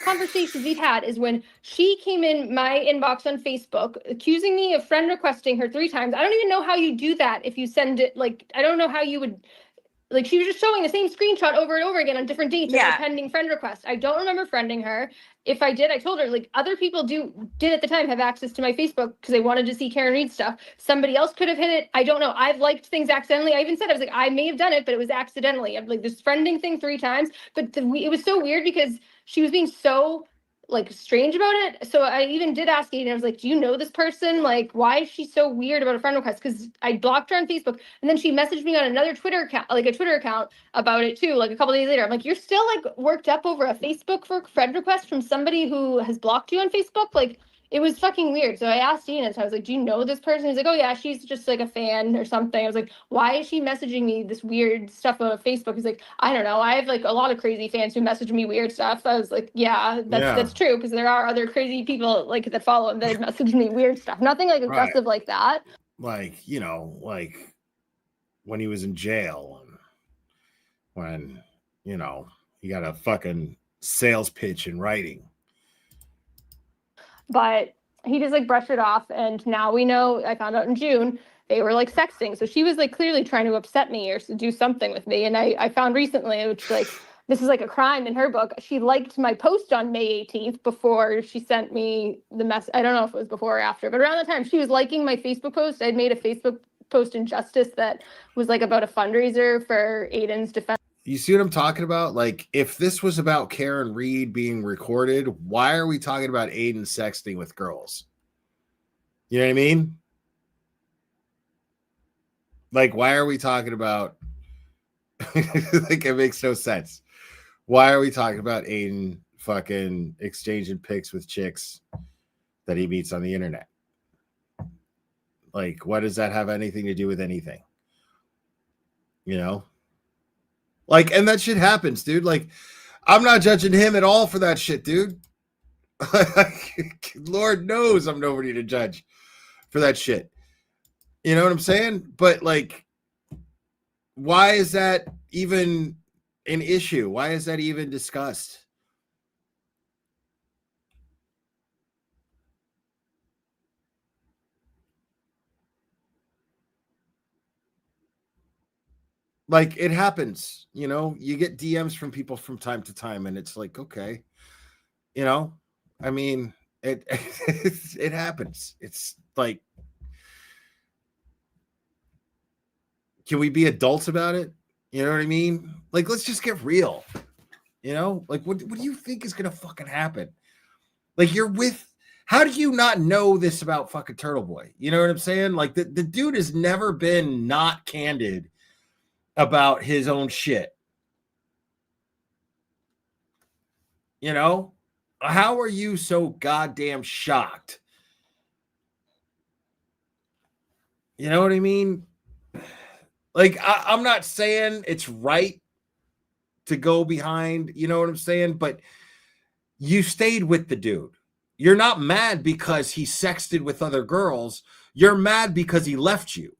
conversations we've had is when she came in my inbox on Facebook accusing me of friend requesting her 3 times. I don't even know how you do that if you send it, like, I don't know how you would, like, she was just showing the same screenshot over and over again on different dates. Yeah. As a pending friend request. I don't remember friending her. If I did, I told her, like, other people did at the time have access to my Facebook because they wanted to see Karen Read stuff. Somebody else could have hit it. I don't know. I've liked things accidentally. I even said, I was like, I may have done it, but it was accidentally. I'm like, this friending thing 3 times. But it was so weird because she was being so, like, strange about it. So I even did ask Aiden, I was like, do you know this person? Like, why is she so weird about a friend request? Because I blocked her on Facebook, and then she messaged me on another Twitter account, like a Twitter account about it too, like a couple days later. I'm like, you're still like worked up over a Facebook for friend request from somebody who has blocked you on Facebook? Like, it was fucking weird. So I asked Ian, so I was like, do you know this person? He's like, oh yeah, she's just like a fan or something. I was like, why is she messaging me this weird stuff on Facebook? He's like, I don't know. I have like a lot of crazy fans who message me weird stuff. I was like, yeah, that's true, because there are other crazy people like that follow him that message me weird stuff. Nothing like aggressive like that. Like, you know, like when he was in jail and when, you know, he got a fucking sales pitch in writing. But he just like brushed it off, and now we know, I found out in June, they were like sexting. So she was like clearly trying to upset me or do something with me. And I found recently, which like, this is like a crime in her book. She liked my post on May 18th before she sent me the mess. I don't know if it was before or after, but around the time she was liking my Facebook post. I'd made a Facebook post in Justice that was like about a fundraiser for Aiden's defense. You see what I'm talking about? Like, if this was about Karen Read being recorded, why are we talking about Aiden sexting with girls? You know what I mean? Like, why are we talking about like, it makes no sense. Why are we talking about Aiden fucking exchanging pics with chicks that he meets on the internet? Like, what does that have anything to do with anything? You know? Like, and that shit happens, dude. Like, I'm not judging him at all for that shit, dude. Lord knows I'm nobody to judge for that shit. You know what I'm saying? But, like, why is that even an issue? Why is that even discussed? Like, it happens, you know, you get DMs from people from time to time, and it's like, okay, you know, I mean, it happens. It's like, can we be adults about it? You know what I mean? Like, let's just get real, you know, like, what do you think is going to fucking happen? Like, how do you not know this about fucking Turtle Boy? You know what I'm saying? Like, the dude has never been not candid about his own shit. You know, how are you so goddamn shocked? You know what I mean? Like, I'm not saying it's right to go behind, you know what I'm saying? But you stayed with the dude. You're not mad because he sexted with other girls. You're mad because he left you.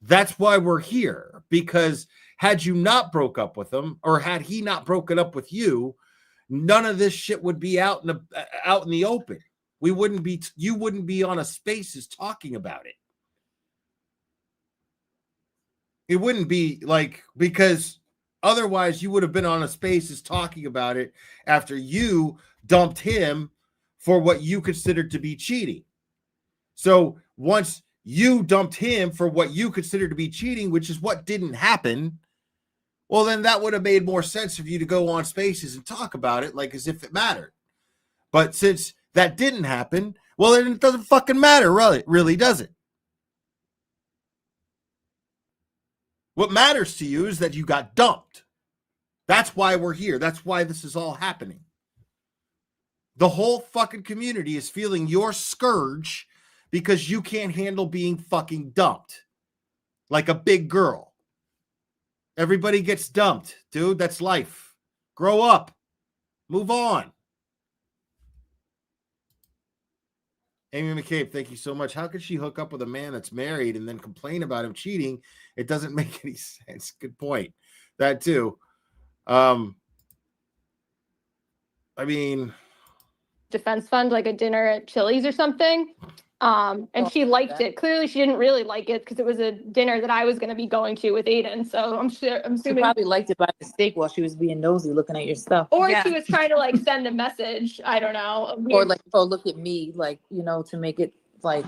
That's why we're here, because had you not broke up with him, or had he not broken up with you, none of this shit would be out in the open. You wouldn't be on a Spaces talking about it. It wouldn't be like, because otherwise you would have been on a Spaces talking about it after you dumped him for what you considered to be cheating. So once you dumped him for what you consider to be cheating, which is what didn't happen, well, then that would have made more sense for you to go on Spaces and talk about it, like as if it mattered. But since that didn't happen, well, then it doesn't fucking matter, really, does it? What matters to you is that you got dumped. That's why we're here. That's why this is all happening. The whole fucking community is feeling your scourge because you can't handle being fucking dumped like a big girl. Everybody gets dumped, dude. That's life. Grow up. Move on. Amy McCabe, thank you so much. How could she hook up with a man that's married and then complain about him cheating? It doesn't make any sense. Good point. That too. I mean, defense fund, like a dinner at Chili's or something. And she liked it. Clearly, she didn't really like it because it was a dinner that I was going to be going to with Aiden. So I'm She assuming, probably liked it by mistake while she was being nosy looking at your stuff. or Yeah. she was trying to like send a message. I don't know. Or like, oh, look at me, like, you know, to make it like,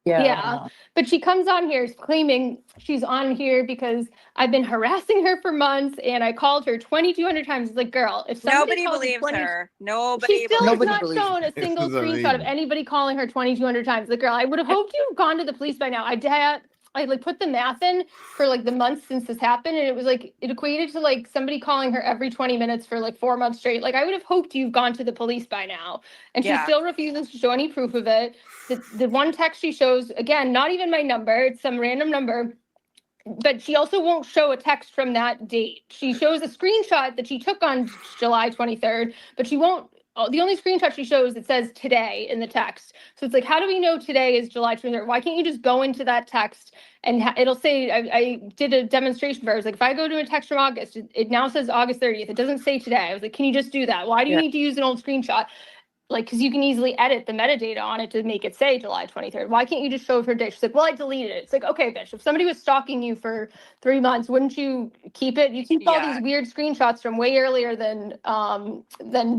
yeah. I don't Yeah, know. but she comes on here claiming she's on here because I've been harassing her for months and I called her 2,200 times. It's like, girl, if somebody Nobody calls you believes 20 her. Nobody she still has Nobody not believes shown a This single is screenshot of amazing. anybody calling her 2,200 times. The girl, I would have hoped you've gone to the police by now. I like put the math in for like the months since this happened, and it was like it equated to like somebody calling her every 20 minutes for like 4 months straight. Like I would have hoped you've gone to the police by now, and she Yeah. still refuses to show any proof of it. The one text she shows, again, not even my number, it's some random number. But she also won't show a text from that date. She shows a screenshot that she took on July 23rd, but she won't. The only screenshot she shows, it says today in the text. So it's like, how do we know today is July 23rd? Why can't you just go into that text and it'll say, I did a demonstration for her. I was like, if I go to a text from August, it now says August 30th. It doesn't say today. I was like, can you just do that? Why do you Yeah. need to use an old screenshot? Like, because you can easily edit the metadata on it to make it say July 23rd. Why can't you just show her date? She's like, well, I deleted it. It's like, okay, bitch, if somebody was stalking you for 3 months, wouldn't you keep it? You keep all Yeah. these weird screenshots from way earlier than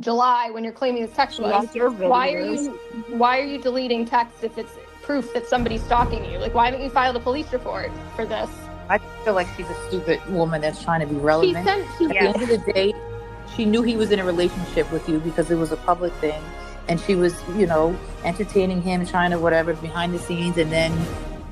July when you're claiming this text was. Why are you deleting text if it's proof that somebody's stalking you? Like, why haven't you filed a police report for this? I feel like she's a stupid woman that's trying to be She relevant. sent, At the end of the day, she knew he was in a relationship with you because it was a public thing. And she was, you know, entertaining him, trying to whatever behind the scenes. And then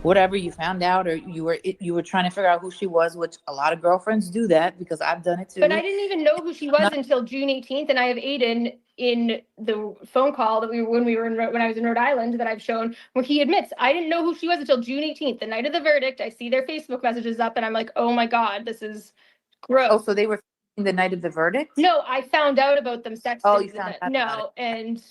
whatever you found out, or you were trying to figure out who she was, which a lot of girlfriends do that because I've done it too. But I didn't even know who she was until June 18th, and I have Aiden in the phone call that when I was in Rhode Island that I've shown where he admits I didn't know who she was until June 18th, the night of the verdict. I see their Facebook messages up, and I'm like, oh my god, this is gross. Oh, so they were the night of the verdict? No, I found out about them sexting. Oh, you found out no, about and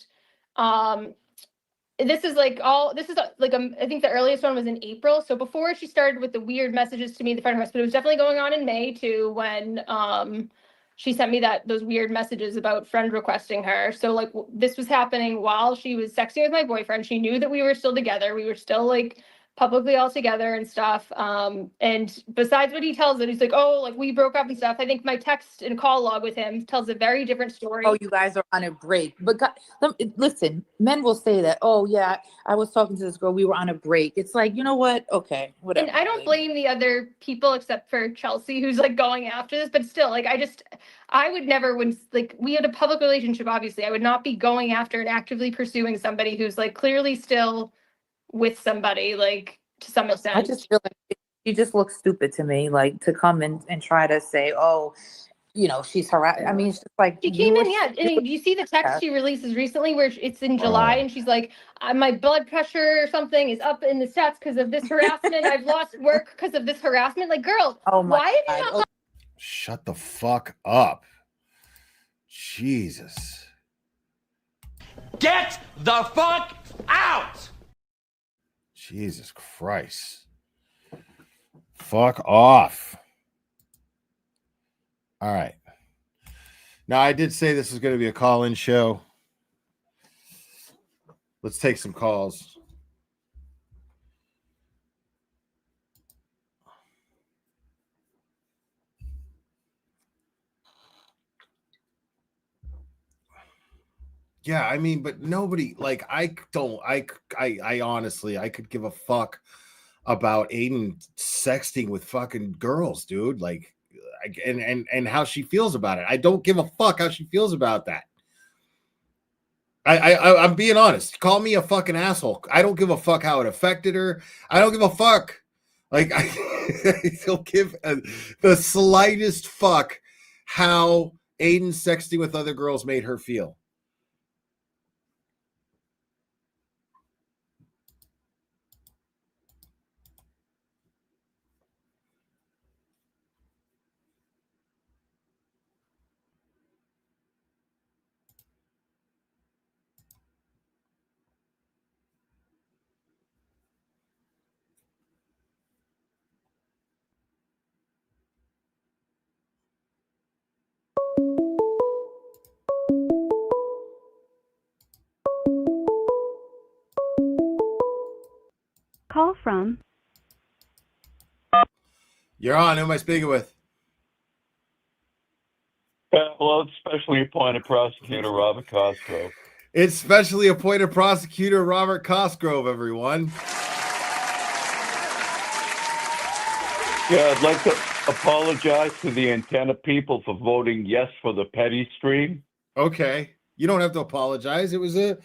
this is like I think the earliest one was in April. So before she started with the weird messages to me, the friend request, but it was definitely going on in May too when she sent me those weird messages about friend requesting her. So like this was happening while she was sexting with my boyfriend. She knew that we were still together. We were still like publicly all together and stuff. And besides what he tells it, he's like, oh, like we broke up and stuff. I think my text and call log with him tells a very different story. Oh, you guys are on a break. But God, listen, men will say that, oh yeah, I was talking to this girl, we were on a break. It's like, you know what? Okay, whatever. And I don't blame the other people except for Chelsea, who's like going after this, but still, like I would never, when like we had a public relationship, obviously, I would not be going after and actively pursuing somebody who's like clearly still with somebody, like to some extent. I just feel like she just looks stupid to me, like to come and try to say, oh, you know, she's harassed. I mean, it's just like she came in, yeah. And you see the text she releases recently where it's in July and she's like, my blood pressure or something is up in the stats because of this harassment. I've lost work because of this harassment. Like, girl, why have you not? Shut the fuck up. Jesus. Get the fuck out! Jesus Christ. Fuck off. All right. Now, I did say this is going to be a call-in show. Let's take some calls. Yeah, I mean, but nobody, like, I honestly, I could give a fuck about Aiden sexting with fucking girls, dude. Like, and how she feels about it. I don't give a fuck how she feels about that. I'm being honest. Call me a fucking asshole. I don't give a fuck how it affected her. I don't give a fuck. Like, I don't give the slightest fuck how Aiden sexting with other girls made her feel. Call from. You're on. Who am I speaking with? Well, it's specially appointed prosecutor Robert Cosgrove. It's specially appointed prosecutor Robert Cosgrove, everyone. Yeah, I'd like to apologize to the antenna people for voting yes for the petty stream. Okay, you don't have to apologize. It was a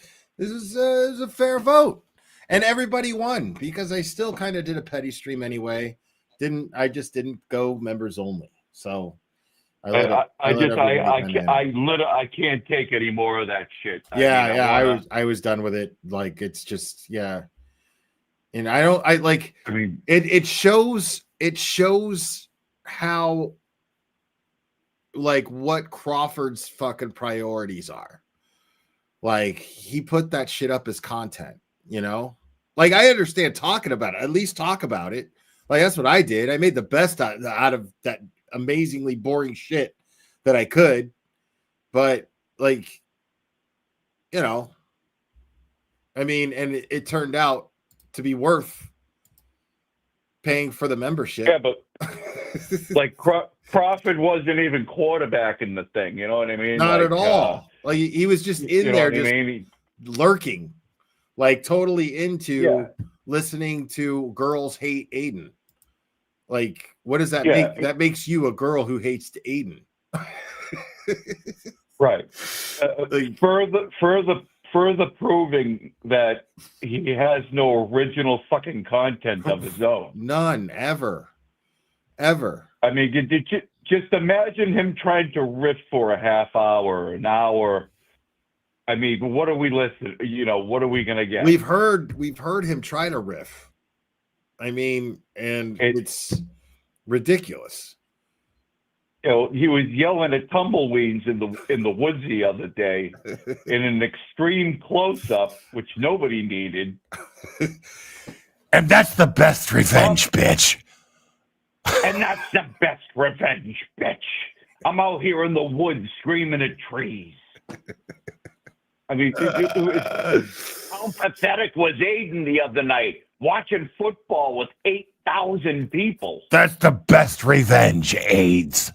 fair vote, and everybody won because I still kind of did a petty stream anyway. I just didn't go members only. So I can't take any more of that shit. I was done with it. Like it's just and it shows how like what Crawford's fucking priorities are. Like he put that shit up as content, you know? Like I understand talking about it, at least talk about it. Like that's what I did. I made the best out of that amazingly boring shit that I could. But like, you know, I mean, and it turned out to be worth paying for the membership. Yeah, but like Crawford wasn't even quarterbacking the thing. You know what I mean? Not at all. Like he was just in there, just lurking, like totally into listening to girls hate Aiden. Like, what does that make? That makes you a girl who hates Aiden. Right. Further proving that he has no original fucking content of his own. None, ever. I mean, did you just imagine him trying to riff for a half hour, an hour? I mean, what are we listening? You know, what are we gonna get? We've heard him try to riff. I mean, and it's ridiculous. You know, he was yelling at tumbleweeds in the woods the other day in an extreme close-up, which nobody needed. And that's the best revenge, bitch. And that's the best revenge, bitch. I'm out here in the woods screaming at trees. I mean, how pathetic was Aiden the other night watching football with 8,000 people? That's the best revenge, AIDS.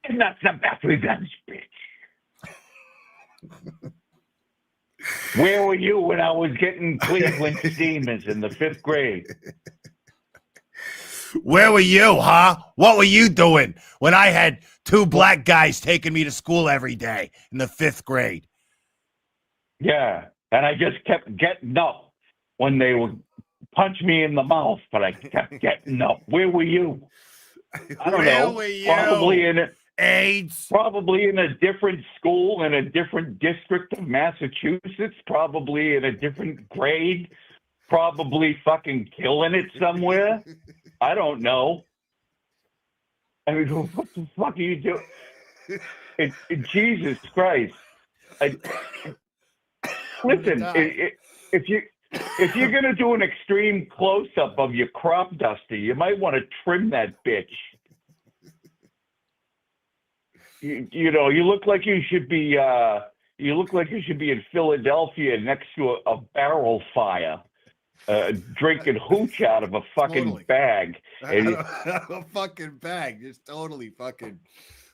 And that's the best revenge, bitch. Where were you when I was getting Cleveland Steamers in the 5th grade? Where were you, huh? What were you doing when I had 2 black guys taking me to school every day in the 5th grade? Yeah, and I just kept getting up when they would punch me in the mouth, but I kept getting up. Where were you? I don't know. Were you? Probably in it. AIDS. Probably in a different school in a different district of Massachusetts. Probably in a different grade. Probably fucking killing it somewhere. I don't know. I mean, what the fuck are you doing? Jesus Christ! Listen, if you're gonna do an extreme close-up of your crop duster, you might want to trim that bitch. You know, you look like you should be. You look like you should be in Philadelphia next to a barrel fire, drinking hooch out of a fucking bag. A fucking bag, just totally fucking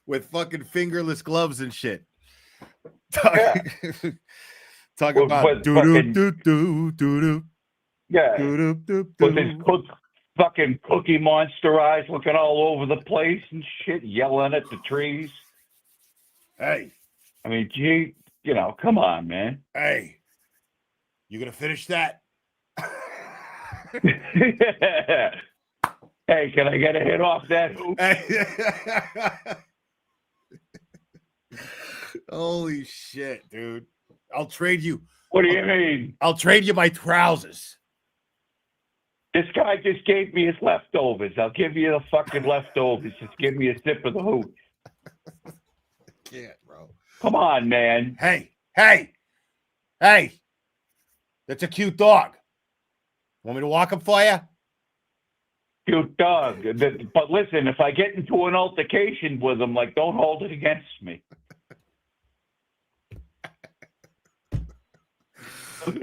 with fucking fingerless gloves and shit. Yeah. Talk about do. Yeah. With his fucking Cookie Monster eyes looking all over the place and shit, yelling at the trees. Hey. I mean, gee, you know, come on, man. Hey. You gonna finish that? Hey, can I get a hit off that hoop? Holy shit, dude. I'll trade you. What do you mean? I'll trade you my trousers. This guy just gave me his leftovers. I'll give you the fucking leftovers. Just give me a sip of the hooch. Can't, bro. Come on, man. Hey. That's a cute dog. Want me to walk him for you? Cute dog. But listen, if I get into an altercation with him, like, don't hold it against me.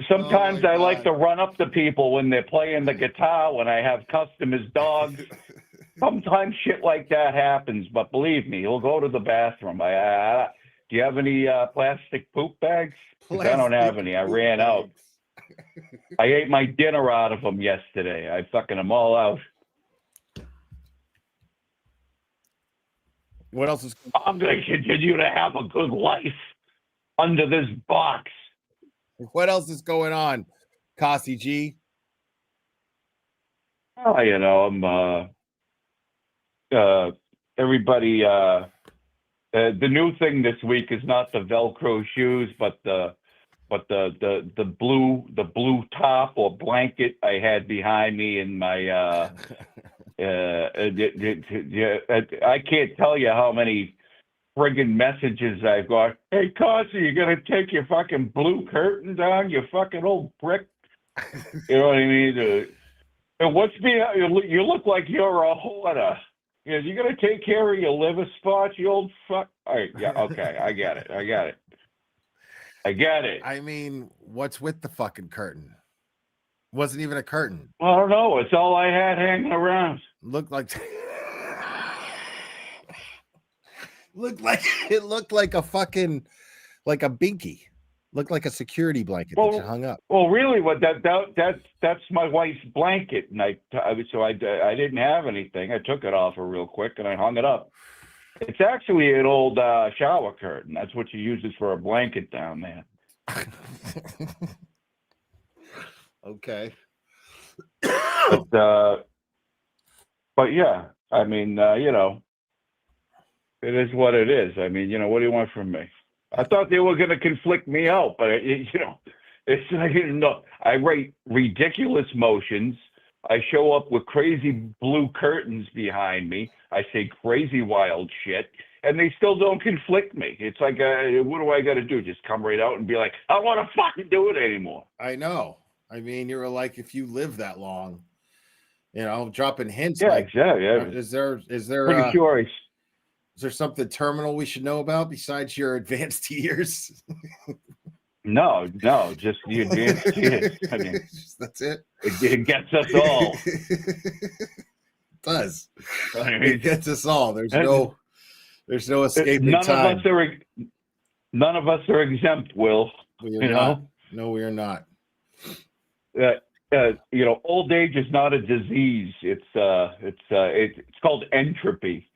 Sometimes I like to run up to people when they're playing the guitar, when I have customers' dogs. Sometimes shit like that happens, but believe me, he'll go to the bathroom. Do you have any plastic poop bags? 'Cause I don't have any. I ran out. I ate my dinner out of them yesterday. I fucking them all out. What else is? I'm going to continue to have a good life under this box. What else is going on, Kasi G? Oh, I'm everybody. The new thing this week is not the Velcro shoes, but the blue top or blanket I had behind me in my. I can't tell you how many friggin' messages I've got. Hey, Kasi, you gonna take your fucking blue curtain down, you fucking old prick? You know what I mean? And what's you look like you're a hoarder. You gonna take care of your liver spots, you old fuck? All right, yeah, okay, I get it. I mean, what's with the fucking curtain? Wasn't even a curtain. I don't know. It's all I had hanging around. Looked like it looked like a fucking like a binky. Looked like a security blanket that you hung up. Well, really, what that's my wife's blanket, and I didn't have anything. I took it off her real quick and I hung it up. It's actually an old shower curtain. That's what she uses for a blanket down there. Okay. But yeah, I mean, it is what it is. I mean, what do you want from me? I thought they were going to conflict me out, but it's I write ridiculous motions. I show up with crazy blue curtains behind me. I say crazy wild shit, and they still don't conflict me. It's like, what do I got to do? Just come right out and be like, I don't want to fucking do it anymore. I know. I mean, you're like, if you live that long, dropping hints. Yeah, like, exactly. Yeah. Is there Pretty sure. Is there something terminal we should know about besides your advanced years? No, just the advanced years. I mean, that's it. It gets us all. It does. It gets us all. There's no escaping time. None of us are exempt, Will. We are not. No, we are not. Old age is not a disease. It's called entropy.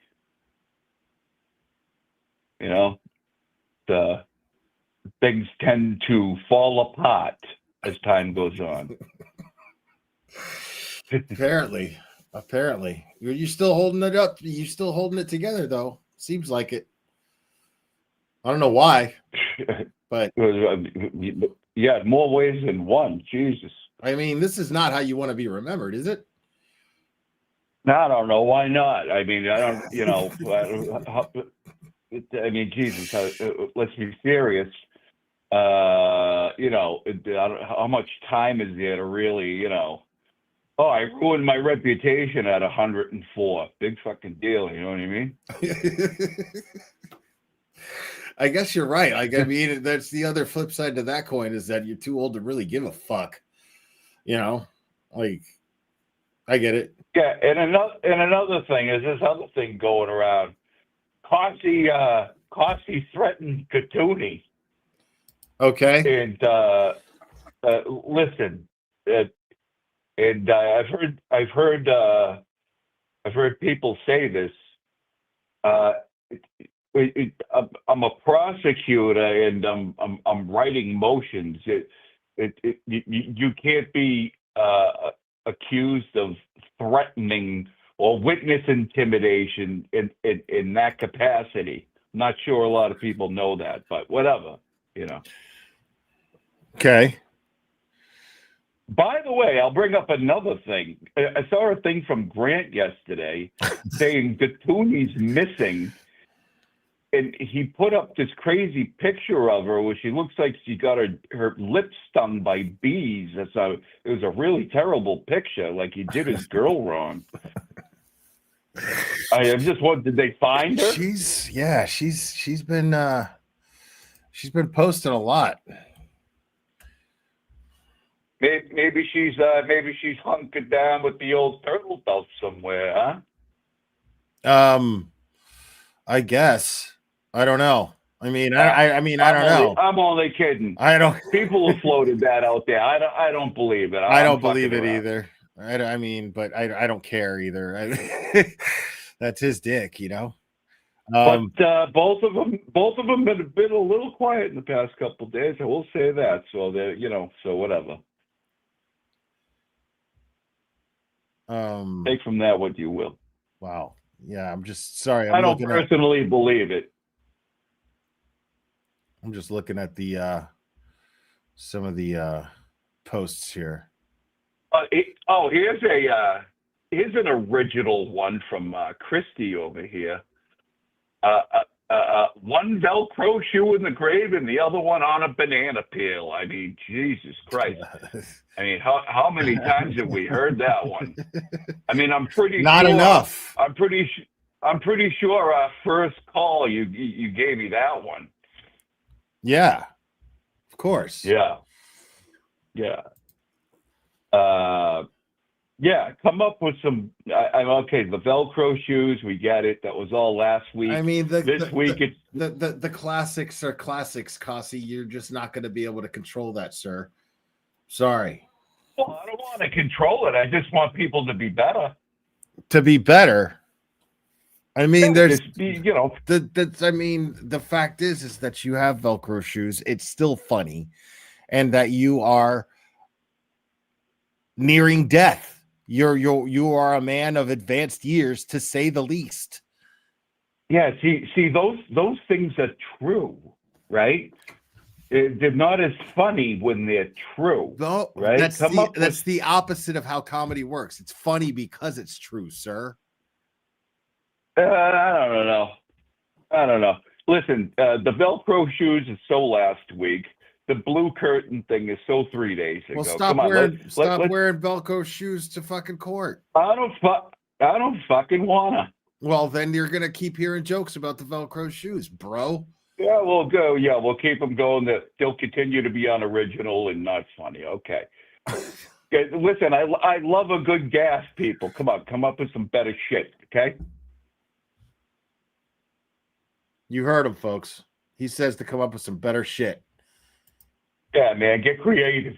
Things tend to fall apart as time goes on. Apparently, you're still holding it up. You're still holding it together, though. Seems like it. I don't know why, but yeah, more ways than one. Jesus. I mean, this is not how you want to be remembered, is it? No, I don't know. Why not? I mean, I don't, I mean, Jesus, let's be serious. How much time is there to really, I ruined my reputation at 104. Big fucking deal. You know what I mean? I guess you're right. Like, I mean, that's the other flip side to that coin is that you're too old to really give a fuck. Like, I get it. Yeah, and another thing is this other thing going around. Kasi threatened Katuni. Okay. And listen, and I've heard people say this. I'm a prosecutor and I'm writing motions. You can't be accused of threatening or witness intimidation in that capacity. I'm not sure a lot of people know that, but whatever, Okay. By the way, I'll bring up another thing. I saw a thing from Grant yesterday saying Katuni's missing. And he put up this crazy picture of her where she looks like she got her lips stung by bees. It was a really terrible picture, like he did his girl wrong. I just wondered, did they find her? She's been posting a lot. Maybe she's hunkered down with the old turtle belt somewhere, huh? I guess. I don't know. I mean, I don't know. I'm only kidding. I don't. People have floated that out there. I don't believe it. I don't believe it either. I mean, but I don't care either. That's his dick, you know. But both of them have been a little quiet in the past couple of days. I will say that. So they, so whatever. Take from that what you will. Wow. Yeah, I'm just sorry. I don't personally believe it. I'm just looking at the some of the posts here. Here's an original one from Christy over here. One Velcro shoe in the grave and the other one on a banana peel. I mean, Jesus Christ. I mean, how many times have we heard that one? I mean, I'm pretty not sure, enough. I'm pretty sure our first call you gave me that one. Yeah, of course. Yeah. Come up with some. I'm okay. The Velcro shoes, we get it. That was all last week. I mean, this week it's the classics are classics, Cassie. You're just not going to be able to control that, sir. Sorry. Well, I don't want to control it. I just want people to be better. To be better. I mean, there's, I mean, the fact is that you have Velcro shoes. It's still funny, and that you are nearing death. You are a man of advanced years, to say the least. Yeah. See, those things are true, right? They're not as funny when they're true. No, right? That's the opposite of how comedy works. It's funny because it's true, sir. I don't know. Listen, the Velcro shoes is so last week. The blue curtain thing is so 3 days ago. Well, stop wearing Velcro shoes to fucking court. I don't fucking wanna. Well, then you're gonna keep hearing jokes about the Velcro shoes, bro. Yeah, we'll go. Yeah, we'll keep them going. That they'll continue to be unoriginal and not funny. Okay. Okay, listen, I love a good gas, people. Come on, come up with some better shit. Okay. You heard him, folks. He says to come up with some better shit. Yeah, man, get creative.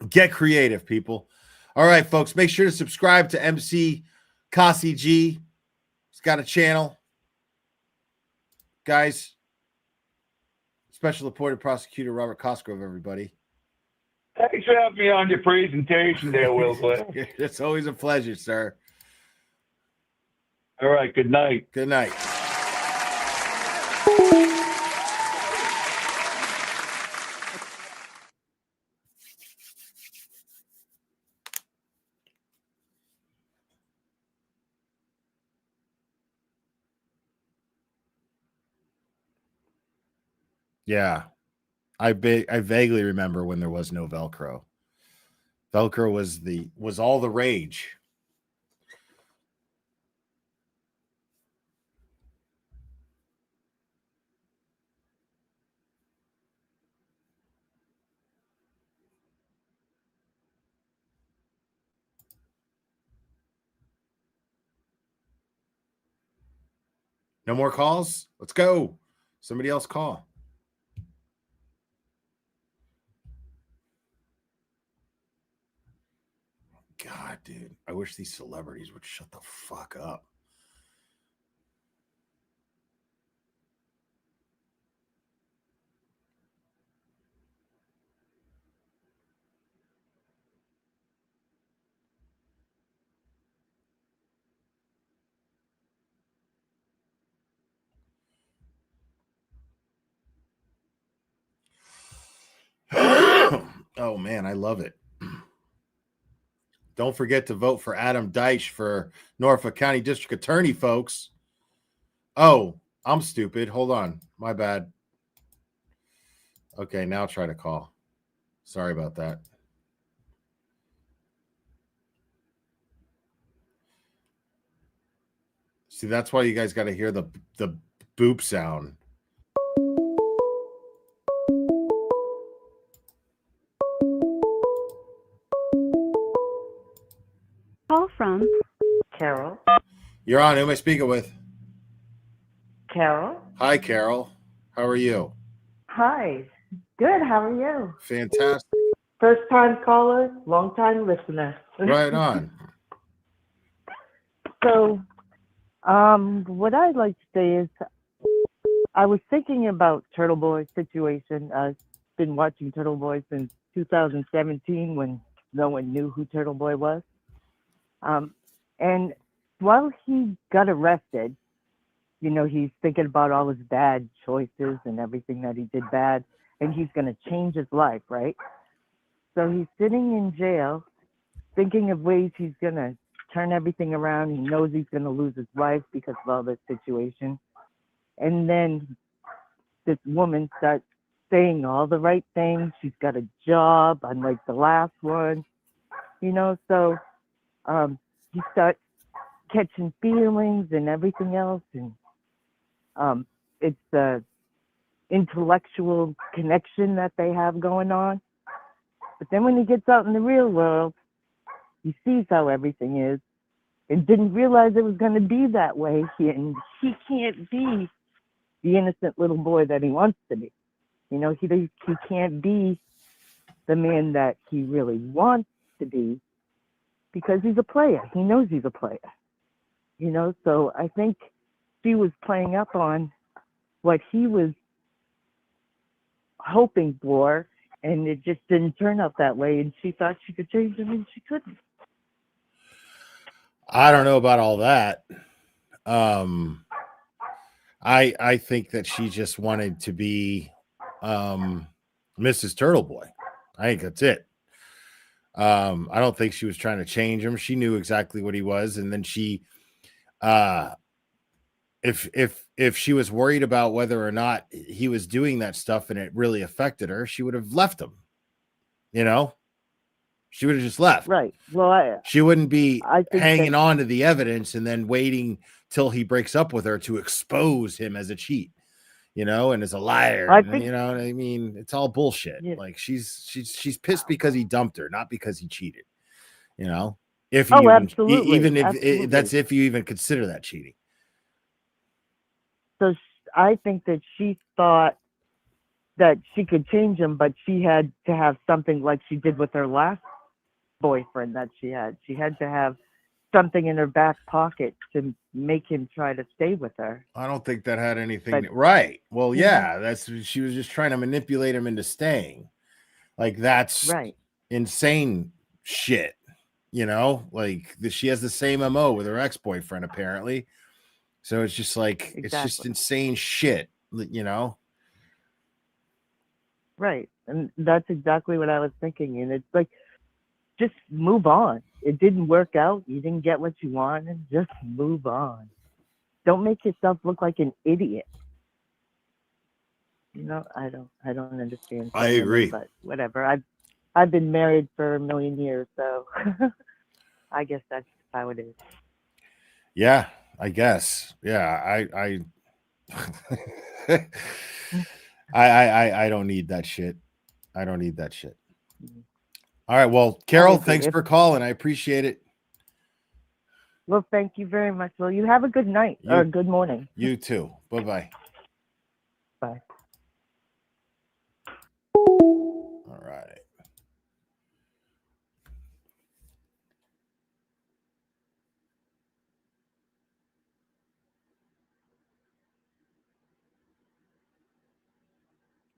Get creative, people. All right, folks, make sure to subscribe to MC Cassie G. He's got a channel. Guys, Special Appointed Prosecutor Robert Cosgrove, everybody. Thanks for having me on your presentation there, Will Clay. It's always a pleasure, sir. All right, good night. Good night. Yeah, I vaguely remember when there was no Velcro. Velcro was all the rage. No more calls? Let's go. Somebody else call. God, dude, I wish these celebrities would shut the fuck up. Oh, man, I love it. Don't forget to vote for Adam Deitch for Norfolk County District Attorney, folks. Oh, I'm stupid. Hold on. My bad. Okay, now try to call. Sorry about that. See, that's why you guys got to hear the boop sound. Call from Carol. You're on. Who am I speaking with? Carol. Hi, Carol. How are you? Hi. Good. How are you? Fantastic. First time caller, long time listener. Right on. So, what I'd like to say is, I was thinking about Turtle Boy's situation. I've been watching Turtle Boy since 2017 when no one knew who Turtle Boy was. And while he got arrested, you know, he's thinking about all his bad choices and everything that he did bad, and he's going to change his life, right? So he's sitting in jail thinking of ways he's going to turn everything around. He knows he's going to lose his wife because of all this situation. And then this woman starts saying all the right things. She's got a job, unlike the last one, you know, so he starts catching feelings and everything else. And it's the intellectual connection that they have going on. But then when he gets out in the real world, he sees how everything is and didn't realize it was going to be that way. And he can't be the innocent little boy that he wants to be. You know, he can't be the man that he really wants to be because he's a player. He knows he's a player. You know, so I think she was playing up on what he was hoping for, and it just didn't turn out that way. And she thought she could change him, and she couldn't. I don't know about all that. I think that she just wanted to be Mrs. Turtle Boy. I think that's it. I don't think she was trying to change him. She knew exactly what he was, and then she, if she was worried about whether or not he was doing that stuff and it really affected her, she would have left him. You know, she would have just left. Right. Well, she wouldn't be hanging that, on to the evidence and then waiting till he breaks up with her to expose him as a cheat, you know, and as a liar. You know what I mean? It's all bullshit. Yeah. Like she's pissed because he dumped her, not because he cheated. You know, if you even if that's if you even consider that cheating. So I think that she thought that she could change him, but she had to have something like she did with her last boyfriend that she had. She had to have something in her back pocket to make him try to stay with her. I don't think that had anything right. Well, yeah, she was just trying to manipulate him into staying. Like that's right. Insane shit. You know, like she has the same MO with her ex-boyfriend apparently. So it's just like It's just insane shit, you know. Right. And that's exactly what I was thinking. And it's like, just move on. It didn't work out. You didn't get what you wanted. Just move on. Don't make yourself look like an idiot. You know, I don't understand. I agree. But whatever. I've been married for 1 million years, so I guess that's how it is. Yeah, I guess. Yeah, I don't need that shit. I don't need that shit. All right. Well, Carol, thanks for calling. I appreciate it. Well, thank you very much. Well, you have a good night or good morning. You too. Bye-bye. Bye. All right.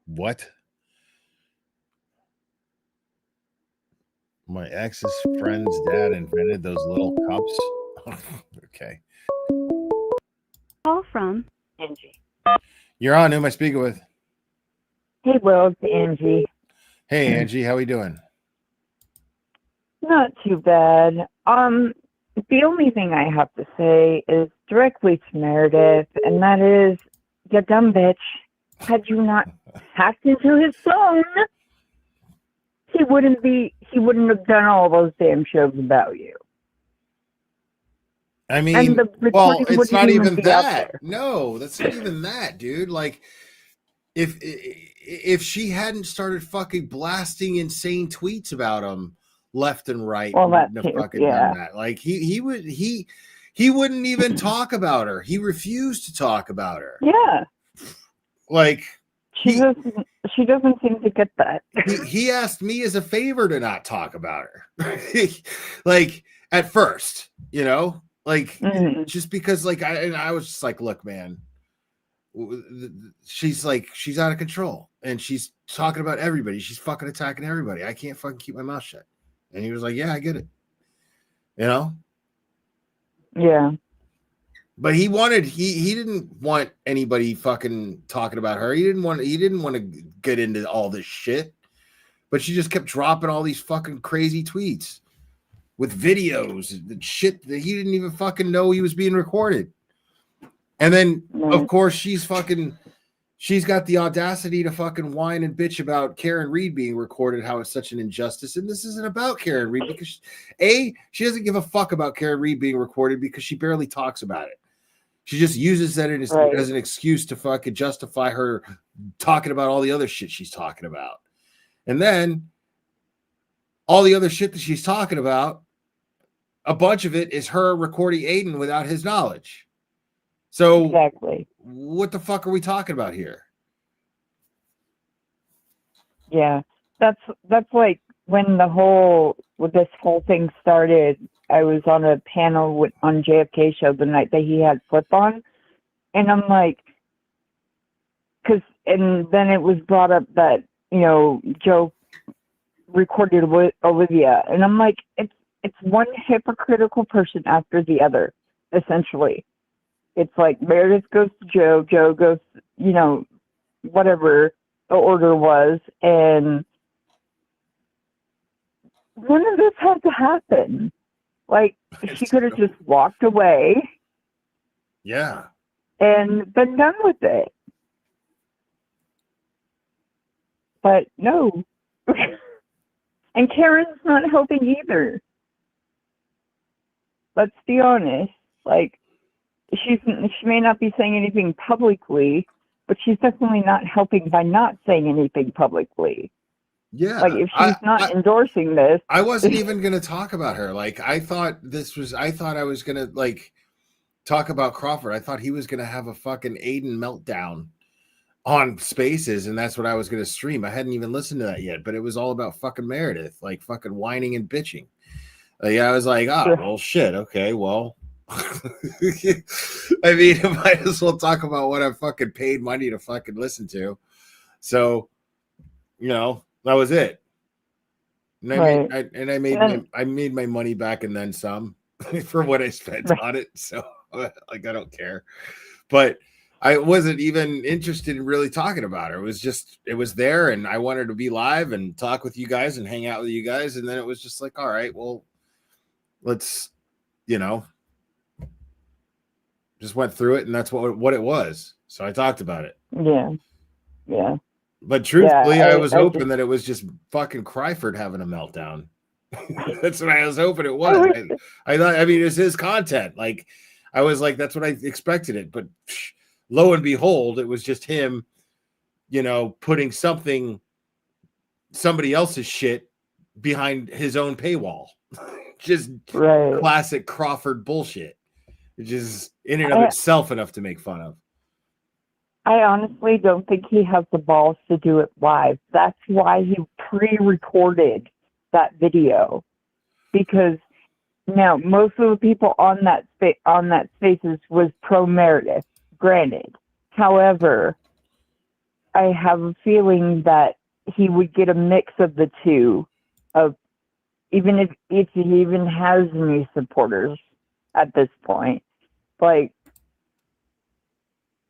What? My ex's friend's dad invented those little cups. Okay. Call from Angie. You're on. Who am I speaking with? Hey, Will, it's Angie. Hey, Angie. How we doing? Not too bad. The only thing I have to say is directly to Meredith, and that is, you dumb bitch. Had you not hacked into his phone, he wouldn't have done all those damn shows about you. I mean, well, it's not even that. No, that's not even that, dude. Like, if she hadn't started fucking blasting insane tweets about him, left and right. Well, that wouldn't have too, fucking yeah. done that. Like he wouldn't even talk about her. He refused to talk about her. Yeah. Like she doesn't seem to get that. he asked me as a favor to not talk about her. Like at first, you know, like just because like I was just like, look, man, she's out of control and she's talking about everybody. She's fucking attacking everybody. I can't fucking keep my mouth shut. And he was like, yeah, I get it. You know? Yeah. But he didn't want anybody fucking talking about her. He didn't want to get into all this shit. But she just kept dropping all these fucking crazy tweets with videos and shit that he didn't even fucking know he was being recorded. And then of course she's got the audacity to fucking whine and bitch about Karen Reed being recorded, how it's such an injustice. And this isn't about Karen Reed because she doesn't give a fuck about Karen Reed being recorded because she barely talks about it. She just uses that as an excuse to fucking justify her talking about all the other shit she's talking about. And then all the other shit that she's talking about, a bunch of it is her recording Aiden without his knowledge. So exactly, what the fuck are we talking about here? Yeah, that's like when this whole thing started. I was on a panel on JFK show the night that he had Flip on, and I'm like, and then it was brought up that Joe recorded Olivia, and I'm like, it's one hypocritical person after the other, essentially. It's like Meredith goes to Joe goes, whatever the order was, and none of this had to happen. Like, she could have just walked away. Yeah. And been done with it. But no. And Karen's not helping either. Let's be honest. Like, she may not be saying anything publicly, but she's definitely not helping by not saying anything publicly. Yeah. Like, if she's not endorsing this. I wasn't even going to talk about her. Like, I thought I was going to, like, talk about Crawford. I thought he was going to have a fucking Aiden meltdown on Spaces, and that's what I was going to stream. I hadn't even listened to that yet, but it was all about fucking Meredith, like, fucking whining and bitching. Like, I was like, oh, well, shit. Okay, well. I mean, I might as well talk about what I fucking paid money to fucking listen to. So, that was it. And I made my money back and then some for what I spent on it. So like, I don't care, but I wasn't even interested in really talking about her. It was there, and I wanted to be live and talk with you guys and hang out with you guys. And then it was just like, all right, well, let's, just went through it, and that's what it was. So I talked about it. Yeah. But truthfully, I was hoping that it was just fucking Cryford having a meltdown. That's what I was hoping it was. I thought, it was his content. Like, I was like, that's what I expected it. But lo and behold, it was just him, putting somebody else's shit behind his own paywall. Just classic Crawford bullshit, which is in and of itself enough to make fun of. I honestly don't think he has the balls to do it live. That's why he pre-recorded that video, because now most of the people on that Spaces was pro Meredith, granted. However, I have a feeling that he would get a mix of the two, of even if he even has new supporters at this point, like.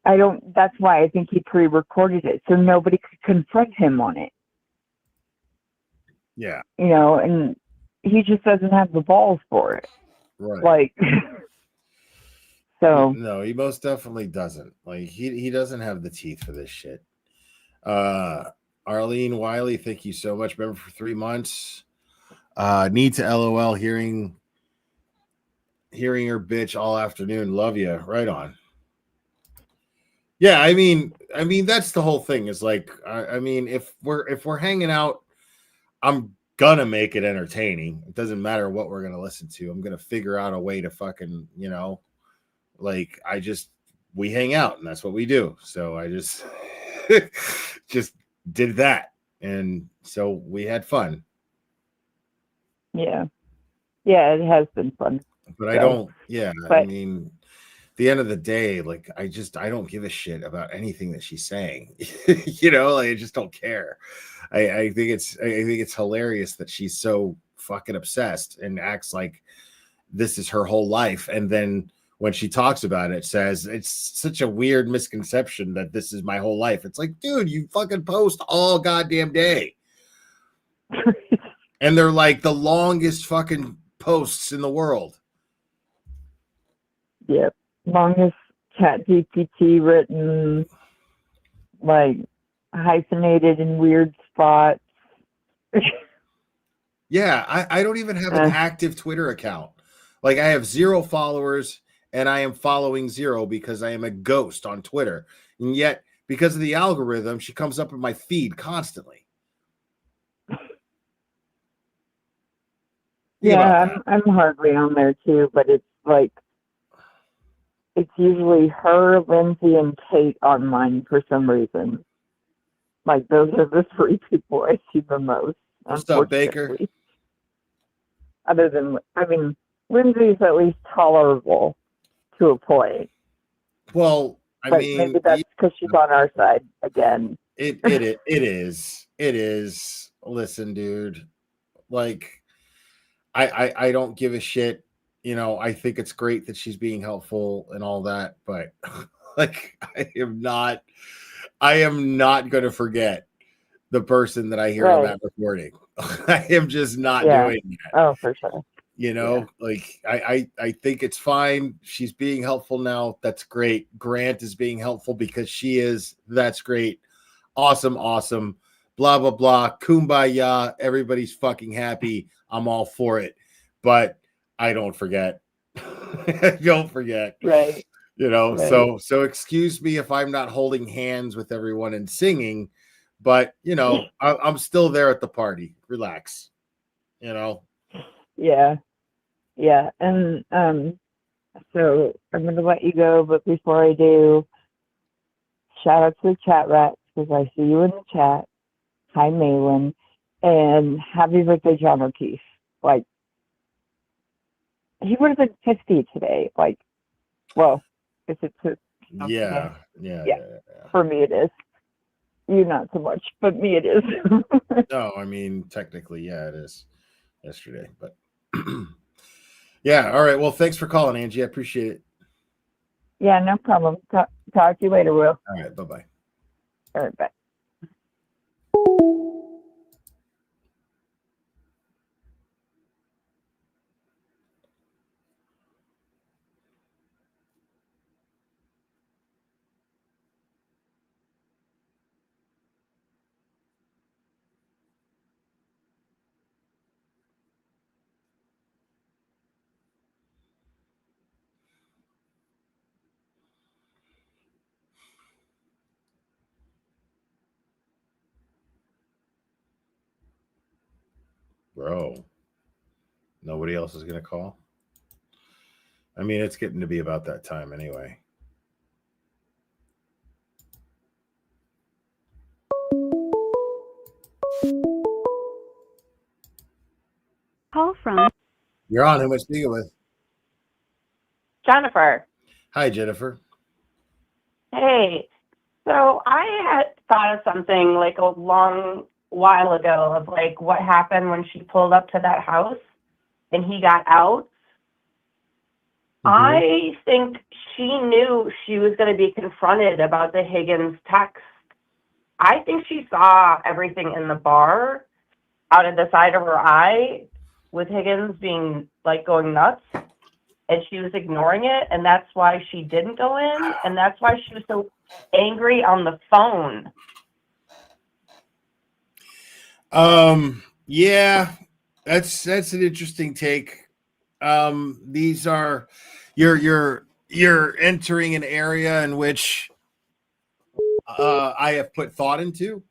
That's why I think he pre-recorded it, so nobody could confront him on it. Yeah. And he just doesn't have the balls for it. Right. Like, so. No, he most definitely doesn't. Like, he doesn't have the teeth for this shit. Arlene Wiley, thank you so much. Remember, for 3 months. Need to LOL hearing her bitch all afternoon. Love you. Right on. Yeah, I mean that's the whole thing. Is like, I mean, if we're hanging out, I'm gonna make it entertaining. It doesn't matter what we're gonna listen to. I'm gonna figure out a way to fucking, like we hang out and that's what we do. So I just just did that. And so we had fun. Yeah. Yeah, it has been fun. But I don't, I mean, at the end of the day, like I don't give a shit about anything that she's saying. Like I just don't care. I think it's hilarious that she's so fucking obsessed and acts like this is her whole life. And then when she talks about it, says it's such a weird misconception that this is my whole life. It's like, dude, you fucking post all goddamn day. And they're like the longest fucking posts in the world. Yep. Longest ChatGPT written, like hyphenated in weird spots. Yeah, I don't even have an active Twitter account. Like I have 0 followers and I am following 0 because I am a ghost on Twitter. And yet, because of the algorithm, she comes up in my feed constantly. Yeah, I'm hardly on there too, but it's like it's usually her, Lindsay, and Kate on mine for some reason. Like those are the 3 people I see the most. What's up, Baker? Other than, I mean, Lindsay's at least tolerable to a point. Well, I mean, maybe that's because she's on our side again. It is. Listen, dude. Like, I don't give a shit. I think it's great that she's being helpful and all that, but like, I am not going to forget the person that I hear on that recording. I am just not doing that. Oh, for sure. Like I think it's fine. She's being helpful now. That's great. Grant is being helpful because she is. That's great. Awesome. Blah, blah, blah. Kumbaya. Everybody's fucking happy. I'm all for it. But I don't forget. Don't forget. Right. Right. So excuse me if I'm not holding hands with everyone and singing, but I'm still there at the party. Relax. Yeah. And so I'm gonna let you go, but before I do, shout out to the chat rats because I see you in the chat. Hi, Malin, and happy birthday, John O'Keefe. Like, he would have been 50 today. Like, well, if it's yeah. For me, it is. You not so much, but me, it is. No, I mean, technically, yeah, it is yesterday, but yeah. All right. Well, thanks for calling, Angie. I appreciate it. Yeah, no problem. Talk to you later, Will. All right. Bye-bye. All right, bye. Bro, nobody else is going to call? I mean, it's getting to be about that time anyway. Call from. You're on. Who am I speaking with? Jennifer. Hi, Jennifer. Hey, so I had thought of something like a long while ago of like what happened when she pulled up to that house and he got out. I think she knew she was going to be confronted about the Higgins text. I think she saw everything in the bar out of the side of her eye with Higgins being like going nuts, and she was ignoring it, and that's why she didn't go in, and that's why she was so angry on the phone. Yeah, that's an interesting take. These are you're entering an area in which I have put thought into,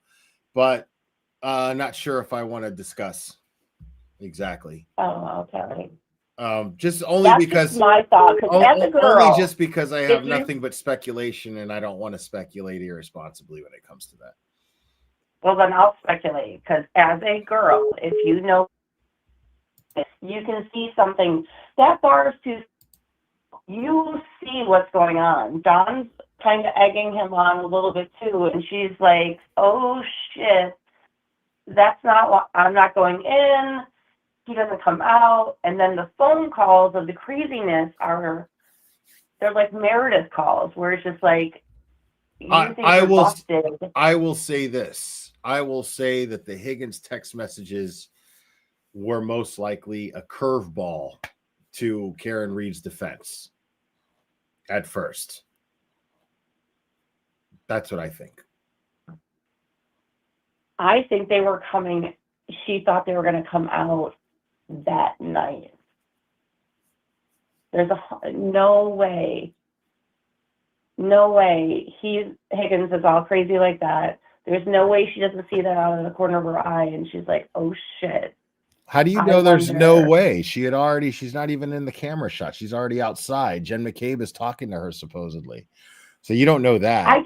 but not sure if I want to discuss. exactly. Oh, okay. Just only That's because just my thought. Because as a girl, only just because I have if you- nothing but speculation, and I don't want to speculate irresponsibly when it comes to that. Well, then I'll speculate. Because as a girl, if you know, you can see something. That bar is too. You see what's going on. Dawn's kind of egging him on a little bit too, and she's like, "Oh shit, that's not what. I'm not going in." He doesn't come out, and then the phone calls of the craziness they're like Meredith calls, where it's just like, I will say this. I will say that the Higgins text messages were most likely a curveball to Karen Reed's defense at first. That's what I think. I think they were coming. She thought they were going to come out that night. There's no way. Higgins is all crazy like that. There's no way she doesn't see that out of the corner of her eye, and she's like, "Oh shit." How do you know there's no way? She's not even in the camera shot. She's already outside. Jen McCabe is talking to her supposedly. So you don't know that.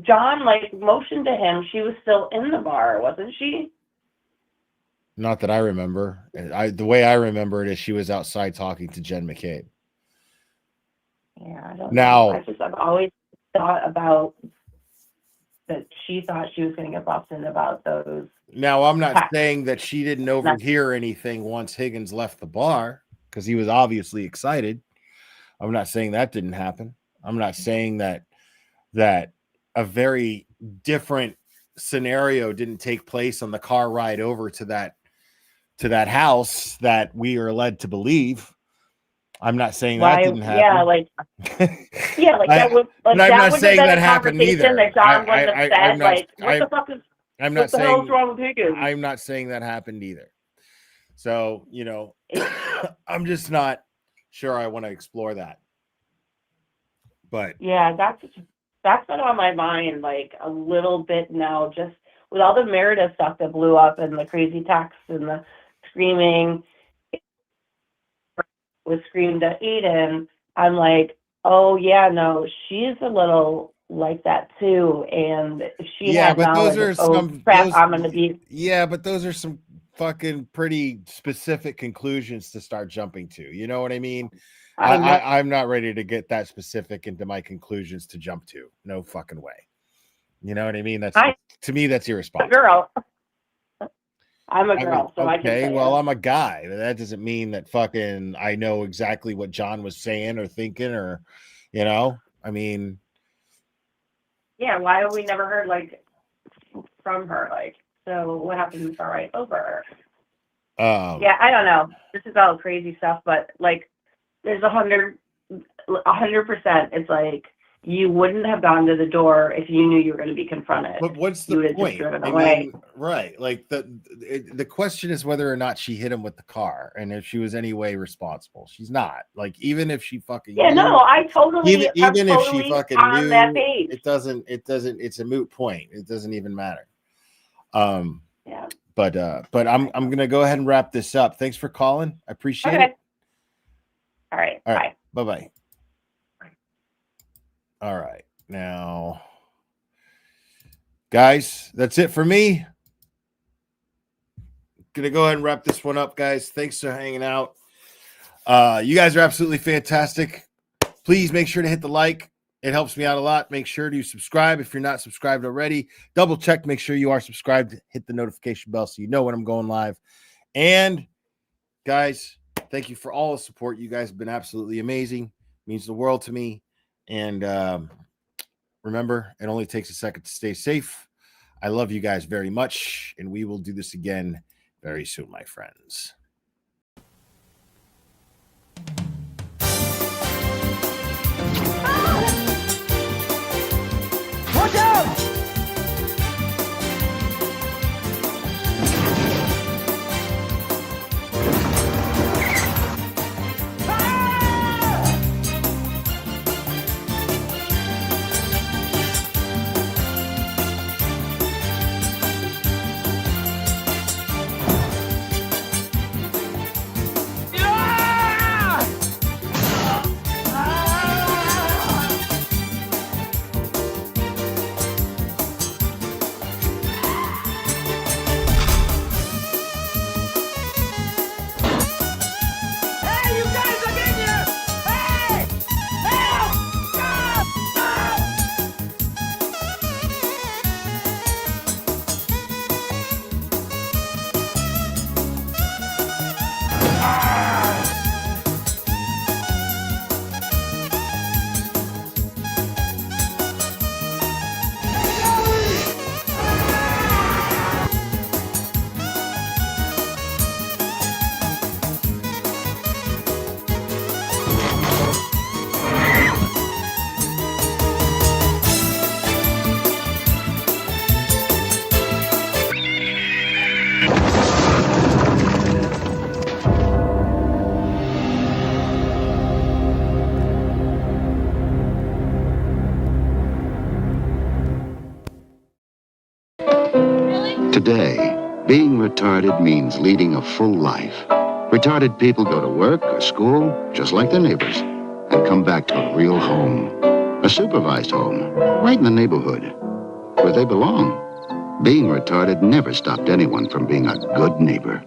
John motioned to him. She was still in the bar, wasn't she? Not that I remember. The way I remember it is she was outside talking to Jen McCabe. Yeah, I don't know. I've always thought about that she thought she was going to get busted about those. Now, I'm not saying that she didn't overhear anything once Higgins left the bar, because he was obviously excited. I'm not saying that didn't happen. I'm not saying that a very different scenario didn't take place on the car ride over to that house that we are led to believe. I'm not saying that didn't happen. Yeah, that was. I'm not saying that happened either. I'm not saying that happened either. So, I'm just not sure I want to explore that. But yeah, that's been on my mind a little bit now, just with all the Meredith stuff that blew up and the crazy texts and the screaming was screamed at Aiden. I'm like, oh yeah, no, she's a little like that too. And if she had knowledge I'm gonna be. Yeah, but those are some fucking pretty specific conclusions to start jumping to. You know what I mean? I'm not ready to get that specific into my conclusions to jump to. No fucking way. You know what I mean? To me, that's irresponsible. Girl. I'm a girl, so I can say well, I'm a guy. That doesn't mean that fucking I know exactly what John was saying or thinking, or I mean. Yeah, why have we never heard from her? So what happened to her right over? Yeah, I don't know. This is all crazy stuff, but there's 100%. It's you wouldn't have gone to the door if you knew you were going to be confronted. But what's the point? Right. The question is whether or not she hit him with the car, and if she was any way responsible. She's not. Even if she fucking I totally even if she fucking on knew, that page. it doesn't. It's a moot point. It doesn't even matter. Yeah. But I'm gonna go ahead and wrap this up. Thanks for calling. I appreciate it. All right. Bye. Bye. All right. Now, guys, that's it for me. Gonna go ahead and wrap this one up, guys. Thanks for hanging out. You guys are absolutely fantastic. Please make sure to hit the like. It helps me out a lot. Make sure to subscribe if you're not subscribed already. Double check, make sure you are subscribed. Hit the notification bell so you know when I'm going live. And guys, thank you for all the support. You guys have been absolutely amazing. It means the world to me. And remember, it only takes a second to stay safe. I love you guys very much, and we will do this again very soon, my friends. Watch out! Being retarded means leading a full life. Retarded people go to work or school, just like their neighbors, and come back to a real home. A supervised home, right in the neighborhood, where they belong. Being retarded never stopped anyone from being a good neighbor.